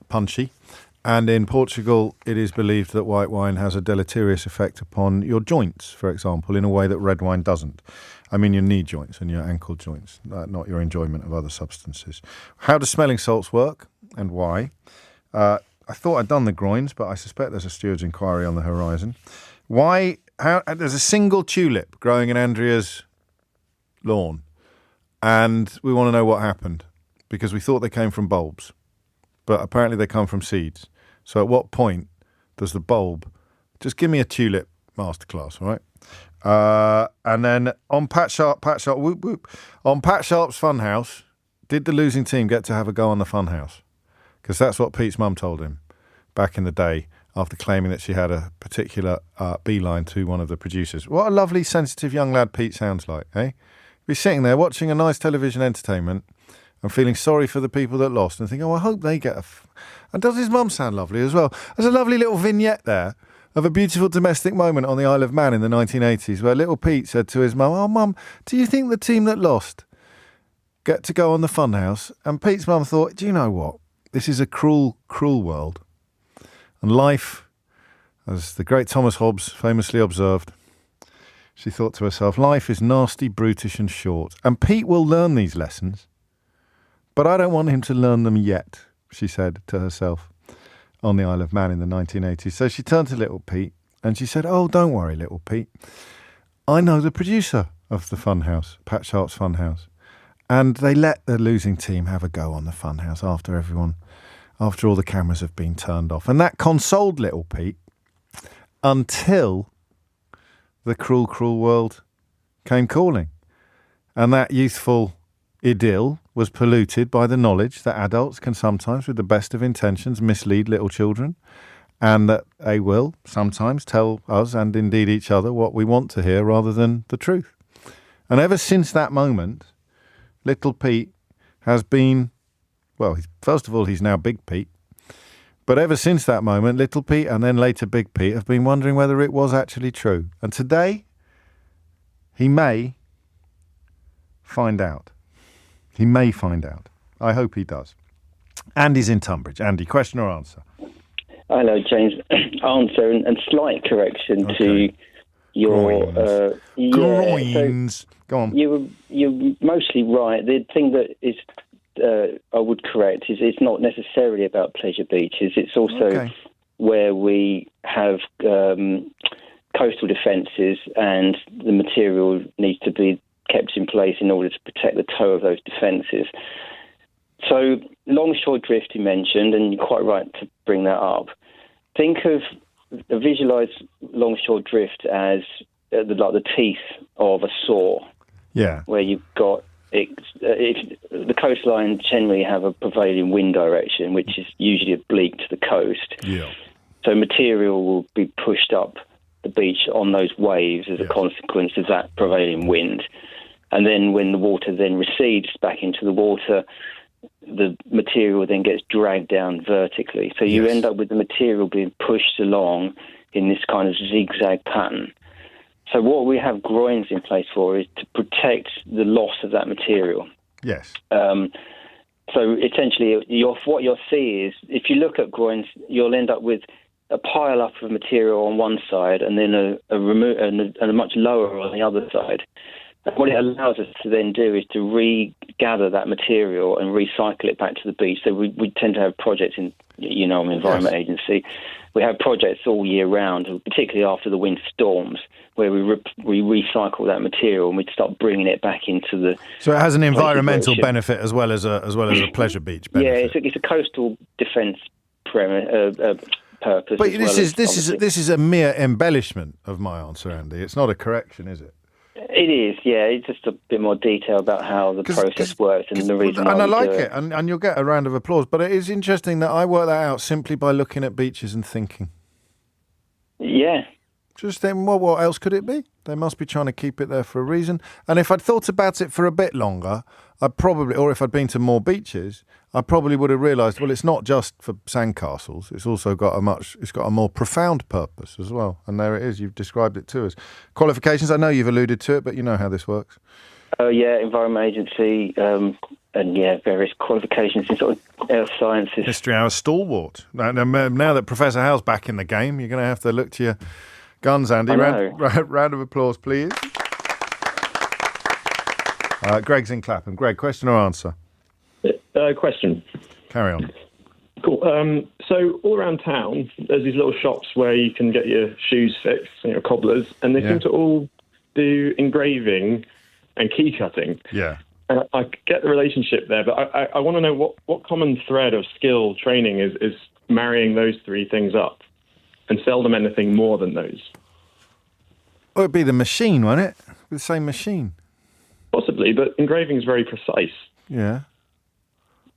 punchy? And in Portugal, it is believed that white wine has a deleterious effect upon your joints, for example, in a way that red wine doesn't. I mean your knee joints and your ankle joints, not your enjoyment of other substances. How do smelling salts work and why? I thought I'd done the groins, but I suspect there's a steward's inquiry on the horizon. There's a single tulip growing in Andrea's lawn, and we want to know what happened, because we thought they came from bulbs, but apparently they come from seeds. So at what point does the bulb... Just give me a tulip masterclass, all right? And then on Pat Sharp, whoop, whoop. On Pat Sharp's Funhouse, did the losing team get to have a go on the Funhouse? Because that's what Pete's mum told him back in the day after claiming that she had a particular beeline to one of the producers. What a lovely, sensitive young lad Pete sounds like, eh? Be sitting there watching a nice television entertainment and feeling sorry for the people that lost and thinking, oh, I hope they get And does his mum sound lovely as well? There's a lovely little vignette there of a beautiful domestic moment on the Isle of Man in the 1980s where little Pete said to his mum, oh, Mum, do you think the team that lost get to go on the Funhouse? And Pete's mum thought, do you know what? This is a cruel, cruel world. And life, as the great Thomas Hobbes famously observed, she thought to herself, life is nasty, brutish and short. And Pete will learn these lessons. But I don't want him to learn them yet, she said to herself on the Isle of Man in the 1980s. So she turned to little Pete and she said, oh, don't worry, little Pete. I know the producer of the Funhouse, Pat Sharp's Funhouse. And they let the losing team have a go on the Funhouse after all the cameras have been turned off. And that consoled little Pete until the cruel, cruel world came calling. And that youthful idyll was polluted by the knowledge that adults can sometimes, with the best of intentions, mislead little children, and that they will sometimes tell us and indeed each other what we want to hear rather than the truth. And ever since that moment, little Pete has been, well, first of all, he's now Big Pete, But ever since that moment, Little Pete and then later Big Pete have been wondering whether it was actually true. And today, he may find out. He may find out. I hope he does. Andy's in Tunbridge. Andy, question or answer? Hello, James. Answer and slight correction to your... Groins. Go on. You're mostly right. The thing that is I would correct is it's not necessarily about pleasure beaches. It's also where we have coastal defences and the material needs to be kept in place in order to protect the toe of those defences. So longshore drift you mentioned, and you're quite right to bring that up. Visualise longshore drift as like the teeth of a saw. Yeah. Where you've got the coastline generally have a prevailing wind direction, which is usually oblique to the coast. Yeah. So material will be pushed up the beach on those waves as a consequence of that prevailing wind. And then when the water then recedes back into the water, the material then gets dragged down vertically. So you end up with the material being pushed along in this kind of zigzag pattern. So what we have groins in place for is to protect the loss of that material. Yes. So essentially, what you'll see is, if you look at groins, you'll end up with a pile up of material on one side and then a much lower on the other side. And what it allows us to then do is to regather that material and recycle it back to the beach. So we tend to have projects in, Environment Agency. We have projects all year round, particularly after the winter storms, where we recycle that material and we start bringing it back into the. So it has an environmental benefit as well as a pleasure beach benefit. Yeah, it's a coastal defence purpose. But this is a mere embellishment of my answer, Andy. It's not a correction, is it? It is, yeah. It's just a bit more detail about how the process works and the reason why and I we like do it, and you'll get a round of applause. But it is interesting that I work that out simply by looking at beaches and thinking. Yeah. Just think, well, what else could it be? They must be trying to keep it there for a reason. And if I'd thought about it for a bit longer, or if I'd been to more beaches, I probably would have realised, well, it's not just for sandcastles. It's also got a more profound purpose as well. And there it is. You've described it to us. Qualifications, I know you've alluded to it, but you know how this works. Oh, yeah, Environment Agency, various qualifications in sort of earth sciences. History Hour stalwart. Now that Professor Howe's back in the game, you're going to have to look to your guns, Andy. Round of applause, please. Greg's in Clapham. Greg, question or answer? Question. Carry on. Cool. So all around town, there's these little shops where you can get your shoes fixed and your cobblers, and they seem to all do engraving and key cutting. Yeah. And I get the relationship there, but I want to know what common thread of skill training is marrying those three things up, and seldom anything more than those. Well, it'd be the machine, wouldn't it? The same machine. Possibly, but engraving is very precise. Yeah.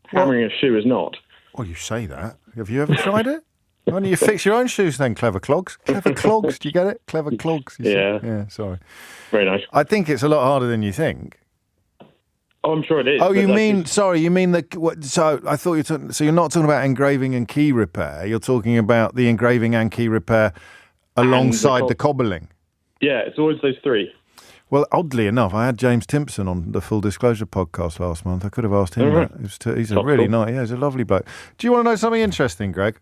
Hammering a shoe is not. Well, you say that. Have you ever tried it? Why don't you fix your own shoes then, clever clogs? Clever clogs, do you get it? Clever clogs. Yeah, sorry. Very nice. I think it's a lot harder than you think. Oh, I'm sure it is. Oh, you mean so I thought you're talking, so you're not talking about engraving and key repair, you're talking about the engraving and key repair alongside the cobbling. Yeah, it's always those three. Well, oddly enough, I had James Timpson on the Full Disclosure podcast last month. I could have asked him that. He's a really nice, he's a lovely bloke. Do you want to know something interesting, Greg?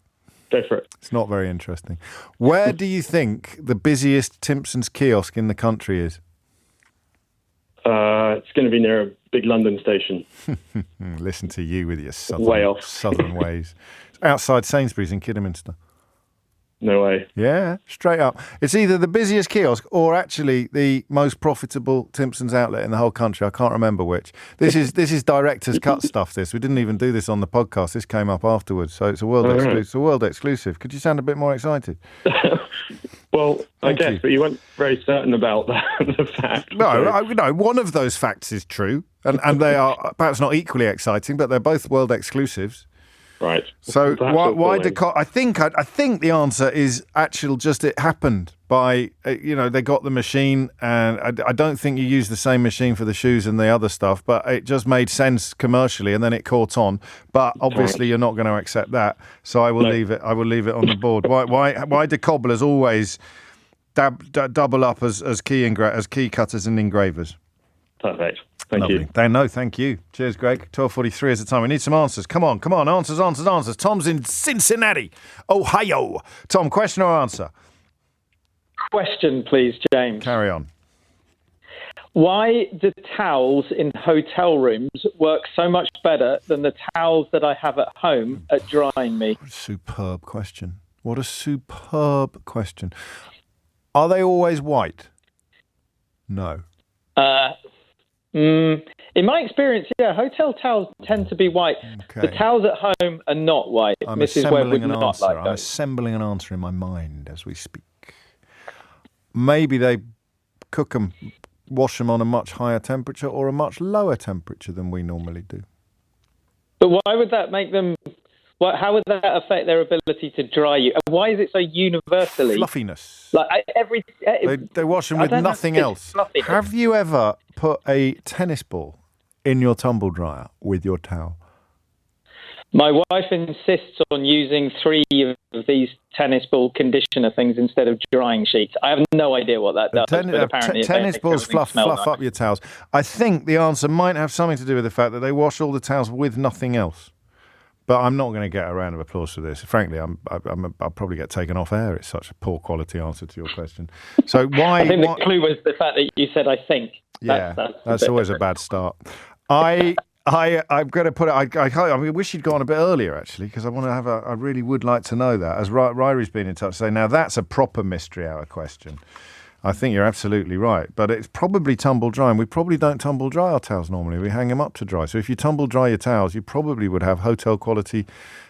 Go for it. It's not very interesting. Where do you think the busiest Timpson's kiosk in the country is? It's going to be near a big London station. Listen to you with your southern ways. It's outside Sainsbury's in Kidderminster. No way. Yeah, straight up. It's either the busiest kiosk or actually the most profitable Timpson's outlet in the whole country. I can't remember which. This is director's cut stuff. We didn't even do this on the podcast. This came up afterwards, so it's a world exclusive. Could you sound a bit more excited? Well, I guess, but you weren't very certain about the fact. No, one of those facts is true, and they are perhaps not equally exciting, but they're both world exclusives. Right. So why I think the answer is actual. Just it happened by they got the machine, and I don't think you use the same machine for the shoes and the other stuff, but it just made sense commercially, and then it caught on. But obviously, you're not going to accept that, so I will leave it. I will leave it on the board. Why do cobblers always double up as key cutters and engravers? Perfect. Thank Lovely. you. Thank you. Cheers, Greg. 12:43 is the time. We need some answers. Come on. Answers. Tom's in Cincinnati, Ohio. Tom, question or answer? Question, please, James. Carry on. Why do towels in hotel rooms work so much better than the towels that I have at home at drying me? What a superb question. Are they always white? No. In my experience, hotel towels tend to be white. Okay. The towels at home are not white. I'm Mrs. Webb would assembling an not answer. like I'm those. assembling an answer in my mind as we speak. Maybe they cook them, wash them on a much higher temperature or a much lower temperature than we normally do. But why would that make them... How would that affect their ability to dry you? And why is it so universally... Fluffiness. They wash them with nothing else. Have you ever put a tennis ball in your tumble dryer with your towel? My wife insists on using 3 of these tennis ball conditioner things instead of drying sheets. I have no idea what that does, but apparently tennis balls fluff nice. up your towels. I think the answer might have something to do with the fact that they wash all the towels with nothing else. But I'm not going to get a round of applause for this. Frankly, I'll probably get taken off air. It's such a poor quality answer to your question. So why? I think the clue was the fact that you said "I think." Yeah, that's always a bad start. I'm going to put it. I wish you'd gone a bit earlier actually, because I want to have I really would like to know that. As Ryri's been in touch, saying now that's a proper mystery hour question. I think you're absolutely right, but it's probably tumble dry, and we probably don't tumble dry our towels normally. We hang them up to dry. So if you tumble dry your towels, you probably would have hotel quality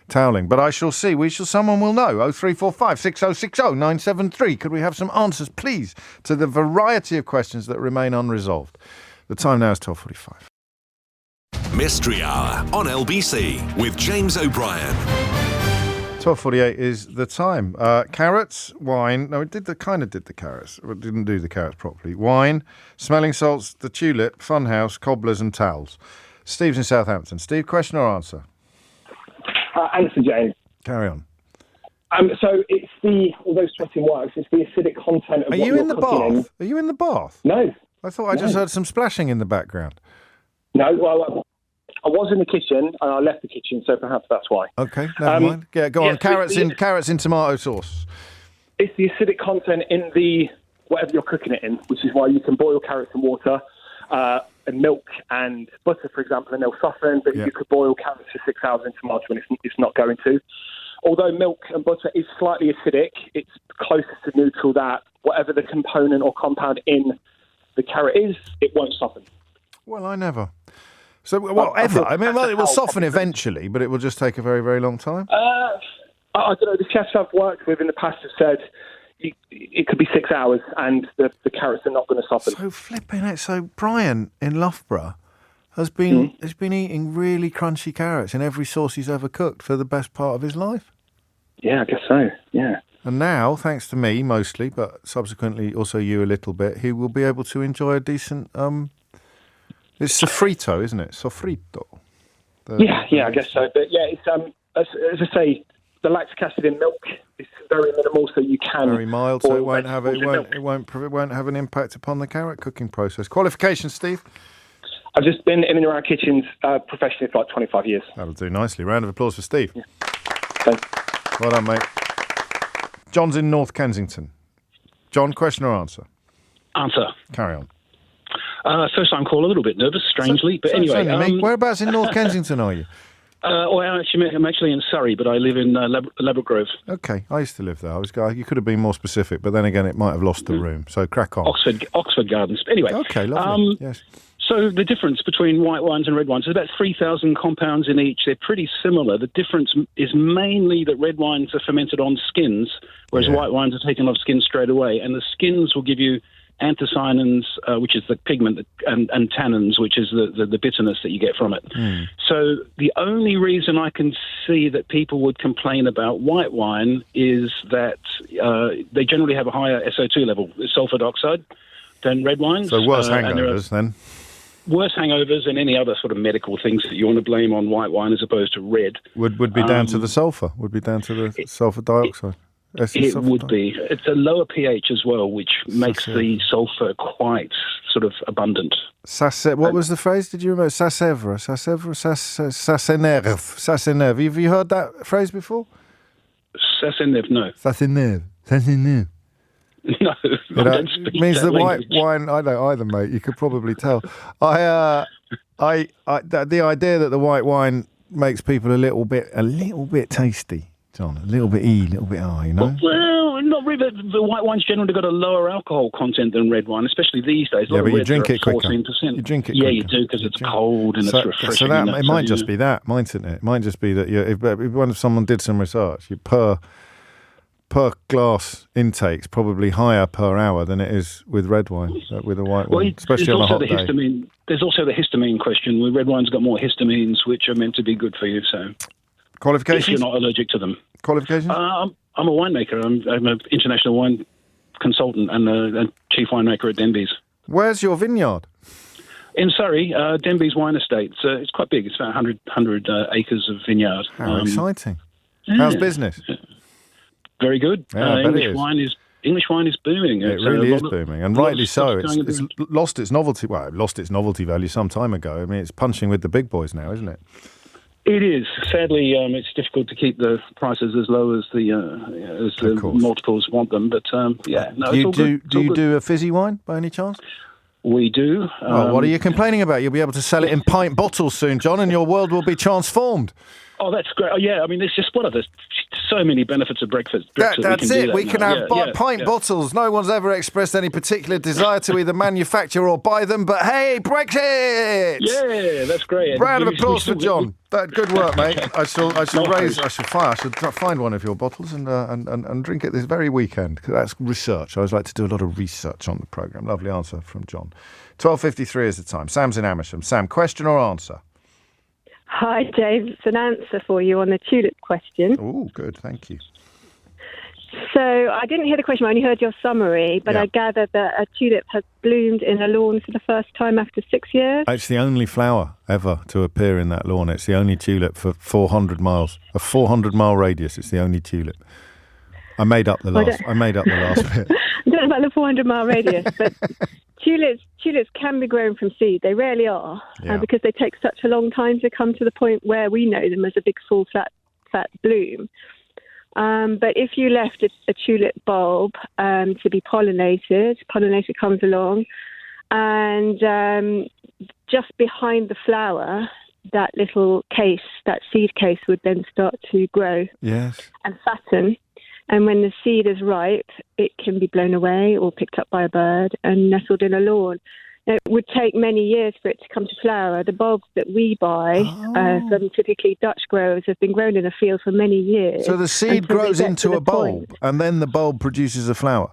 toweling. But I shall see. Someone will know. 0345 6060 973. Could we have some answers, please, to the variety of questions that remain unresolved? The time now is 12:45. Mystery Hour on LBC with James O'Brien. 12:48 is the time. Carrots, wine. No, it did the carrots. It didn't do the carrots properly. Wine, smelling salts, the tulip, funhouse, cobblers, and towels. Steve's in Southampton. Steve, question or answer? Answer, James. Carry on. So it's although sweating works, it's the acidic content of Are what you you're in the cooking bath? Are you in the bath? No. I thought I just heard some splashing in the background. No, well, I was in the kitchen and I left the kitchen, so perhaps that's why. Okay, never mind. Yeah, go on. Carrots in tomato sauce. It's the acidic content in the whatever you're cooking it in, which is why you can boil carrots in water and milk and butter, for example, and they'll soften. But you could boil carrots for 6 hours in tomato and it's not going to. Although milk and butter is slightly acidic, it's closest to neutral that whatever the component or compound in the carrot is, it won't soften. Well, I never. So whatever. I mean, it will soften eventually, but it will just take a very, very long time. I don't know. The chefs I've worked with in the past have said it could be 6 hours and the carrots are not going to soften. So flipping it. So Brian in Loughborough has been eating really crunchy carrots in every sauce he's ever cooked for the best part of his life. Yeah, I guess so. Yeah. And now, thanks to me mostly, but subsequently also you a little bit, he will be able to enjoy a decent. It's sofrito, isn't it? Sofrito. Yeah, I guess so. But yeah, it's as I say, the lactic acid in milk is very minimal, so you can very mild, so it won't have an impact upon the carrot cooking process. Qualifications, Steve? I've just been in and around kitchens professionally for like 25 years. That'll do nicely. Round of applause for Steve. Yeah. Thanks. Well done, mate. John's in North Kensington. John, question or answer? Answer. Carry on. First time call, a little bit nervous, strangely. But anyway. Whereabouts in North Kensington are you? I'm actually in Surrey, but I live in Ladbroke Grove. Okay, I used to live there. You could have been more specific, but then again, it might have lost the room. So crack on. Oxford Gardens. Anyway. Okay, lovely. Yes. So the difference between white wines and red wines is about 3,000 compounds in each. They're pretty similar. The difference is mainly that red wines are fermented on skins, whereas white wines are taken off skins straight away. And the skins will give you anthocyanins, which is the pigment, and tannins, which is the bitterness that you get from it. So the only reason I can see that people would complain about white wine is that they generally have a higher SO2 level, sulfur dioxide, than red wines. So worse hangovers then? Worse hangovers and any other sort of medical things that you want to blame on white wine as opposed to red. Would be down to the sulfur, would be down to the sulfur dioxide. It would be. It's a lower pH as well, which makes the sulfur quite sort of abundant. What was the phrase? Did you remember? Sassevre, Sassenerve. Have you heard that phrase before? Sassenerve, no. Sassenerve. No, I don't speak means that that language. white wine. I don't either, mate. You could probably tell. The idea that the white wine makes people a little bit tasty, John. A little bit a little bit R. You know. Well, not really. The white wine's generally got a lower alcohol content than red wine, especially these days. Yeah, but you drink it quicker. 14%. You drink it Yeah, quicker. you do because it's cold and it's refreshing. So that it might just be that, mightn't it? It might just be that if someone did some research, per glass intake's probably higher per hour than it is with red wine, with a white wine, especially on a hot day. There's also the histamine question. With red wine's got more histamines, which are meant to be good for you. So, qualifications? If you're not allergic to them. Qualifications? I'm a winemaker. I'm an international wine consultant and a chief winemaker at Denby's. Where's your vineyard? In Surrey, Denby's Wine Estate. It's quite big. It's about 100 acres of vineyard. How exciting! How's business? Very good. Yeah, English wine is booming. It really is booming, and rightly so. It's lost its novelty. Well, it lost its novelty value some time ago. I mean, it's punching with the big boys now, isn't it? It is. Sadly, it's difficult to keep the prices as low as the multiples want them. But yeah, no, it's all good. Do you do a fizzy wine by any chance? We do. What are you complaining about? You'll be able to sell it in pint bottles soon, John, and your world will be transformed. Oh, that's great. Oh, yeah, I mean, it's just one of the so many benefits of breakfast. That's it. We can have pint bottles. No one's ever expressed any particular desire to either manufacture or buy them, but hey, Brexit! Yeah, that's great. Round of applause for John. Good work, mate. I shall find one of your bottles and drink it this very weekend, because that's research. I always like to do a lot of research on the programme. Lovely answer from John. 12:53 is the time. Sam's in Amersham. Sam, question or answer? Hi, Dave. It's an answer for you on the tulip question. Oh, good. Thank you. So I didn't hear the question. I only heard your summary, but I gathered that a tulip has bloomed in a lawn for the first time after 6 years. It's the only flower ever to appear in that lawn. It's the only tulip for 400 miles. A 400-mile radius. It's the only tulip. I made up the last bit. I don't know about the 400-mile radius, but tulips can be grown from seed. They rarely are, because they take such a long time to come to the point where we know them as a big, full, flat bloom. But if you left a tulip bulb to be pollinator comes along, and just behind the flower, that little case, that seed case, would then start to grow and fatten. And when the seed is ripe, it can be blown away or picked up by a bird and nestled in a lawn. Now, it would take many years for it to come to flower. The bulbs that we buy from typically Dutch growers have been grown in a field for many years. So the seed grows into a bulb, and then the bulb produces a flower?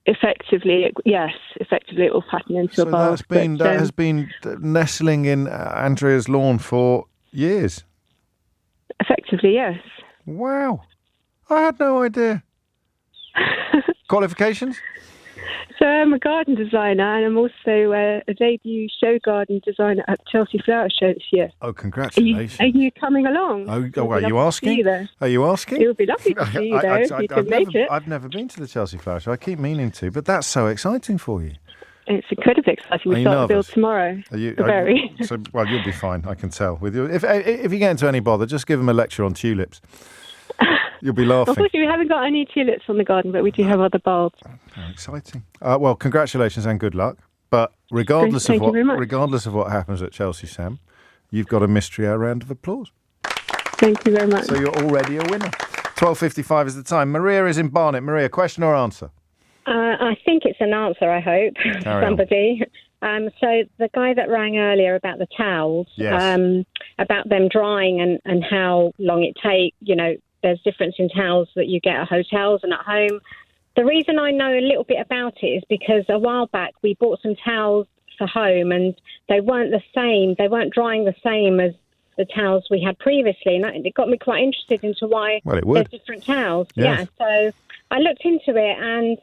Effectively, it will fatten into a bulb. That has been nestling in Andrea's lawn for years? Effectively, yes. Wow. I had no idea. Qualifications? So I'm a garden designer, and I'm also a debut show garden designer at Chelsea Flower Show this year. Oh, congratulations. Are you coming along? Are you asking? Are you asking? It would be lovely to see you, though, if you can make it. I've never been to the Chelsea Flower Show. I keep meaning to, but that's so exciting for you. It's incredibly exciting. We start the build tomorrow. Well, you'll be fine, I can tell. With you. If you get into any bother, just give them a lecture on tulips. You'll be laughing. Unfortunately, we haven't got any tulips on the garden, but we do have other bulbs. How exciting. Well, congratulations and good luck. But regardless of what happens at Chelsea, Sam, you've got a mystery hour round of applause. Thank you very much. So you're already a winner. 12:55 is the time. Maria is in Barnet. Maria, question or answer? I think it's an answer, I hope. Somebody. So the guy that rang earlier about the towels, about them drying and how long it takes, there's difference in towels that you get at hotels and at home. The reason I know a little bit about it is because a while back we bought some towels for home and they weren't the same. They weren't drying the same as the towels we had previously. And it got me quite interested into why there's different towels. Yes. Yeah, so I looked into it and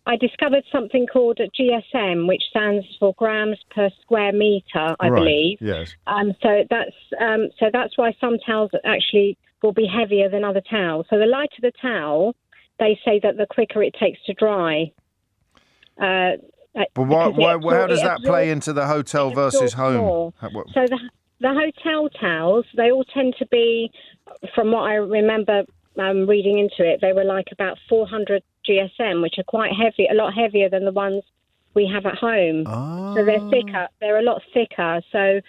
I discovered something called GSM, which stands for grams per square metre, I believe. Yes. So that's why some towels actually will be heavier than other towels. So the lighter the towel, they say that the quicker it takes to dry. But how does that play into the hotel versus home? So the hotel towels, they all tend to be, from what I remember reading into it, they were like about 400 GSM, which are quite heavy, a lot heavier than the ones we have at home. So they're thicker. They're a lot thicker. So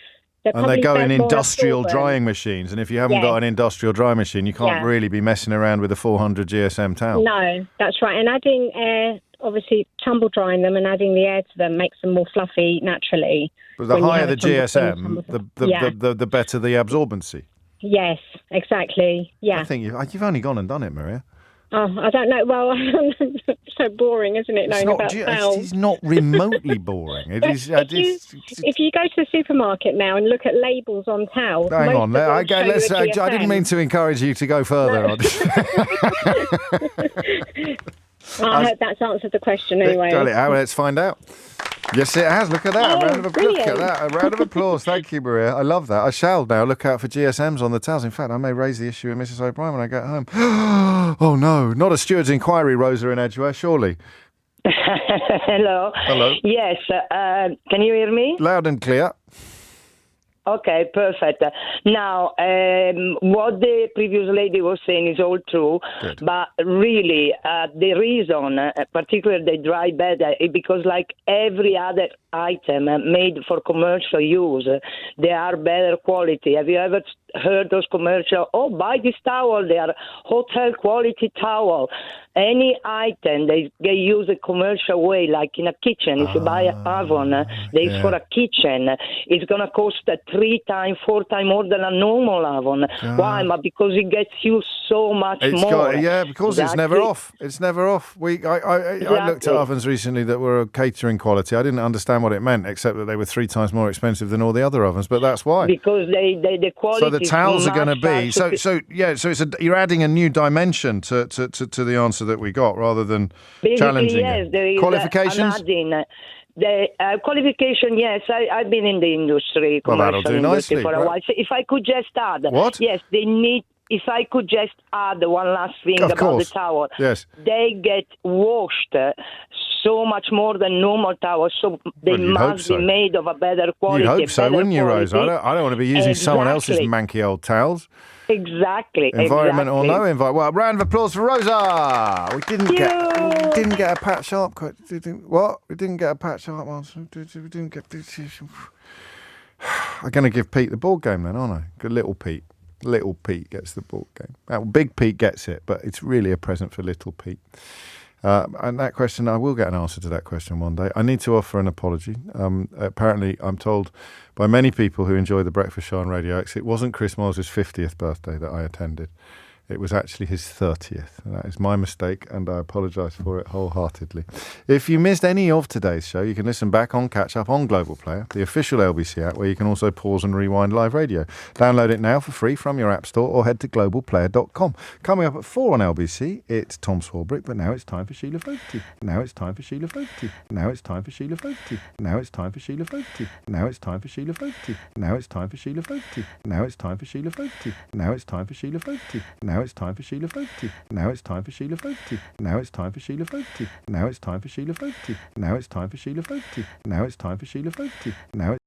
and they go in industrial drying machines. And if you haven't got an industrial drying machine, you can't really be messing around with a 400 GSM towel. No, that's right. And adding air, obviously tumble drying them and adding the air to them makes them more fluffy naturally. But the higher the GSM, the better the absorbency. Yes, exactly. Yeah. I think you've only gone and done it, Maria. Oh, I don't know. Well, it's so boring, isn't it, knowing about towels? It's not remotely boring. It is. If you go to the supermarket now and look at labels on towels... Hang on. I didn't mean to encourage you to go further on this. I hope that's answered the question anyway. Let's find out. Yes, it has. Look at that. Look at that. A round of applause. Thank you, Maria. I love that. I shall now look out for GSMs on the towels. In fact, I may raise the issue with Mrs. O'Brien when I get home. Oh, no. Not a steward's inquiry, Rosa in Edgware, surely. Hello. Hello. Yes. Can you hear me? Loud and clear. Okay, perfect. Now, what the previous lady was saying is all true, but really the reason, particularly they dry better, is because like every other item made for commercial use, they are better quality. Have you ever heard those commercials? Oh, buy this towel, they are hotel quality towel. Any item they use a commercial way, like in a kitchen. If you buy an oven, it's for a kitchen. It's going to cost 3 times, 4 times more than a normal oven. Why? But because it gets used so much more. Because it's never off. It's never off. I looked at ovens recently that were catering quality. I didn't understand what it meant, except that they were 3 times more expensive than all the other ovens. But that's why. Because the quality. So the towels are going to be so you're adding a new dimension to the answer that we got, rather than challenging it. There is qualifications. The qualification, yes, I've been in the industry, commercial industry for a while. So if I could just add, yes, they need. If I could just add one last thing about the towel, they get washed so much more than normal towels, so they must be made of a better quality. You'd hope so, wouldn't you, Rose? I don't want to be using someone else's manky old towels. Exactly. Environment or no environment. Well, round of applause for Rosa. We didn't get a Pat Sharp. What? We didn't get a Pat Sharp answer. We didn't get. I'm going to give Pete the board game then, aren't I? Good little Pete. Little Pete gets the board game. Big Pete gets it, but it's really a present for little Pete. And that question, I will get an answer to that question one day. I need to offer an apology. Apparently, I'm told by many people who enjoy the Breakfast Show on Radio X, it wasn't Chris Moyles' 50th birthday that I attended. It was actually his 30th. And that is my mistake, and I apologise for it wholeheartedly. If you missed any of today's show, you can listen back on Catch Up on Global Player, the official LBC app, where you can also pause and rewind live radio. Download it now for free from your app store or head to globalplayer.com. Coming up at 4 on LBC, it's Tom Swarbrick, but now it's time for Sheila Fogarty. Now it's time for Sheila Fogarty. Now it's time for Sheila Fogarty. Now it's time for Sheila Fogarty. Now it's time for Sheila Fogarty. Now it's time for Sheila Fogarty. Now it's time for Sheila Fogarty. Now it's time for Sheila Fogarty. Now it's time for Sheila Fogarty. Now it's time for Sheila Fogarty. Now it's time for Sheila Fogarty. Now it's time for Sheila Fogarty. Now it's time for Sheila Fogarty. Now it's time for Sheila Fogarty. Now